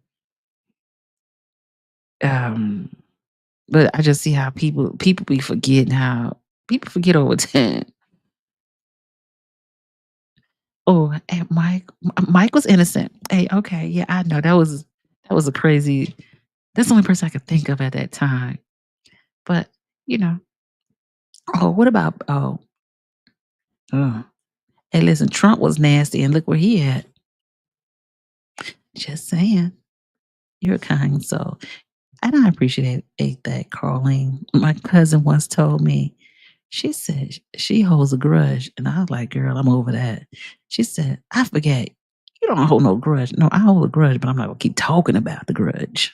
But I just see how people be forgetting how people forget over time. Oh, and Mike was innocent. Hey, okay, yeah, I know that was a crazy. That's the only person I could think of at that time. But what about hey, listen, Trump was nasty, and look where he at. Just saying, you're a kind soul, and I appreciate that, Carlene. My cousin once told me. She said she holds a grudge, and I was like, "Girl, I'm over that." She said, "I forget. You don't hold no grudge." No, I hold a grudge, but I'm not gonna keep talking about the grudge.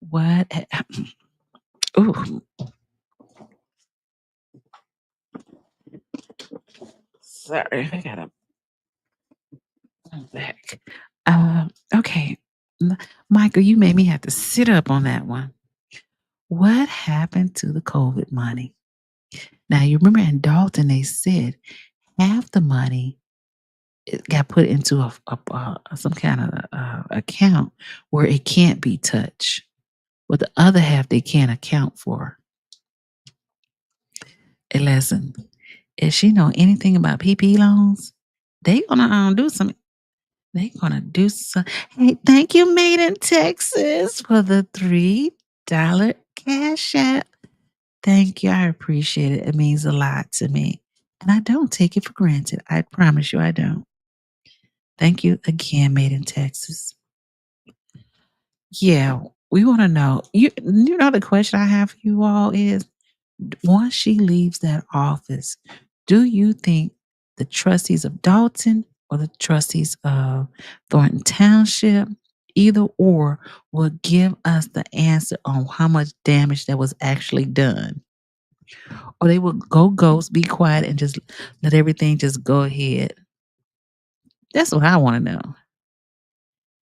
What? Ooh. Sorry, I gotta back. Okay. Michael, you made me have to sit up on that one. What happened to the COVID money? Now, you remember in Dolton, they said half the money it got put into some kind of account where it can't be touched. But the other half they can't account for. And listen, if she know anything about PP loans, they gonna do some. They gonna do some. Hey, thank you, Made in Texas, for the $3 cash app. Thank you, I appreciate it. It means a lot to me, and I don't take it for granted. I promise you, I don't. Thank you again, Made in Texas. Yeah, We want to know. You know the question I have for you all is, once she leaves that office, do you think the trustees of Dolton or the trustees of Thornton Township, either or, will give us the answer on how much damage that was actually done? Or they will go ghost, be quiet, and just let everything just go ahead? That's what I want to know.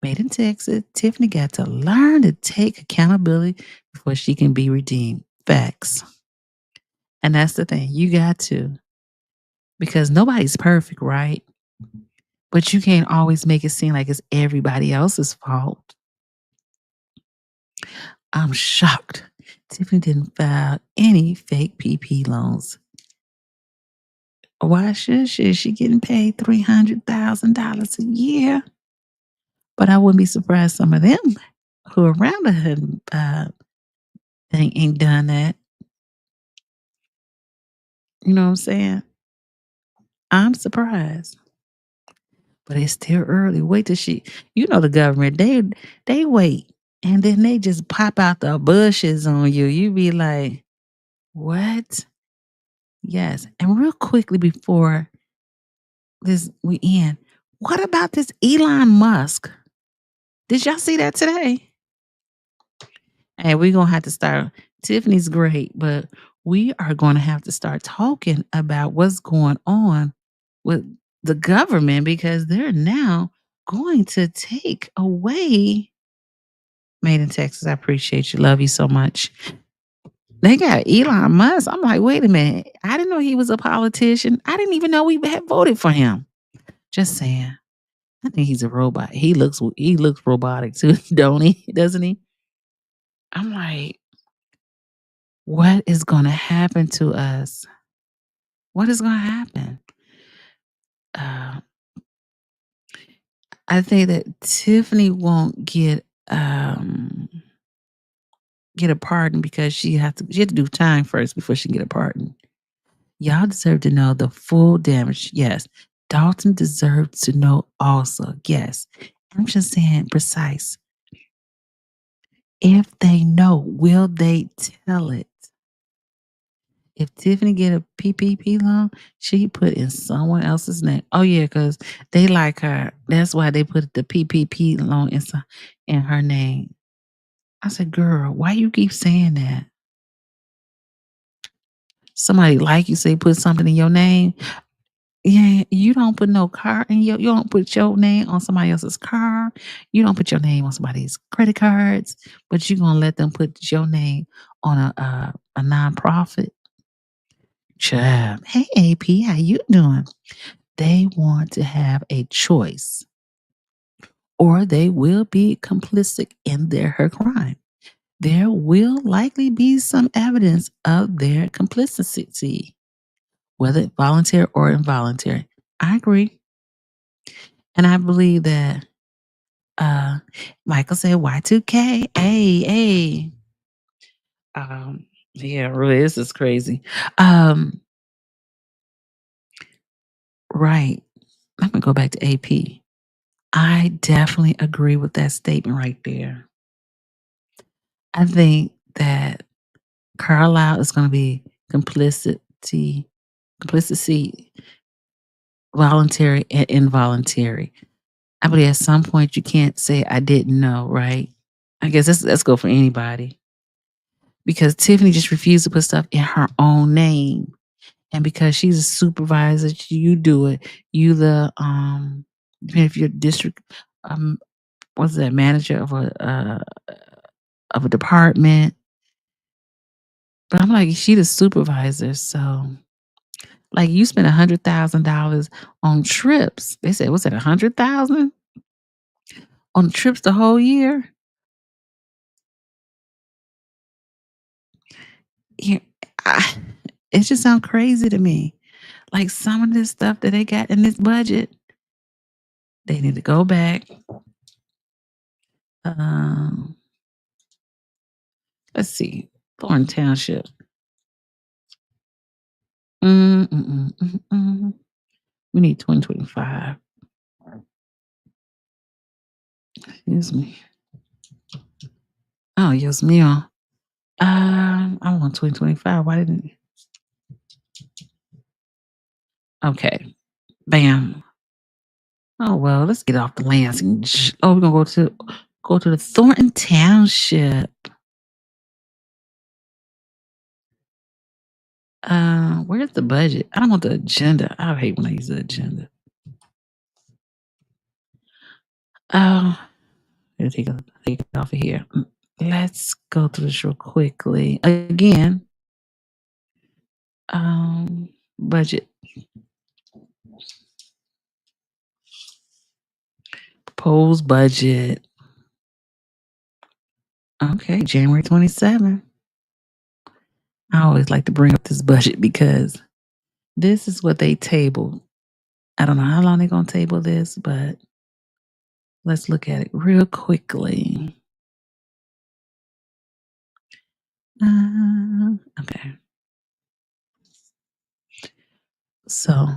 Made in Texas, Tiffany got to learn to take accountability before she can be redeemed. Facts. And that's the thing. You got to. Because nobody's perfect, right? But you can't always make it seem like it's everybody else's fault. I'm shocked. Tiffany didn't file any fake PP loans. Why should she? She getting paid $300,000 a year. But I wouldn't be surprised some of them who are around her ain't done that. You know what I'm saying? I'm surprised. But it's still early. Wait till the government, they wait. And then they just pop out the bushes on you. You be like, what? Yes. And real quickly before we end, what about this Elon Musk? Did y'all see that today? And we're going to have to start. Tiffany's great, but we are going to have to start talking about what's going on with the government, because they're now going to take away Made in Texas. I appreciate you. Love you so much. They got Elon Musk. I'm like, wait a minute. I didn't know he was a politician. I didn't even know we had voted for him. Just saying. I think he's a robot. He looks robotic too, don't he? Doesn't he? I'm like, what is going to happen to us? What is going to happen? I think that Tiffany won't get a pardon because she had to do time first before she can get a pardon. Y'all deserve to know the full damage. Yes. Dolton deserves to know also. Yes. I'm just saying precise. If they know, will they tell it? If Tiffany get a PPP loan, she put in someone else's name. Oh yeah, because they like her. That's why they put the PPP loan in her name. I said, girl, why you keep saying that? Somebody like you say put something in your name. Yeah, you don't put no car in you don't put your name on somebody else's car. You don't put your name on somebody's credit cards, but you're gonna let them put your name on a nonprofit. Child. Hey AP, how you doing? They want to have a choice, or they will be complicit in her crime. There will likely be some evidence of their complicity, whether voluntary or involuntary. I agree. And I believe that Michael said Y2K. Hey. Yeah, really, this is crazy. Right. I'm gonna go back to AP. I definitely agree with that statement right there. I think that Carlisle is going to be complicity, voluntary and involuntary. I believe at some point you can't say I didn't know, right? I guess that's go for anybody. Because Tiffany just refused to put stuff in her own name. And because she's a supervisor, you do it. You if you're district what's that, manager of a department. But I'm like, she the supervisor, so like you spent $100,000 on trips. They said, what's that, 100,000 on trips the whole year? Yeah, it just sounds crazy to me. Like some of this stuff that they got in this budget, they need to go back. Let's see, Thornton Township. We need 2025. Excuse me. Oh, yes, meal. I want 2025. Why didn't? Okay, bam. Oh well, let's get off the Lansing. Oh, we're gonna go to the Thornton Township. Where's the budget? I don't want the agenda. I hate when I use the agenda. Take it off of here. Let's go through this real quickly. Again, budget. Proposed budget. Okay, January 27. I always like to bring up this budget because this is what they tabled. I don't know how long they're going to table this, but let's look at it real quickly. Okay. So,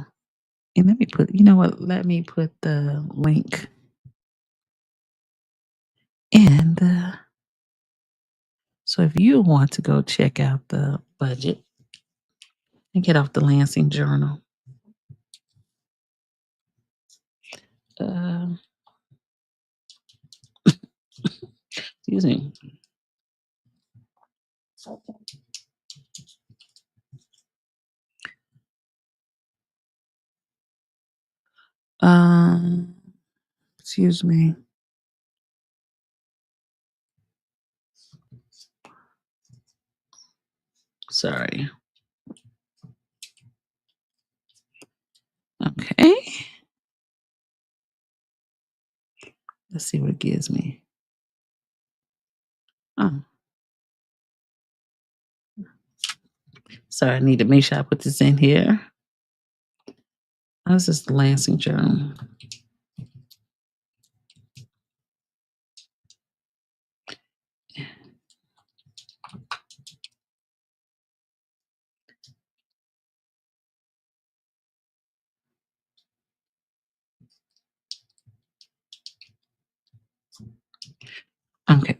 and let me put, you know what? Let me put the link in the. So if you want to go check out the budget and get off the Lansing Journal, excuse me. Excuse me. Sorry. Okay. Let's see what it gives me. Oh. Sorry, I need to make sure I put this in here. This is the Lansing Journal. Okay.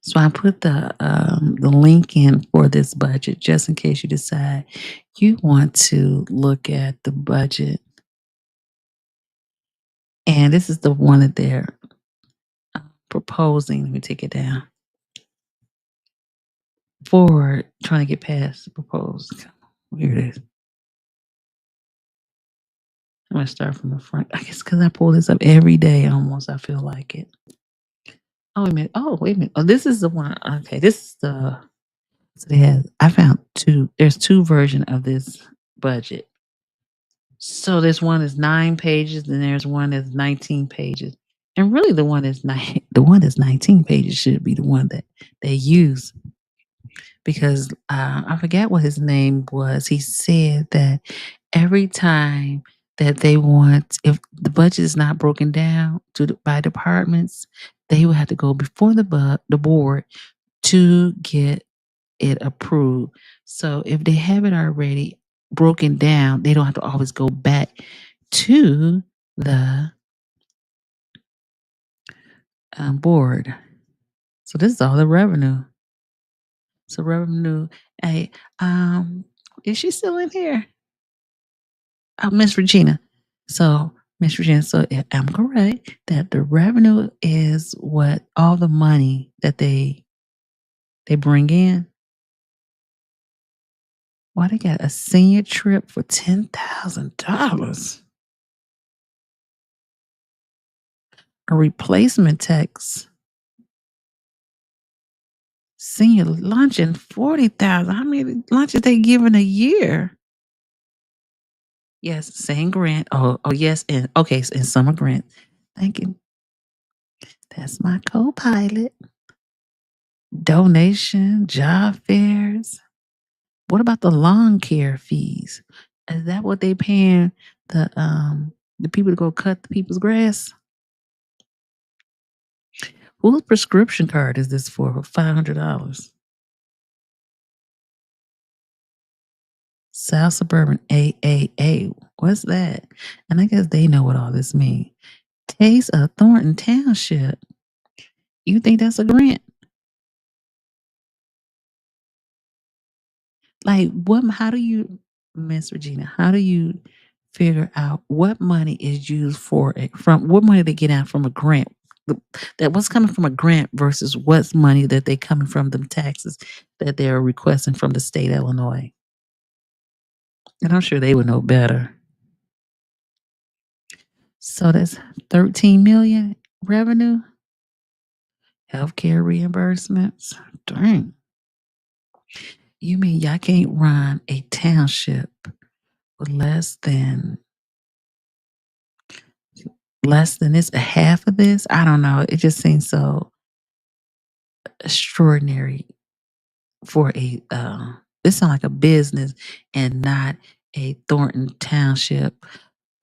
So I put the link in for this budget just in case you decide you want to look at the budget. And this is the one that they're proposing. Let me take it down. For trying to get past the proposed. Here it is. I'm going to start from the front. I guess because I pull this up every day almost. I feel like it. Oh, wait a minute. Oh, this is the one. Okay, this is the. So they have. I found two. There's two versions of this budget. So this one is 9 pages, and there's one that's 19 pages. And really, the one that's 19 pages should be the one that they use. Because I forget what his name was. He said that every time that they want, if the budget is not broken down by departments, they will have to go before the board to get it approved. So if they have it already broken down, they don't have to always go back to the board. So this is all the revenue. So revenue, hey, is she still in here? Oh, Miss Regina. So Miss Regina, so if I'm correct that the revenue is what all the money that they bring in. Why they got a senior trip for $10,000? A replacement tax. Senior luncheon, $40,000. How many lunches they giving a year? Yes, same grant. Oh, yes, and okay, and summer grant. Thank you. That's my co-pilot. Donation, job fairs. What about the lawn care fees? Is that what they paying the people to go cut the people's grass? Whose prescription card is this for $500? South Suburban AAA. What's that? And I guess they know what all this means. Taste of Thornton Township. You think that's a grant? Like what? How do you, Miss Regina? How do you figure out what money is used for it? From what money they get out from a grant? That what's coming from a grant versus what's money that they coming from them taxes that they're requesting from the state of Illinois. And I'm sure they would know better. So that's 13 million revenue. Healthcare reimbursements. Dang. You mean y'all can't run a township with less than this, a half of this? I don't know. It just seems so extraordinary for a this sounds like a business and not a Thornton Township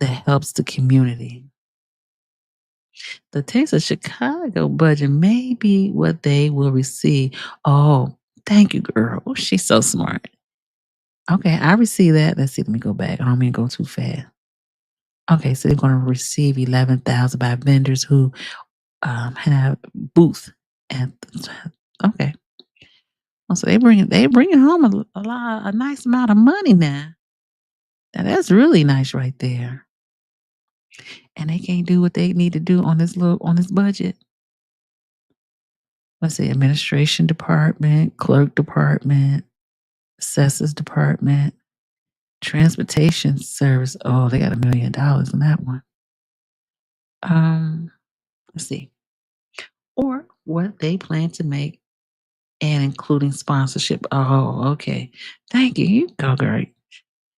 that helps the community. The Taste of Chicago budget may be what they will receive. Oh, thank you, girl. Oh, she's so smart. Okay, I received that. Let's see. Let me go back. I don't mean to go too fast. Okay, so they're going to receive 11,000 by vendors who have booth at. Okay, well, so they bringing home a nice amount of money now. Now that's really nice right there. And they can't do what they need to do on this budget. Let's see, administration department, clerk department, assessors department, transportation service. Oh, they got $1 million in that one. Let's see. Or what they plan to make and including sponsorship. Oh, okay. Thank you. You go, girl.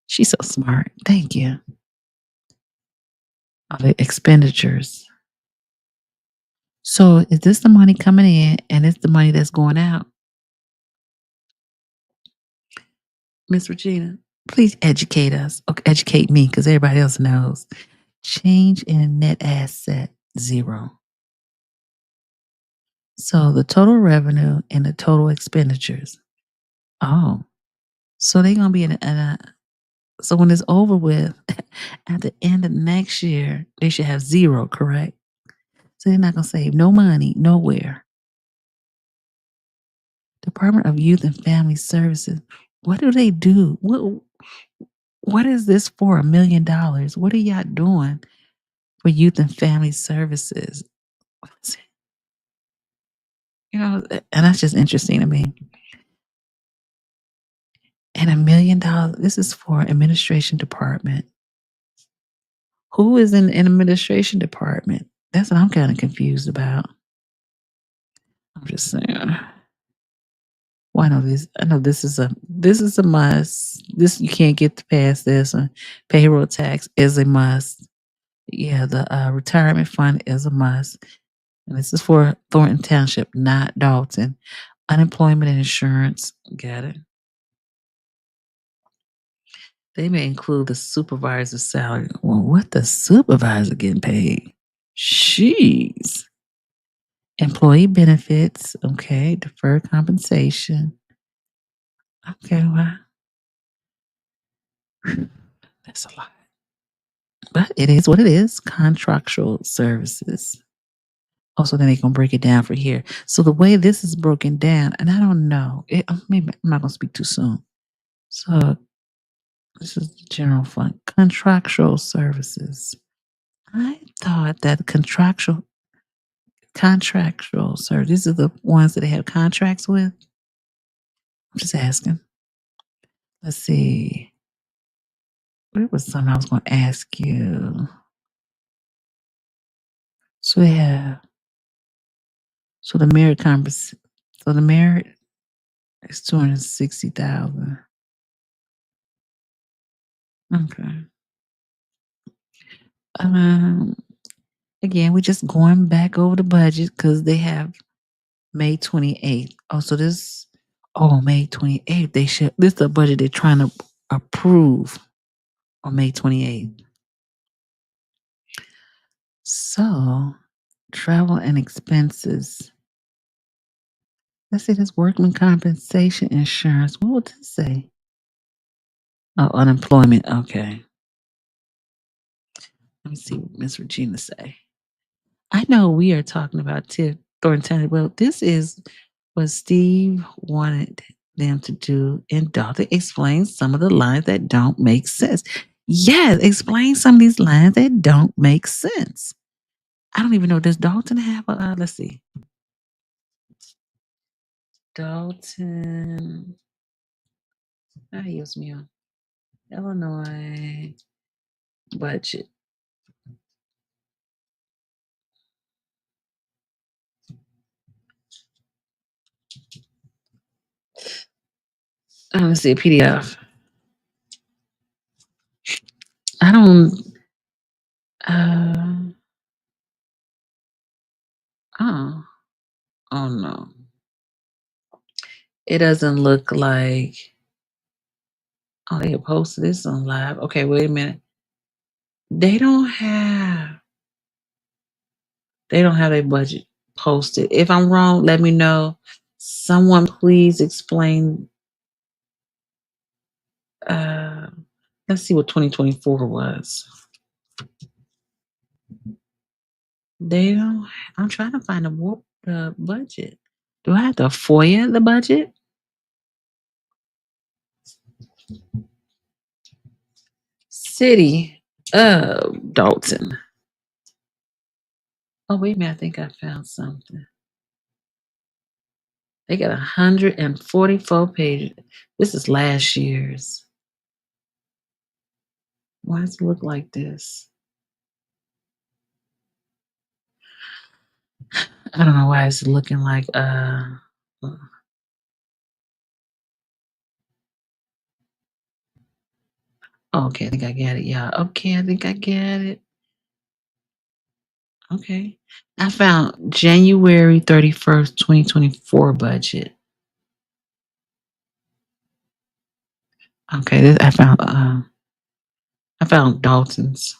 She's so smart. Thank you. Oh, the expenditures. So is this the money coming in and it's the money that's going out? Miss Regina, please educate us. Okay, educate me because everybody else knows. Change in net asset, 0. So the total revenue and the total expenditures. Oh, so they're going to be in a, so when it's over with, at the end of next year, they should have 0, correct? So they're not going to save no money nowhere. Department of Youth and Family Services. What do they do? What is this for $1 million? What are y'all doing for Youth and Family Services? You know, and that's just interesting to me. And $1 million, this is for administration department. Who is in an administration department? That's what I'm kind of confused about. I'm just saying. Well, I know this is a must. This you can't get past this one. Payroll tax is a must. Yeah, the retirement fund is a must. And this is for Thornton Township, not Dolton. Unemployment and insurance. Got it. They may include the supervisor's salary. Well, what the supervisor getting paid? Jeez. Employee benefits. Okay. Deferred compensation. Okay. Well, that's a lot. But it is what it is. Contractual services. Also, then they're going to break it down for here. So the way this is broken down, and I don't know, maybe I'm not going to speak too soon. So this is the general fund. Contractual services. I thought that contractual service, these are the ones that they have contracts with. I'm just asking. Let's see. What was something I was going to ask you? So they have, so the merit is 260,000. Okay. Again, we're just going back over the budget because they have May 28th. Oh, so May 28th. This is the budget they're trying to approve on May 28th. So, travel and expenses. Let's see, this workman compensation insurance. What would this say? Oh, unemployment. Okay. Let me see what Miss Regina say. I know we are talking about Thornton Township. Well, this is what Steve wanted them to do in Dolton. Explain some of the lines that don't make sense. Yes, explain some of these lines that don't make sense. I don't even know. Does Dolton have a? Let's see. Dolton. Dios mío. Illinois budget. Let's see a PDF. I don't. Oh. Oh no. It doesn't look like. Oh, they posted this on live. Okay, wait a minute. They don't have a budget posted. If I'm wrong, let me know. Someone please explain. Let's see what 2024 was. They don't. I'm trying to find the budget. Do I have to FOIA the budget? City of Dolton. Oh, wait a minute. I think I found something. They got 144 pages. This is last year's. Why does it look like this? I don't know why it's looking like okay, I think I got it, y'all. Okay, I think I got it. Okay. I found January 31st, 2024 budget. Okay, I found Dalton's.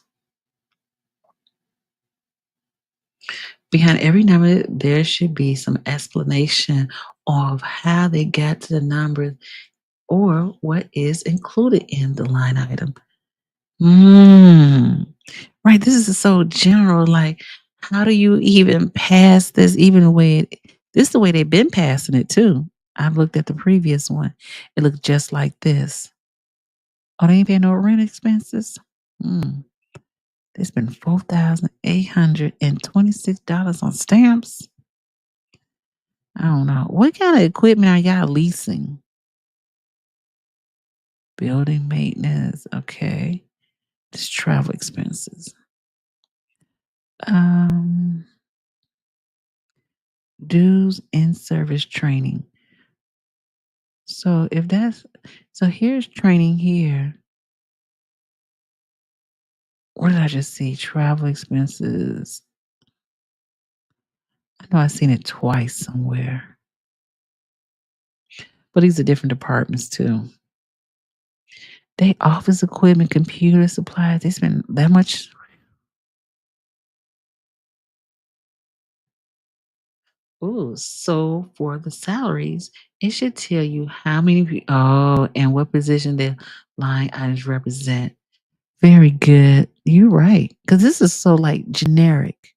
Behind every number, there should be some explanation of how they got to the numbers or what is included in the line item. Right. This is so general. Like, how do you even pass this? Even the way this is the way they've been passing it too. I've looked at the previous one. It looked just like this. Oh, they ain't paying no rent expenses. They spent $4,826 on stamps. I don't know. What kind of equipment are y'all leasing? Building maintenance. Okay. Just travel expenses. Dues and service training. So here's training here. What did I just see? Travel expenses. I know I've seen it twice somewhere. But these are different departments too. They office equipment, computer supplies. They spend that much. Ooh, so for the salaries, it should tell you how many and what position the line items represent. Very good. You're right. Because this is so like generic.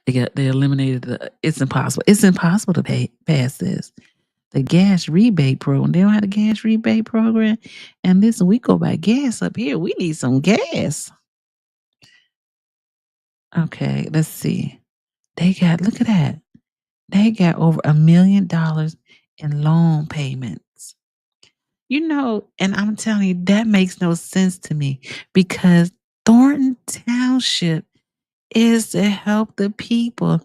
They eliminated it's impossible. It's impossible to pass this. The gas rebate program. They don't have a gas rebate program. And listen, we go buy gas up here. We need some gas. Okay, let's see. Look at that. They got over $1 million in loan payments. And I'm telling you, that makes no sense to me because Thornton Township is to help the people.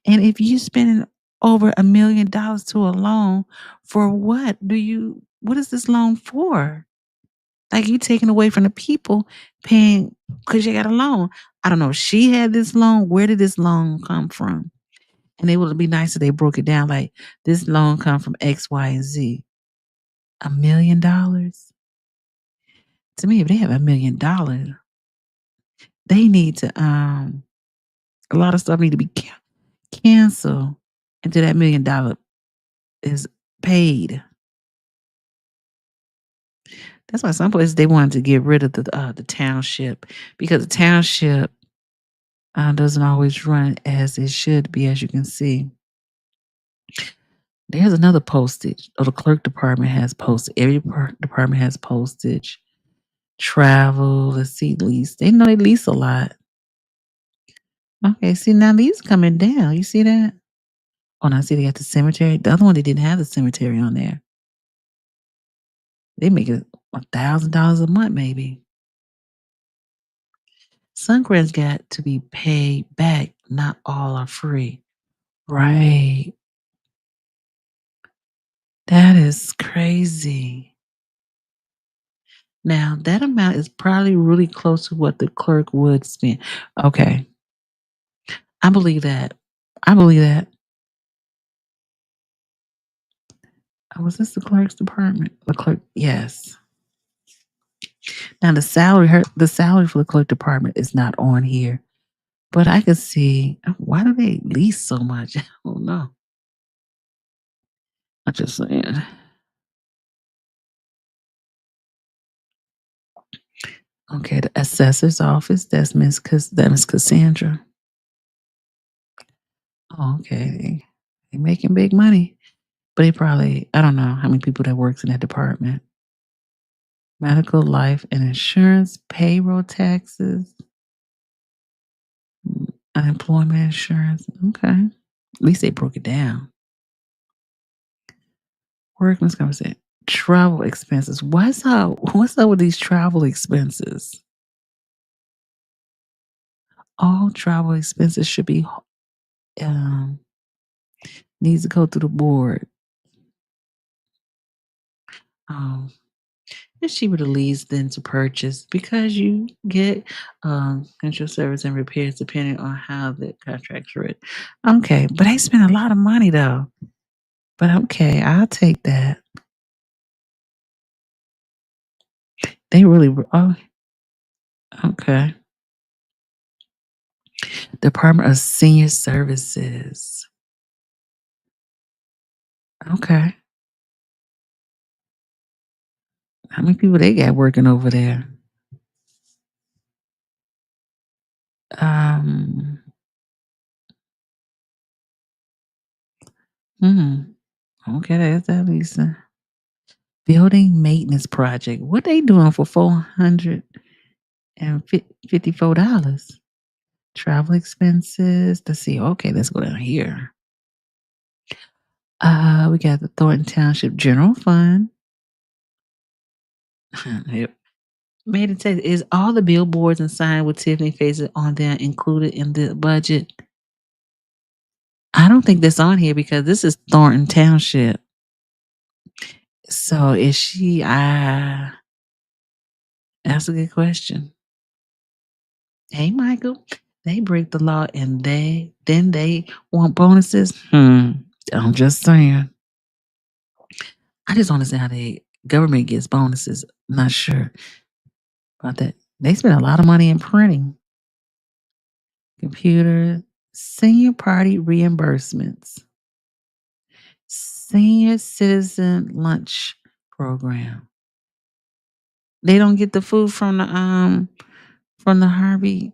And if you spending over $1 million to a loan, for what is this loan for? Like you taking away from the people paying because you got a loan. I don't know. She had this loan. Where did this loan come from? And it would be nice if they broke it down like this loan come from X, Y, and Z. $1 million? To me, if they have $1 million, they need to a lot of stuff need to be canceled until that $1 million is paid. That's why some places they wanted to get rid of the township because the township doesn't always run as it should be, as you can see. There's another postage. Oh, the clerk department has postage. Every department has postage. Travel, let's see, lease. They know they lease a lot. Okay, see, now these coming down. You see that? Oh, now see, they got the cemetery. The other one, they didn't have the cemetery on there. They make it $1,000 a month, maybe. Some grants got to be paid back. Not all are free. Right. That is crazy. Now, that amount is probably really close to what the clerk would spend. Okay. I believe that. I believe that. Oh, was this the clerk's department? The clerk, yes. Now the salary for the clerk department is not on here, but I could see why do they lease so much? I don't know. I'm just saying. Okay, the assessor's office. That's Miss Cassandra. Oh, okay. They making big money, but they probably I don't know how many people that works in that department. Medical, life, and insurance, payroll taxes, unemployment insurance. Okay, at least they broke it down. Workman's compensation, travel expenses. What's up with these travel expenses? All travel expenses should be needs to go through the board. It's cheaper to lease than to purchase because you get control service and repairs depending on how the contract's written. Okay, but they spend a lot of money though. But okay, I'll take that. They really okay. Department of Senior Services. Okay. How many people they got working over there? Okay, that's at least a building maintenance project. What they doing for $454? Travel expenses. Let's see. Okay, let's go down here. We got the Thornton Township General Fund. Yep. Made it say, is all the billboards and sign with Tiffany faces on there included in the budget? I don't think that's on here because this is Thornton Township. So is she? That's a good question. Hey, Michael, they break the law and they want bonuses. I'm just saying. I just want to see how the government gets bonuses. Not sure about that. They spend a lot of money in printing. Computer, senior party reimbursements, senior citizen lunch program. They don't get the food from the Harvey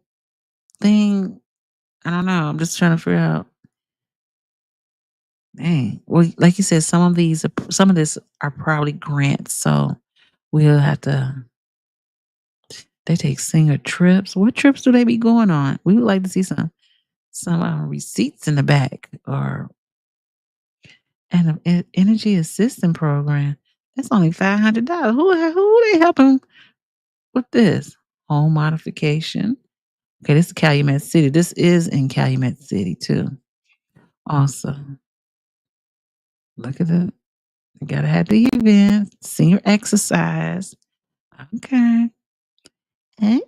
thing. I don't know. I'm just trying to figure out. Dang. Well, like you said, some of this are probably grants, so we'll have to. They take senior trips. What trips do they be going on? We would like to see some receipts in the back or an energy assistance program. That's only $500. Who they helping with this? Home modification. Okay, this is Calumet City. This is in Calumet City too. Awesome. Look at it. You gotta have the event. Senior exercise. Okay. Okay.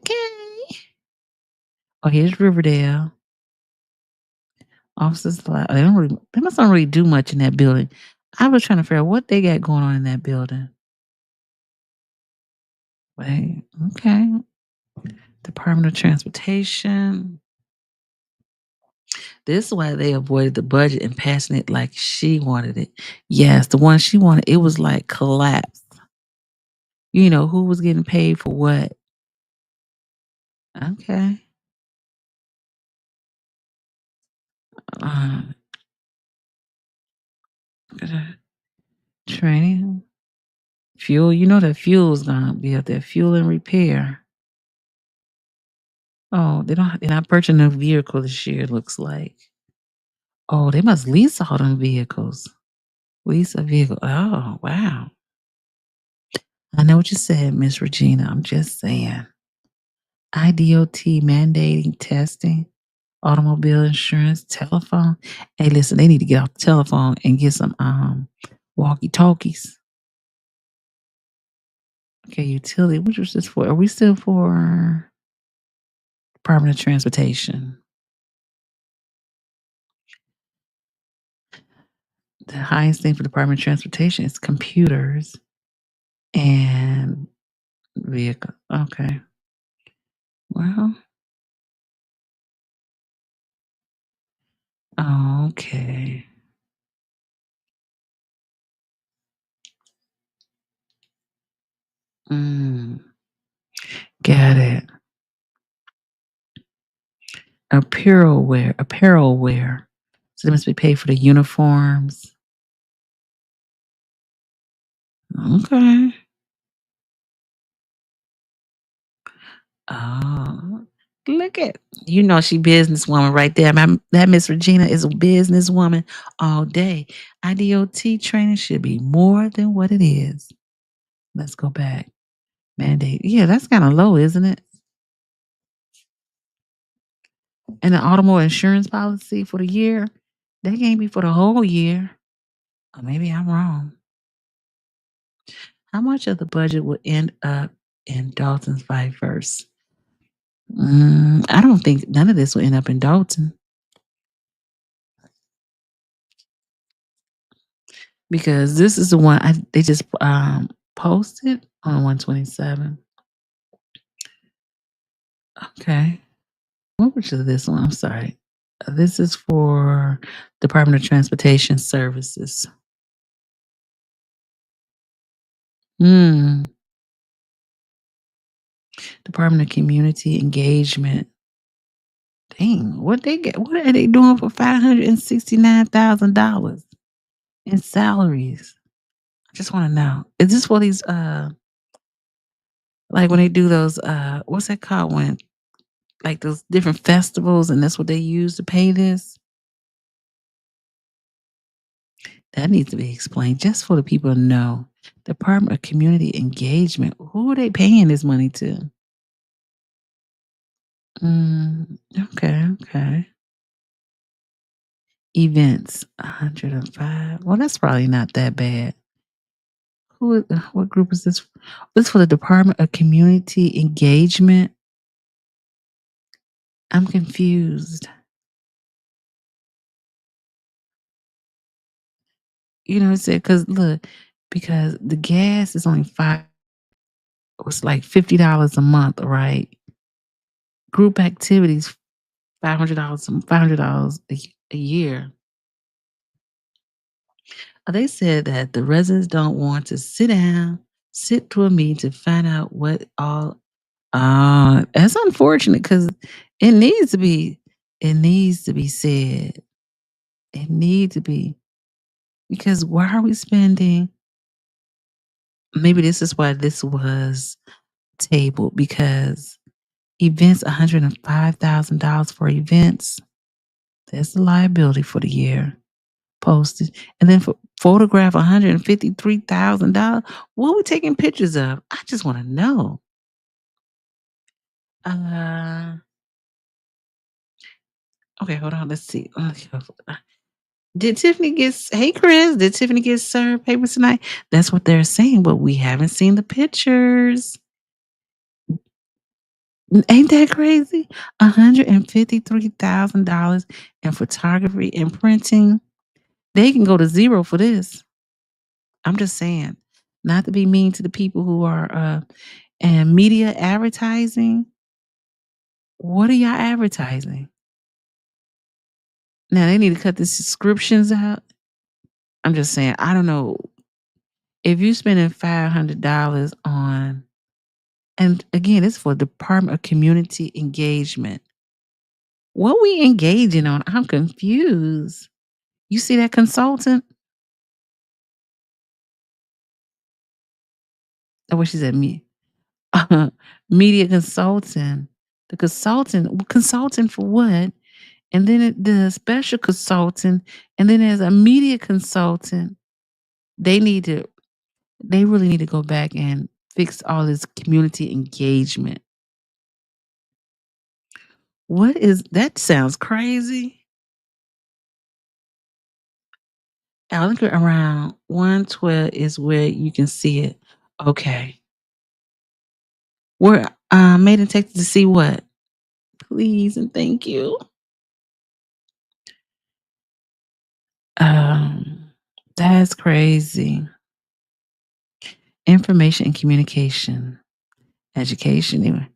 Oh, here's Riverdale. Officers allowed. They must not really do much in that building. I was trying to figure out what they got going on in that building. Wait, okay. Department of Transportation. This is why they avoided the budget and passing it like she wanted it. Yes, the one she wanted, it was like collapsed. You know, who was getting paid for what? Okay. Uh, training, fuel. You know that fuel's gonna be up there. Fuel and repair. Oh, they're not purchasing a vehicle this year. It looks like. Oh, they must lease all them vehicles. Lease a vehicle. Oh, wow. I know what you said, Miss Regina. I'm just saying. IDOT mandating testing, automobile insurance, telephone. Hey, listen, they need to get off the telephone and get some walkie-talkies. Okay, utility. Which was this for? Are we still for Department of Transportation? The highest thing for Department of Transportation is computers and vehicle. Okay. Well, okay. Got it. Apparel wear. So they must be paid for the uniforms. Okay. Oh, look at she businesswoman right there. That Miss Regina is a businesswoman all day. IDOT training should be more than what it is. Let's go back. Mandate. Yeah, that's kind of low, isn't it? And the automobile insurance policy for the year, that can't be for the whole year. Or maybe I'm wrong. How much of the budget will end up in Dalton's verse? I don't think none of this will end up in Dolton. Because this is the one they just posted on 127. Okay. What was this one? I'm sorry. This is for Department of Transportation Services. Department of Community Engagement. Dang, what are they doing for $569,000 in salaries? I just want to know. Is this for these like when they do those what's that called when like those different festivals and that's what they use to pay this? That needs to be explained just for the people to know. Department of Community Engagement. Who are they paying this money to? Okay. Events, 105. Well, that's probably not that bad. What group is this? This for the Department of Community Engagement. I'm confused. It said because the gas is only it's like $50 a month, right? Group activities, $500 a year. They said that the residents don't want to sit to a meeting to find out what all. That's unfortunate because it needs to be. It needs to be said. It needs to be because why are we spending? Maybe this is why this was tabled because events $105,000 for events. That's the liability for the year. Posted. And then for photograph $153,000. What are we taking pictures of? I just want to know. Okay, hold on. Let's see. Did Tiffany hey Chris, did Tiffany get served papers tonight? That's what they're saying, but we haven't seen the pictures. Ain't that crazy? $153,000 in photography and printing. They can go to zero for this. I'm just saying, not to be mean to the people who are and media advertising. What are y'all advertising? Now they need to cut the subscriptions out. I'm just saying, I don't know. If you're spending $500 on, and again, it's for Department of Community Engagement. What we engaging on? I'm confused. You see that consultant? Oh, what she said, me. Media consultant. The consultant for what? And then the special consultant, and then there's a media consultant. They really need to go back and fix all this community engagement. What is that? Sounds crazy. I look around 112 is where you can see it. Okay. We're made in Texas to see what? Please and thank you. That's crazy. Information and communication, education, anyway.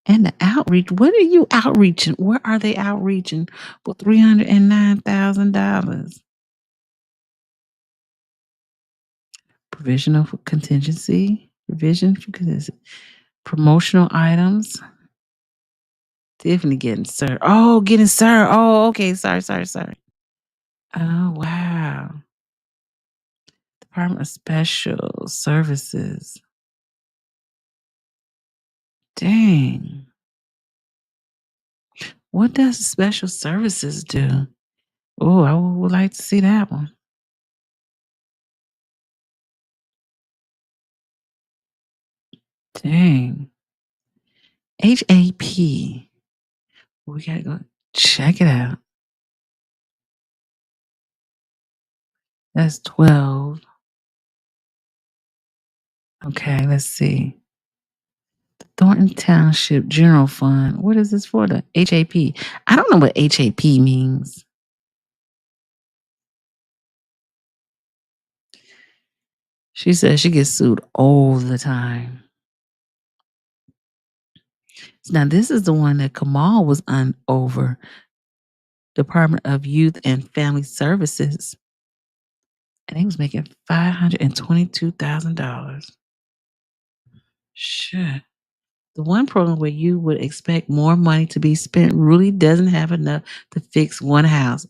And the outreach. What are you outreaching? Where are they outreaching for $309,000? Provisional for contingency. Provision for contingency. Promotional items. Tiffany getting served. Oh, getting served. Oh, okay. Sorry. Oh, wow. Department of Special Services. Dang. What does Special Services do? Oh, I would like to see that one. Dang. HAP. We gotta go check it out. That's 12. Okay, let's see. The Thornton Township General Fund. What is this for? The HAP. I don't know what HAP means. She says she gets sued all the time. Now, this is the one that Kamal was on over. Department of Youth and Family Services. And he was making $522,000. Shit. The one program where you would expect more money to be spent really doesn't have enough to fix one house.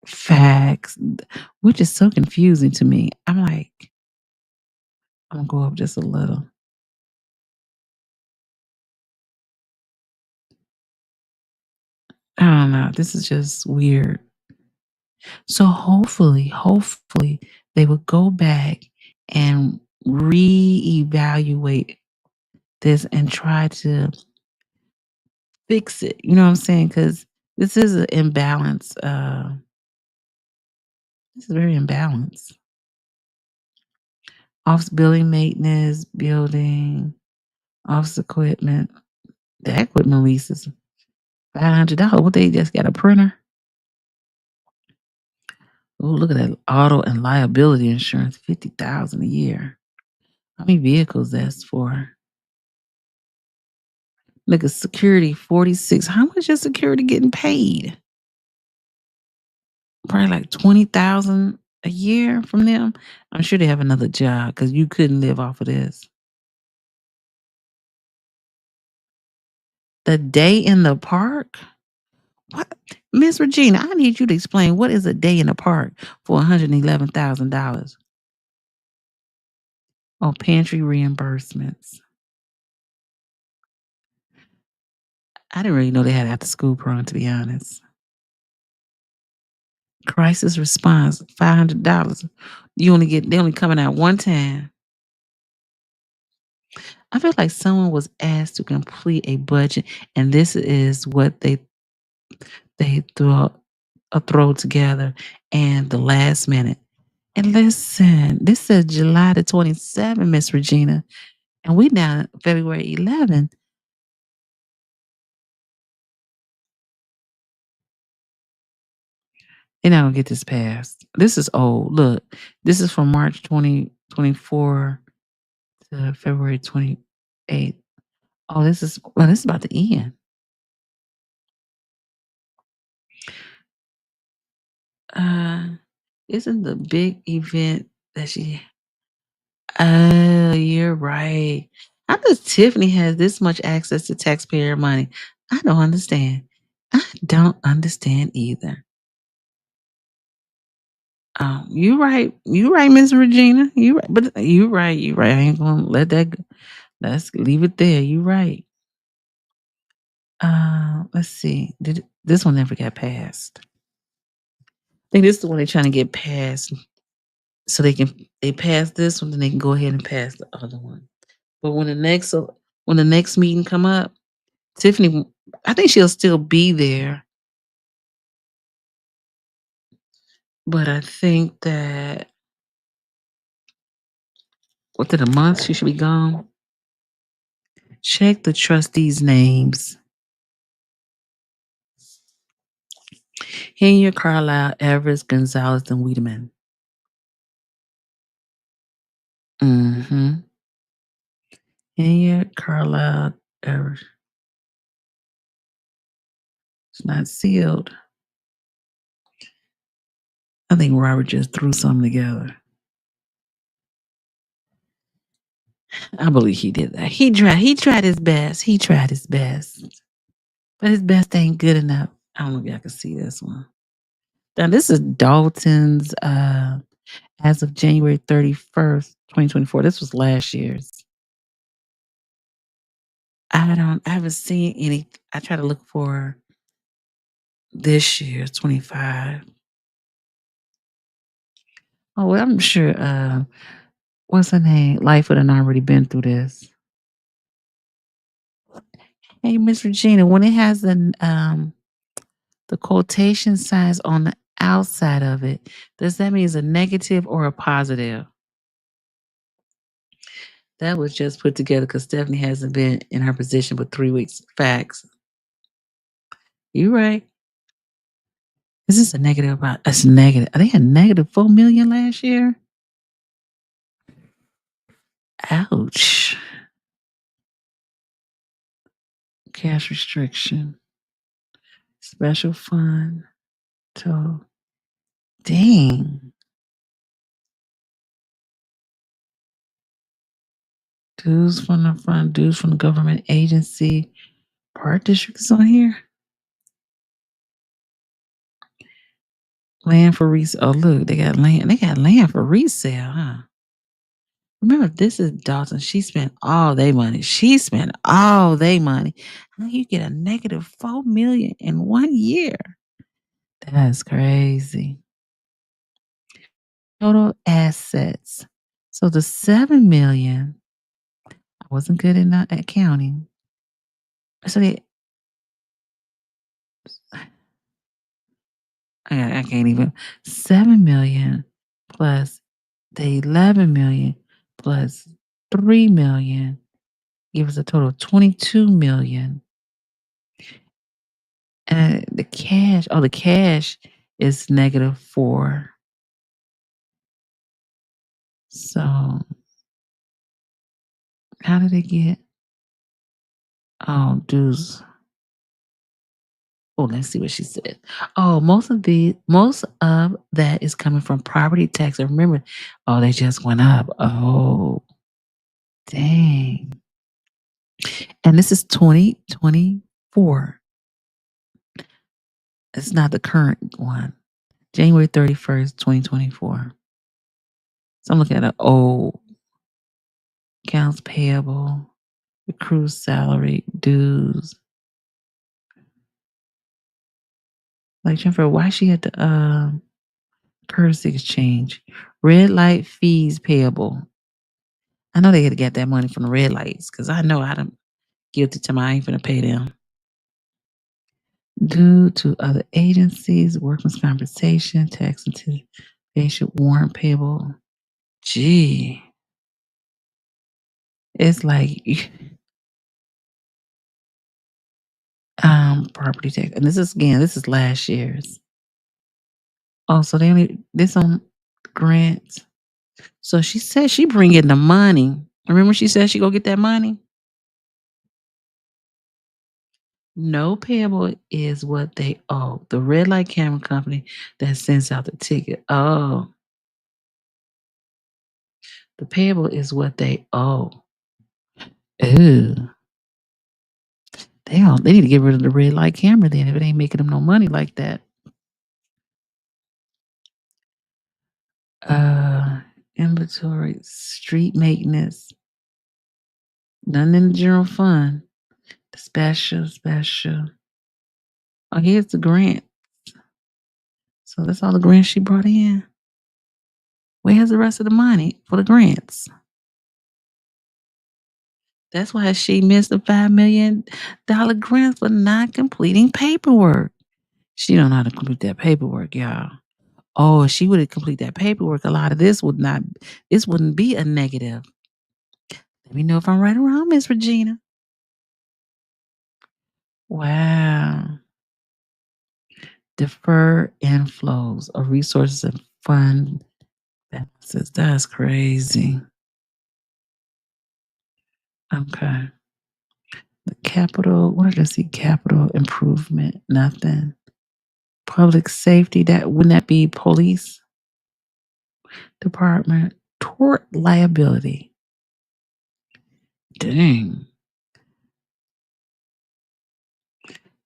Facts. Which is so confusing to me. I'm like, I'm going to go up just a little. I don't know. This is just weird. So hopefully, they will go back and reevaluate this and try to fix it. You know what I'm saying? Because this is an imbalance. This is very imbalanced. Office building maintenance, building, office equipment. The equipment leases $500. What, they just got a printer? Oh, look at that auto and liability insurance, $50,000 a year. How many vehicles that's for? Look at security, 46. How much is security getting paid? Probably like 20,000 a year from them. I'm sure they have another job because you couldn't live off of this. The day in the park? What? Miss Regina, I need you to explain what is a day in the park for $111,000. Oh, pantry reimbursements. I didn't really know they had after school program, to be honest. Crisis response, $500. They only coming out one time. I feel like someone was asked to complete a budget, and this is what they throw together and the last minute. And listen, this says July the 27th, Miss Regina, and we now February 11th. They're not gonna get this passed. This is old. Look, this is from March 2024 to February 28th. Oh, this is about to end. Isn't the big event that she? Oh, you're right. How does Tiffany has this much access to taxpayer money? I don't understand. I don't understand either. You right. You right, Miss Regina. You right. But you right. You right. I ain't gonna let that go. Let's leave it there. You right. Let's see. This one never got passed? I think this is the one they're trying to get passed, so they pass this one, then they can go ahead and pass the other one. But when the next meeting come up, Tiffany, I think she'll still be there, but I think that within a month she should be gone. Check the trustees' names. Henry, Carlisle, Everest, Gonzalez, and Wiedemann. Mm-hmm. Henry, Carlisle, Everest. It's not sealed. I think Robert just threw something together. I believe he did that. He tried his best. He tried his best. But his best ain't good enough. I don't know if y'all can see this one. Now this is Dalton's as of January 31st, 2024. This was last year's. I haven't seen any. I try to look for this year's 25. Oh, well, I'm sure what's her name? Life would have already been through this. Hey, Miss Regina, when it has the quotation signs on the outside of it, does that mean it's a negative or a positive? That was just put together because Stephanie hasn't been in her position for 3 weeks. Facts. You right. Is this a negative? It's negative. Are they a negative 4 million last year? Ouch. Cash restriction. Special fund. So, dang. Dues from the fund, dues from the government agency. Park district is on here. Land for resale. Oh, look, they got land. They got land for resale, huh? Remember, this is Dolton. She spent all their money. How you get a negative 4 million in 1 year? That's crazy. Total assets. So the 7 million. I wasn't good at counting. So I can't even. 7 million plus the 11 million plus 3 million gives a total of 22 million. And the cash is negative 4. So how did they get? Oh, dues. Oh, let's see what she said. Oh, most of that is coming from property tax. And remember, they just went up. Oh, dang. And this is 2024. It's not the current one. January 31st, 2024. So I'm looking at an old accounts payable, accrued salary, dues. Like Jennifer, why she had the currency exchange? Red light fees payable. I know they had to get that money from the red lights because I know I done guilty to I ain't finna pay them. Due to other agencies, workman's compensation, tax anticipation, warrant payable. Gee. It's like property tax. And this is last year's. Oh, so this on grants. So she said she bring in the money. Remember she said she go get that money? No payable is what they owe. The red light camera company that sends out the ticket. Oh. The payable is what they owe. Ooh. They need to get rid of the red light camera then if it ain't making them no money like that. Inventory, street maintenance, none in the general fund. The special. Oh, here's the grant. So that's all the grants she brought in. Where's the rest of the money for the grants? That's why she missed the $5 million grant for not completing paperwork. She don't know how to complete that paperwork, y'all. Oh, if she would have completed that paperwork, a lot of this wouldn't be a negative. Let me know if I'm right or wrong, Miss Regina. Wow. Defer inflows of resources and fund balances. That's crazy. Okay. The capital, what did I see? Capital improvement, nothing. Public safety, wouldn't that be police department? Tort liability. Dang.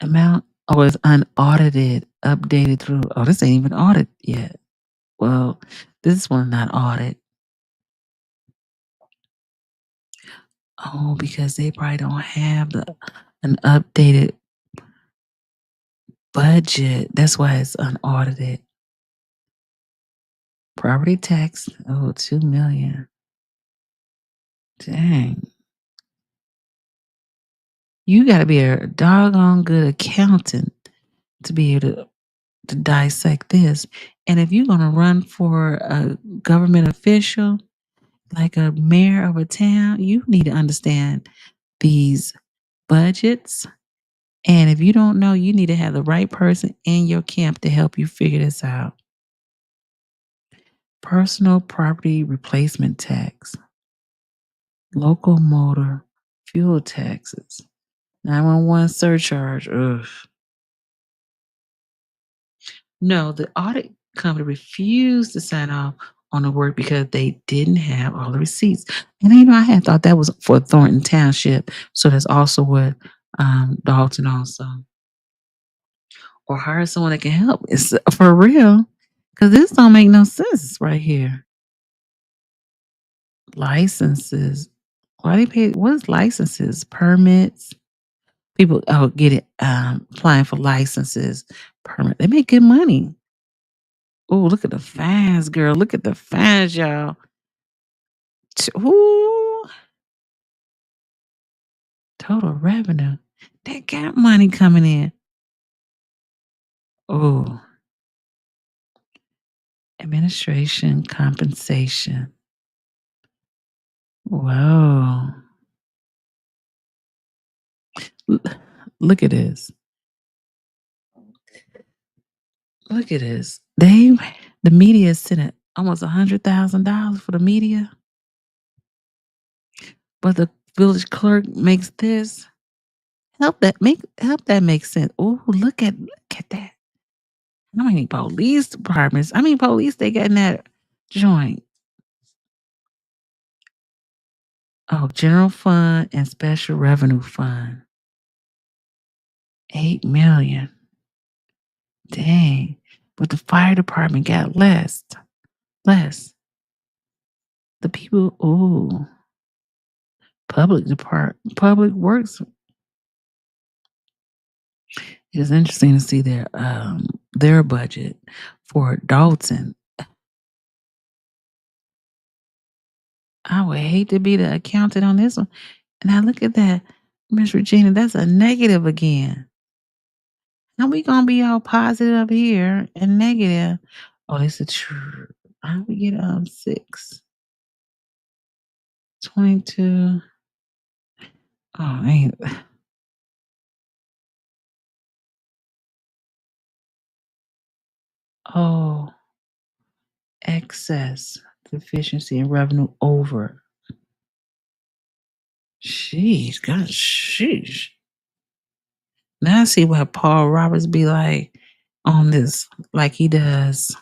Amount, it's unaudited, updated through, this ain't even audit yet. Well, this one not audit. Oh, because they probably don't have an updated budget. That's why it's unaudited. Property tax, $2 million. Dang. You got to be a doggone good accountant to be able to dissect this. And if you're going to run for a government official, like a mayor of a town, you need to understand these budgets. And if you don't know, you need to have the right person in your camp to help you figure this out. Personal property replacement tax, local motor fuel taxes, 911 surcharge. Ugh. No, the audit company refused to sign off on the work because they didn't have all the receipts. And I had thought that was for Thornton Township. So that's also what Dolton also. Or hire someone that can help. It's for real. Because this don't make no sense right here. Licenses. Why they pay? What is licenses? Permits. People get it applying for licenses, permit. They make good money. Oh, look at the fines, girl. Look at the fines, y'all. Ooh. Total revenue. They got money coming in. Oh. Administration, compensation. Whoa. Look at this. Look at this. The media sent almost $100,000 for the media. But the village clerk makes this. Help that make sense. Oh, look at that. How many police departments? Police they got in that joint. Oh, general fund and special revenue fund. 8 million. Dang. But the fire department got less. The people, public works. It's interesting to see their budget for Dolton. I would hate to be the accountant on this one. And I look at that, Miss Regina, that's a negative again. Now we gonna be all positive here and negative. Oh, this is true. How we get 6? 22. Oh, ain't. Oh, excess deficiency in revenue over. Sheesh. Now I see why Paul Roberts be like on this, like he does.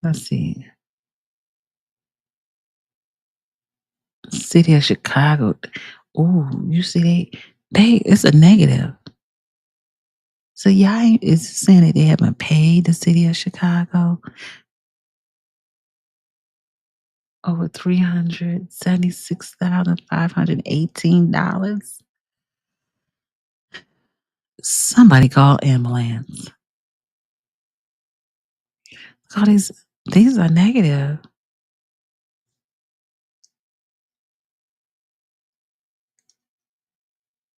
Let's see. City of Chicago. Ooh, you see it's a negative. So y'all is saying that they haven't paid the City of Chicago over $376,518. Somebody call ambulance. Oh, these are negative.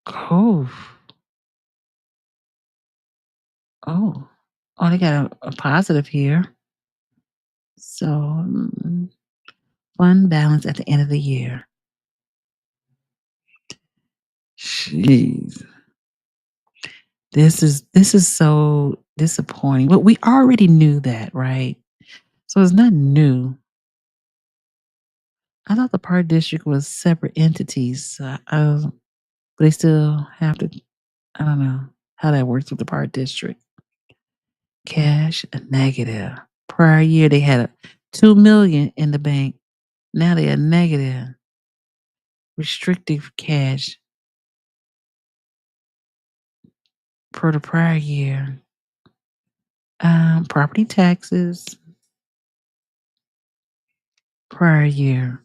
Oh. Oh. Oh, they got a positive here. So fund balance at the end of the year. Jeez. This is so disappointing. But we already knew that, right? So it's nothing new. I thought the park district was separate entities. But they still have to, I don't know how that works with the park district. Cash a negative. Prior year they had $2 million in the bank. Now they are negative. Restricted cash for the prior year. Property taxes. Prior year.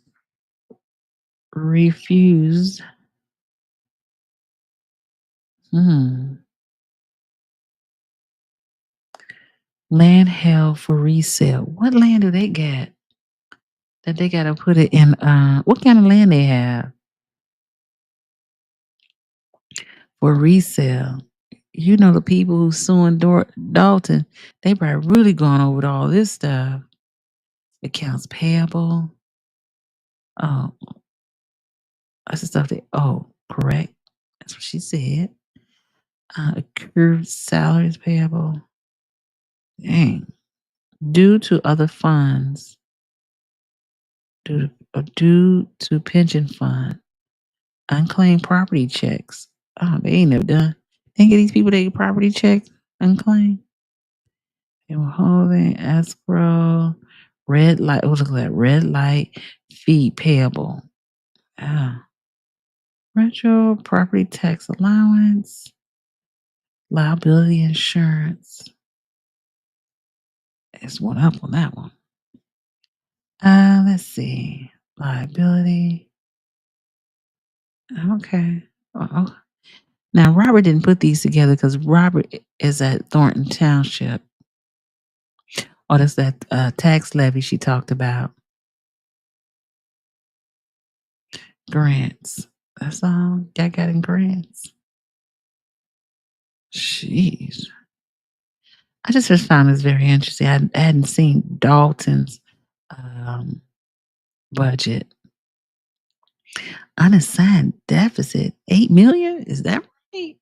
Refused. Land held for resale. What land do they get? That they gotta put it in what kind of land they have for resale? You know, the people who suing Dolton, they probably really gone over all this stuff. Accounts payable. Oh, that's the stuff correct. That's what she said. Accrued salaries payable. Dang. Due to other funds. Due to pension fund. Unclaimed property checks. Oh, they ain't never done. They get these people their property checks unclaimed. They were holding escrow. Red light. What is that? Red light fee payable. Retro property tax allowance. Liability insurance. It's one up on that one. Let's see. Liability. Okay. Now, Robert didn't put these together because Robert is at Thornton Township. Oh, that's that tax levy she talked about. Grants. That's all y'all got in grants. Jeez. I just found this very interesting. I hadn't seen Dolton's budget. Unassigned deficit, $8 million? Is that right?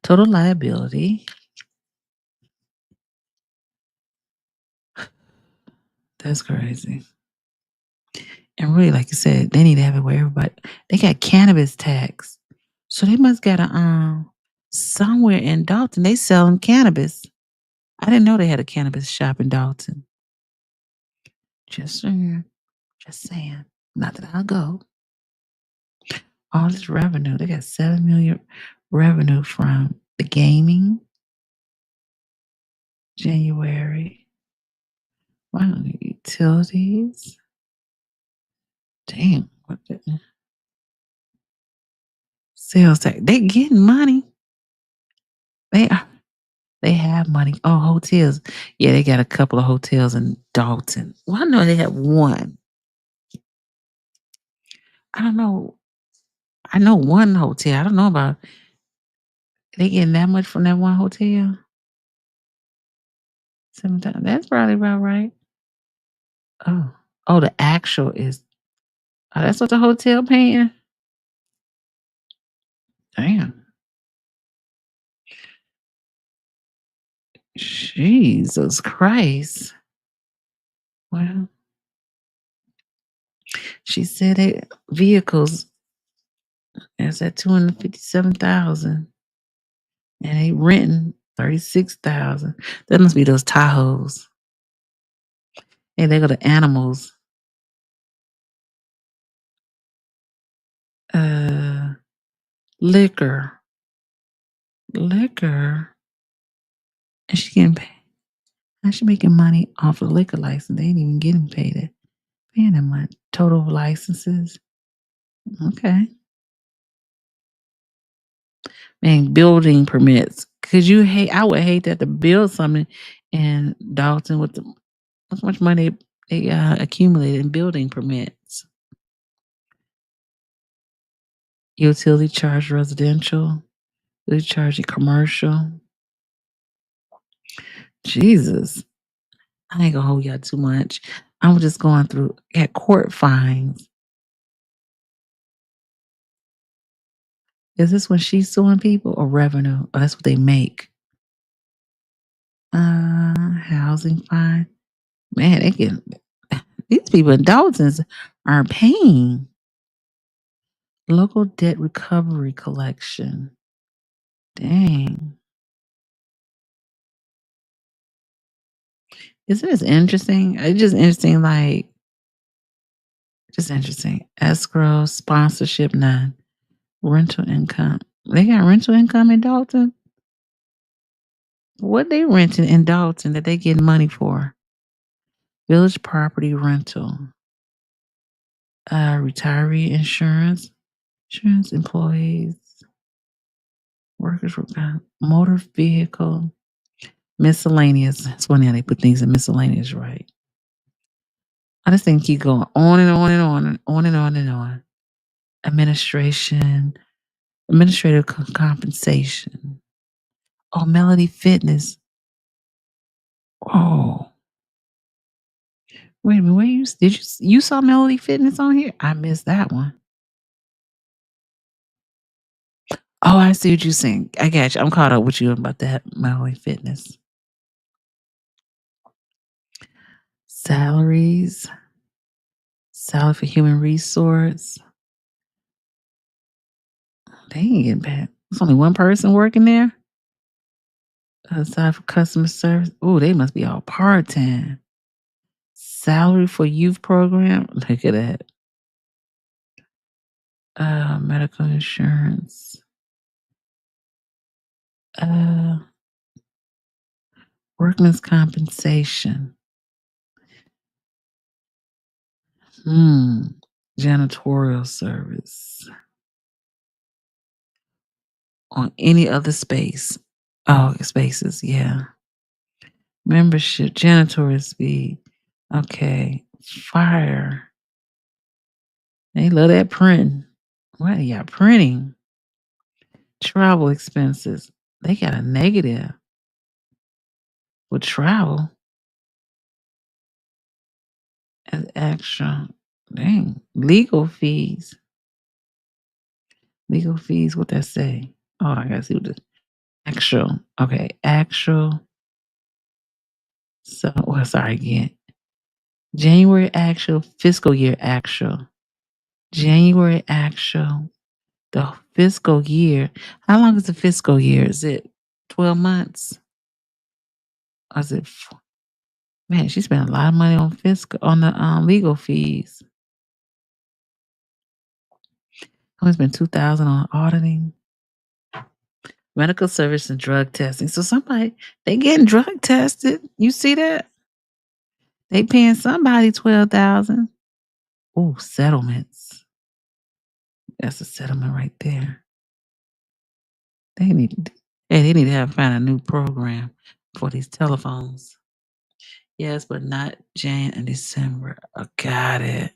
Total liability. That's crazy. And really, like you said, they need to have it where everybody, they got cannabis tax. So they must got a somewhere in Dolton, they selling cannabis. I didn't know they had a cannabis shop in Dolton. Just saying. Not that I'll go. All this revenue. They got $7 million revenue from the gaming. January. Wow, utilities. Damn. What the sales tax. They getting money. They have money. Oh, hotels. Yeah, they got a couple of hotels in Dolton. Well, I know they have one. I don't know. I know one hotel. I don't know about. They getting that much from that one hotel? 7 times. That's probably about right. Oh, the actual is. Oh, that's what the hotel paying. Damn. Jesus Christ. Well, she said it vehicles is at 257,000, and they renting 36,000. That must be those Tahoes. Hey, they go to animals. Liquor. Liquor. And she getting paid. How's she making money off a liquor license? They ain't even getting paid it. Paying them much. Total licenses. Okay. Man, building permits. Cause I would hate that to build something in Dolton with how much money they accumulated in building permits. Utility charge residential. Utility charge commercial. Jesus. I ain't gonna hold y'all too much. I'm just going through at court fines. Is this when she's suing people or revenue? Oh, that's what they make. Housing fine. Man, these people in Dalton's are paying. Local debt recovery collection. Dang. Isn't this interesting? It's just interesting, just interesting. Escrow, sponsorship, none. Rental income. They got rental income in Dalton? What they renting in Dolton that they getting money for? Village property rental. Retiree insurance. Insurance employees. Workers motor vehicle. Miscellaneous. It's funny how they put things in miscellaneous, right? I just think keep going on and on and on and on and on and on. Administrative compensation. Oh, Melody Fitness. Oh. Wait a minute, you saw Melody Fitness on here? I missed that one. Oh, I see what you're saying. I got you. I'm caught up with you about that Melody Fitness. Salaries. Salary for human resource. They ain't getting paid. There's only one person working there. Aside for customer service. Oh, they must be all part-time. Salary for youth program. Look at that. Medical insurance. Workman's compensation. Janitorial service. On any other space. Oh, spaces, yeah. Membership, janitorial fee. Okay. Fire. They love that printing. What are y'all printing? Travel expenses. They got a negative with travel. As extra. Dang. Legal fees. Legal fees, what that say? Oh, I gotta see what the actual. Okay, actual. So, sorry again. January actual, fiscal year actual. January actual. The fiscal year. How long is the fiscal year? Is it 12 months? Or is it? Man, she spent a lot of money on the legal fees. Only spent $2,000 on auditing. Medical service and drug testing. So they getting drug tested. You see that? They paying somebody $12,000. Oh, settlements. That's a settlement right there. They need to find a new program for these telephones. Yes, but not Jan and December. I got it.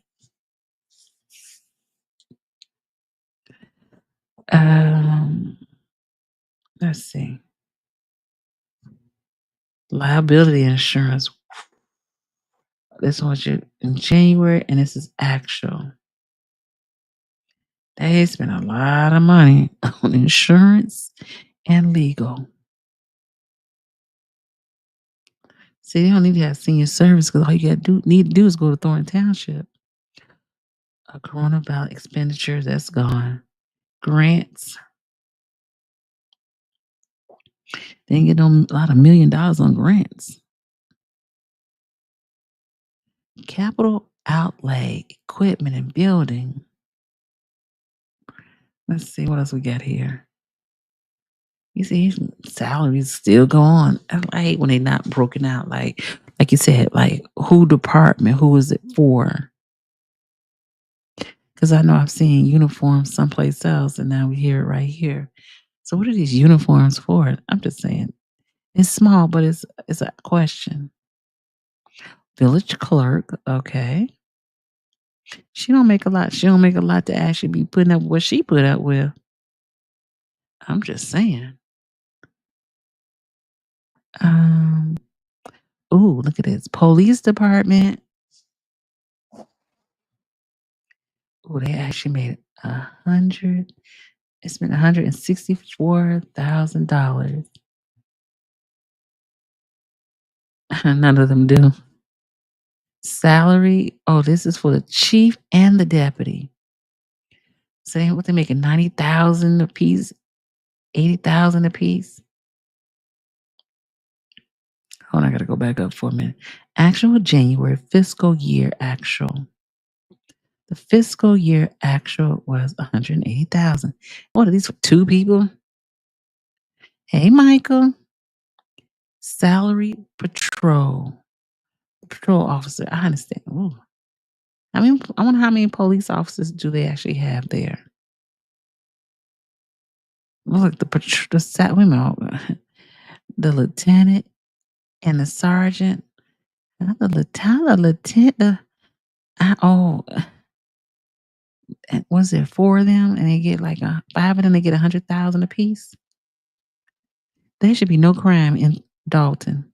Let's see. Liability insurance. This one's in January, and this is actual. They spend a lot of money on insurance and legal. See, they don't need to have senior service because all you need to do is go to Thornton Township. Coronavirus expenditures, that's gone. Grants. They ain't get a lot of $1 million on grants. Capital outlay, equipment and building. Let's see what else we got here. You see, salaries still go on. I hate when they're not broken out. Like you said, like who department, who is it for? Because I know I've seen uniforms someplace else, and now we hear it right here. So what are these uniforms for? I'm just saying, it's small, but it's a question. Village clerk, okay. She don't make a lot. She don't make a lot to actually be putting up what she put up with. I'm just saying. Ooh, look at this. Police department. Ooh, they actually made It's been $164,000. None of them do. Salary. Oh, this is for the chief and the deputy. Saying what they making 90,000 a piece, 80,000 a piece. Hold on, I gotta go back up for a minute. Actual January fiscal year actual. The fiscal year actual was 180,000. What are these for 2 people? Hey, Michael. Salary patrol officer. I understand. Ooh. I wonder how many police officers do they actually have there? Look, the lieutenant and the sergeant. The lieutenant. Was there 4 of them, and they get like 5 of them? They get 100,000 a piece. There should be no crime in Dolton.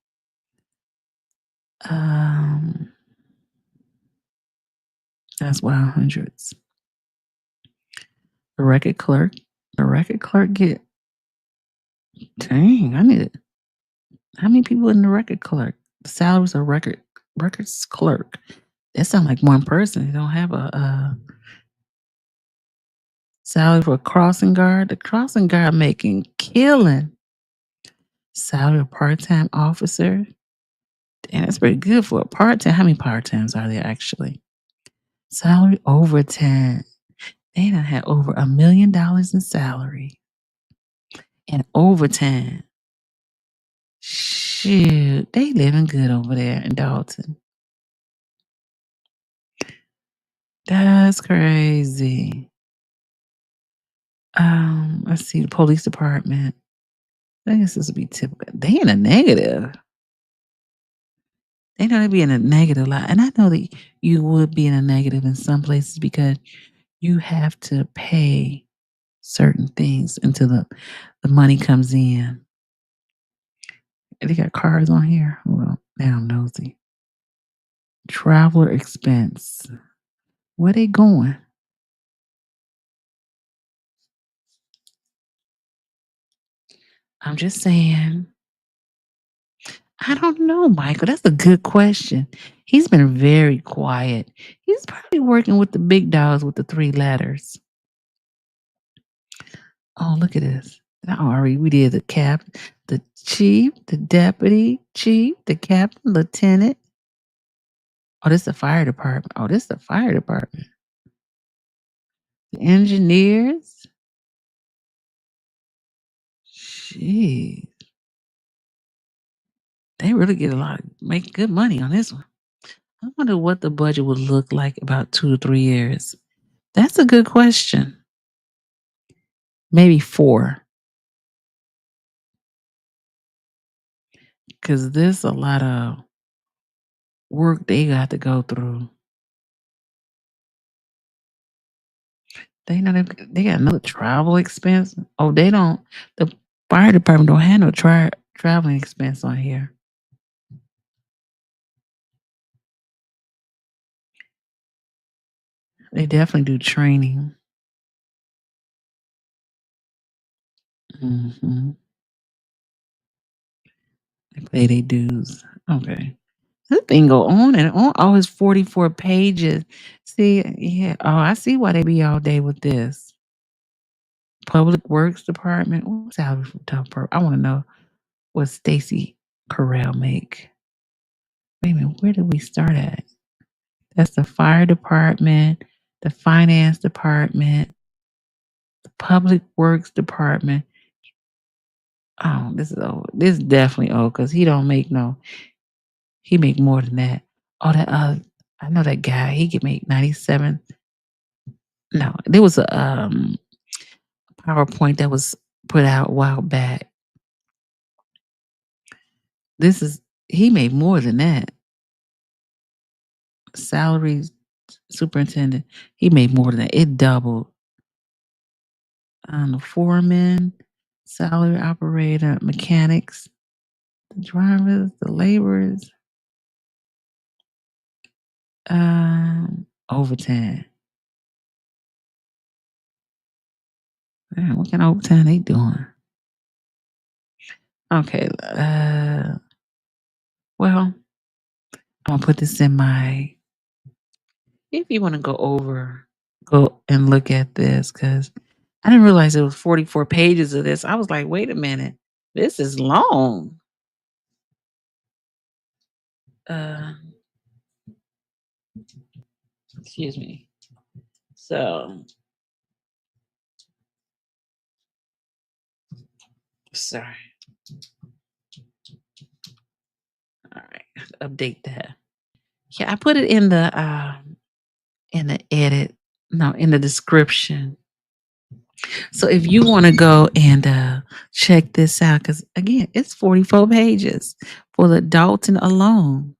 That's wild, hundreds. The record clerk get. Dang, I need it. How many people in the record clerk? The salaries of records clerk. That sounds like one person. They don't have a salary for a crossing guard. The crossing guard making killing. Salary of part-time officer. Damn, that's pretty good for a part-time. How many part-times are there actually? Salary overtime. They done had over $1 million in salary. And overtime. Shoot, they living good over there in Dolton. That's crazy. Let's see, the police department. I guess this would be typical. They in a negative. They know they be in a negative lot. And I know that you would be in a negative in some places because you have to pay certain things until the money comes in. They got cars on here. Well, now I'm nosy. Traveler expense. Where they going? I'm just saying. I don't know, Michael. That's a good question. He's been very quiet. He's probably working with the big dogs with the 3 letters. Oh, look at this. We did the captain, the chief, the deputy chief, the captain, lieutenant. Oh, this is the fire department. The engineers. Jeez. They really make good money on this one. I wonder what the budget would look like about 2 to 3 years. That's a good question. Maybe 4. Because there's a lot of work they got to go through. They got another travel expense. Oh, they don't. The fire department don't have no traveling expense on here. They definitely do training. Mm-hmm. They pay their dues. Okay. This thing go on and on. Oh, it's 44 pages. See, yeah. Oh, I see why they be all day with this. Public Works Department. What's salary for top pro? I want to know what Stacy Carell make. Wait a minute, where did we start at? That's the fire department, the finance department, the public works department. Oh, this is old. This is definitely old because he don't make no. He make more than that. Oh, that I know that guy. He could make 97. No, there was a PowerPoint that was put out a while back. He made more than that. Salary superintendent, he made more than that. It doubled. The foreman, salary operator, mechanics, the drivers, the laborers, overtime. Man, what kind of overtime they doing? Okay, well, I'm gonna put this in my. If you want to go and look at this, because I didn't realize it was 44 pages of this. I was like, wait a minute, this is long. Excuse me. So, sorry. All right, update that. Yeah, I put it in the edit. No, in the description. So if you want to go and check this out, because again, it's 44 pages for the Dolton alone.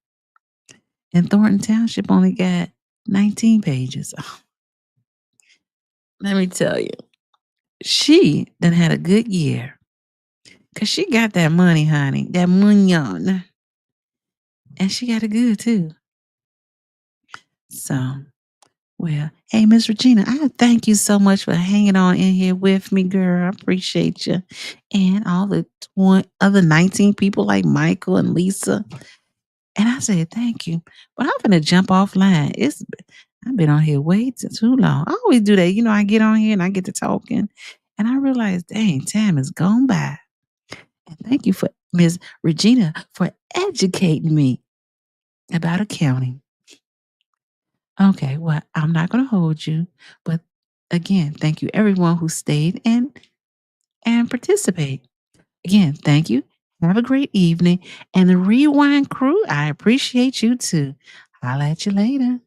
And Thornton Township only got 19 pages. Let me tell you, she done had a good year. Because she got that money, honey. That money on. And she got it good, too. So, well, hey, Miss Regina, I thank you so much for hanging on in here with me, girl. I appreciate you. And all the other 19 people like Michael and Lisa. And I said, thank you. But I'm going to jump offline. I've been on here way too long. I always do that. You know, I get on here and I get to talking. And I realize, dang, time has gone by. And thank you for Ms. Regina for educating me about accounting. Okay, well, I'm not going to hold you. But again, thank you everyone who stayed and participate. Again, thank you. Have a great evening. And the Rewind crew, I appreciate you too. I'll at you later.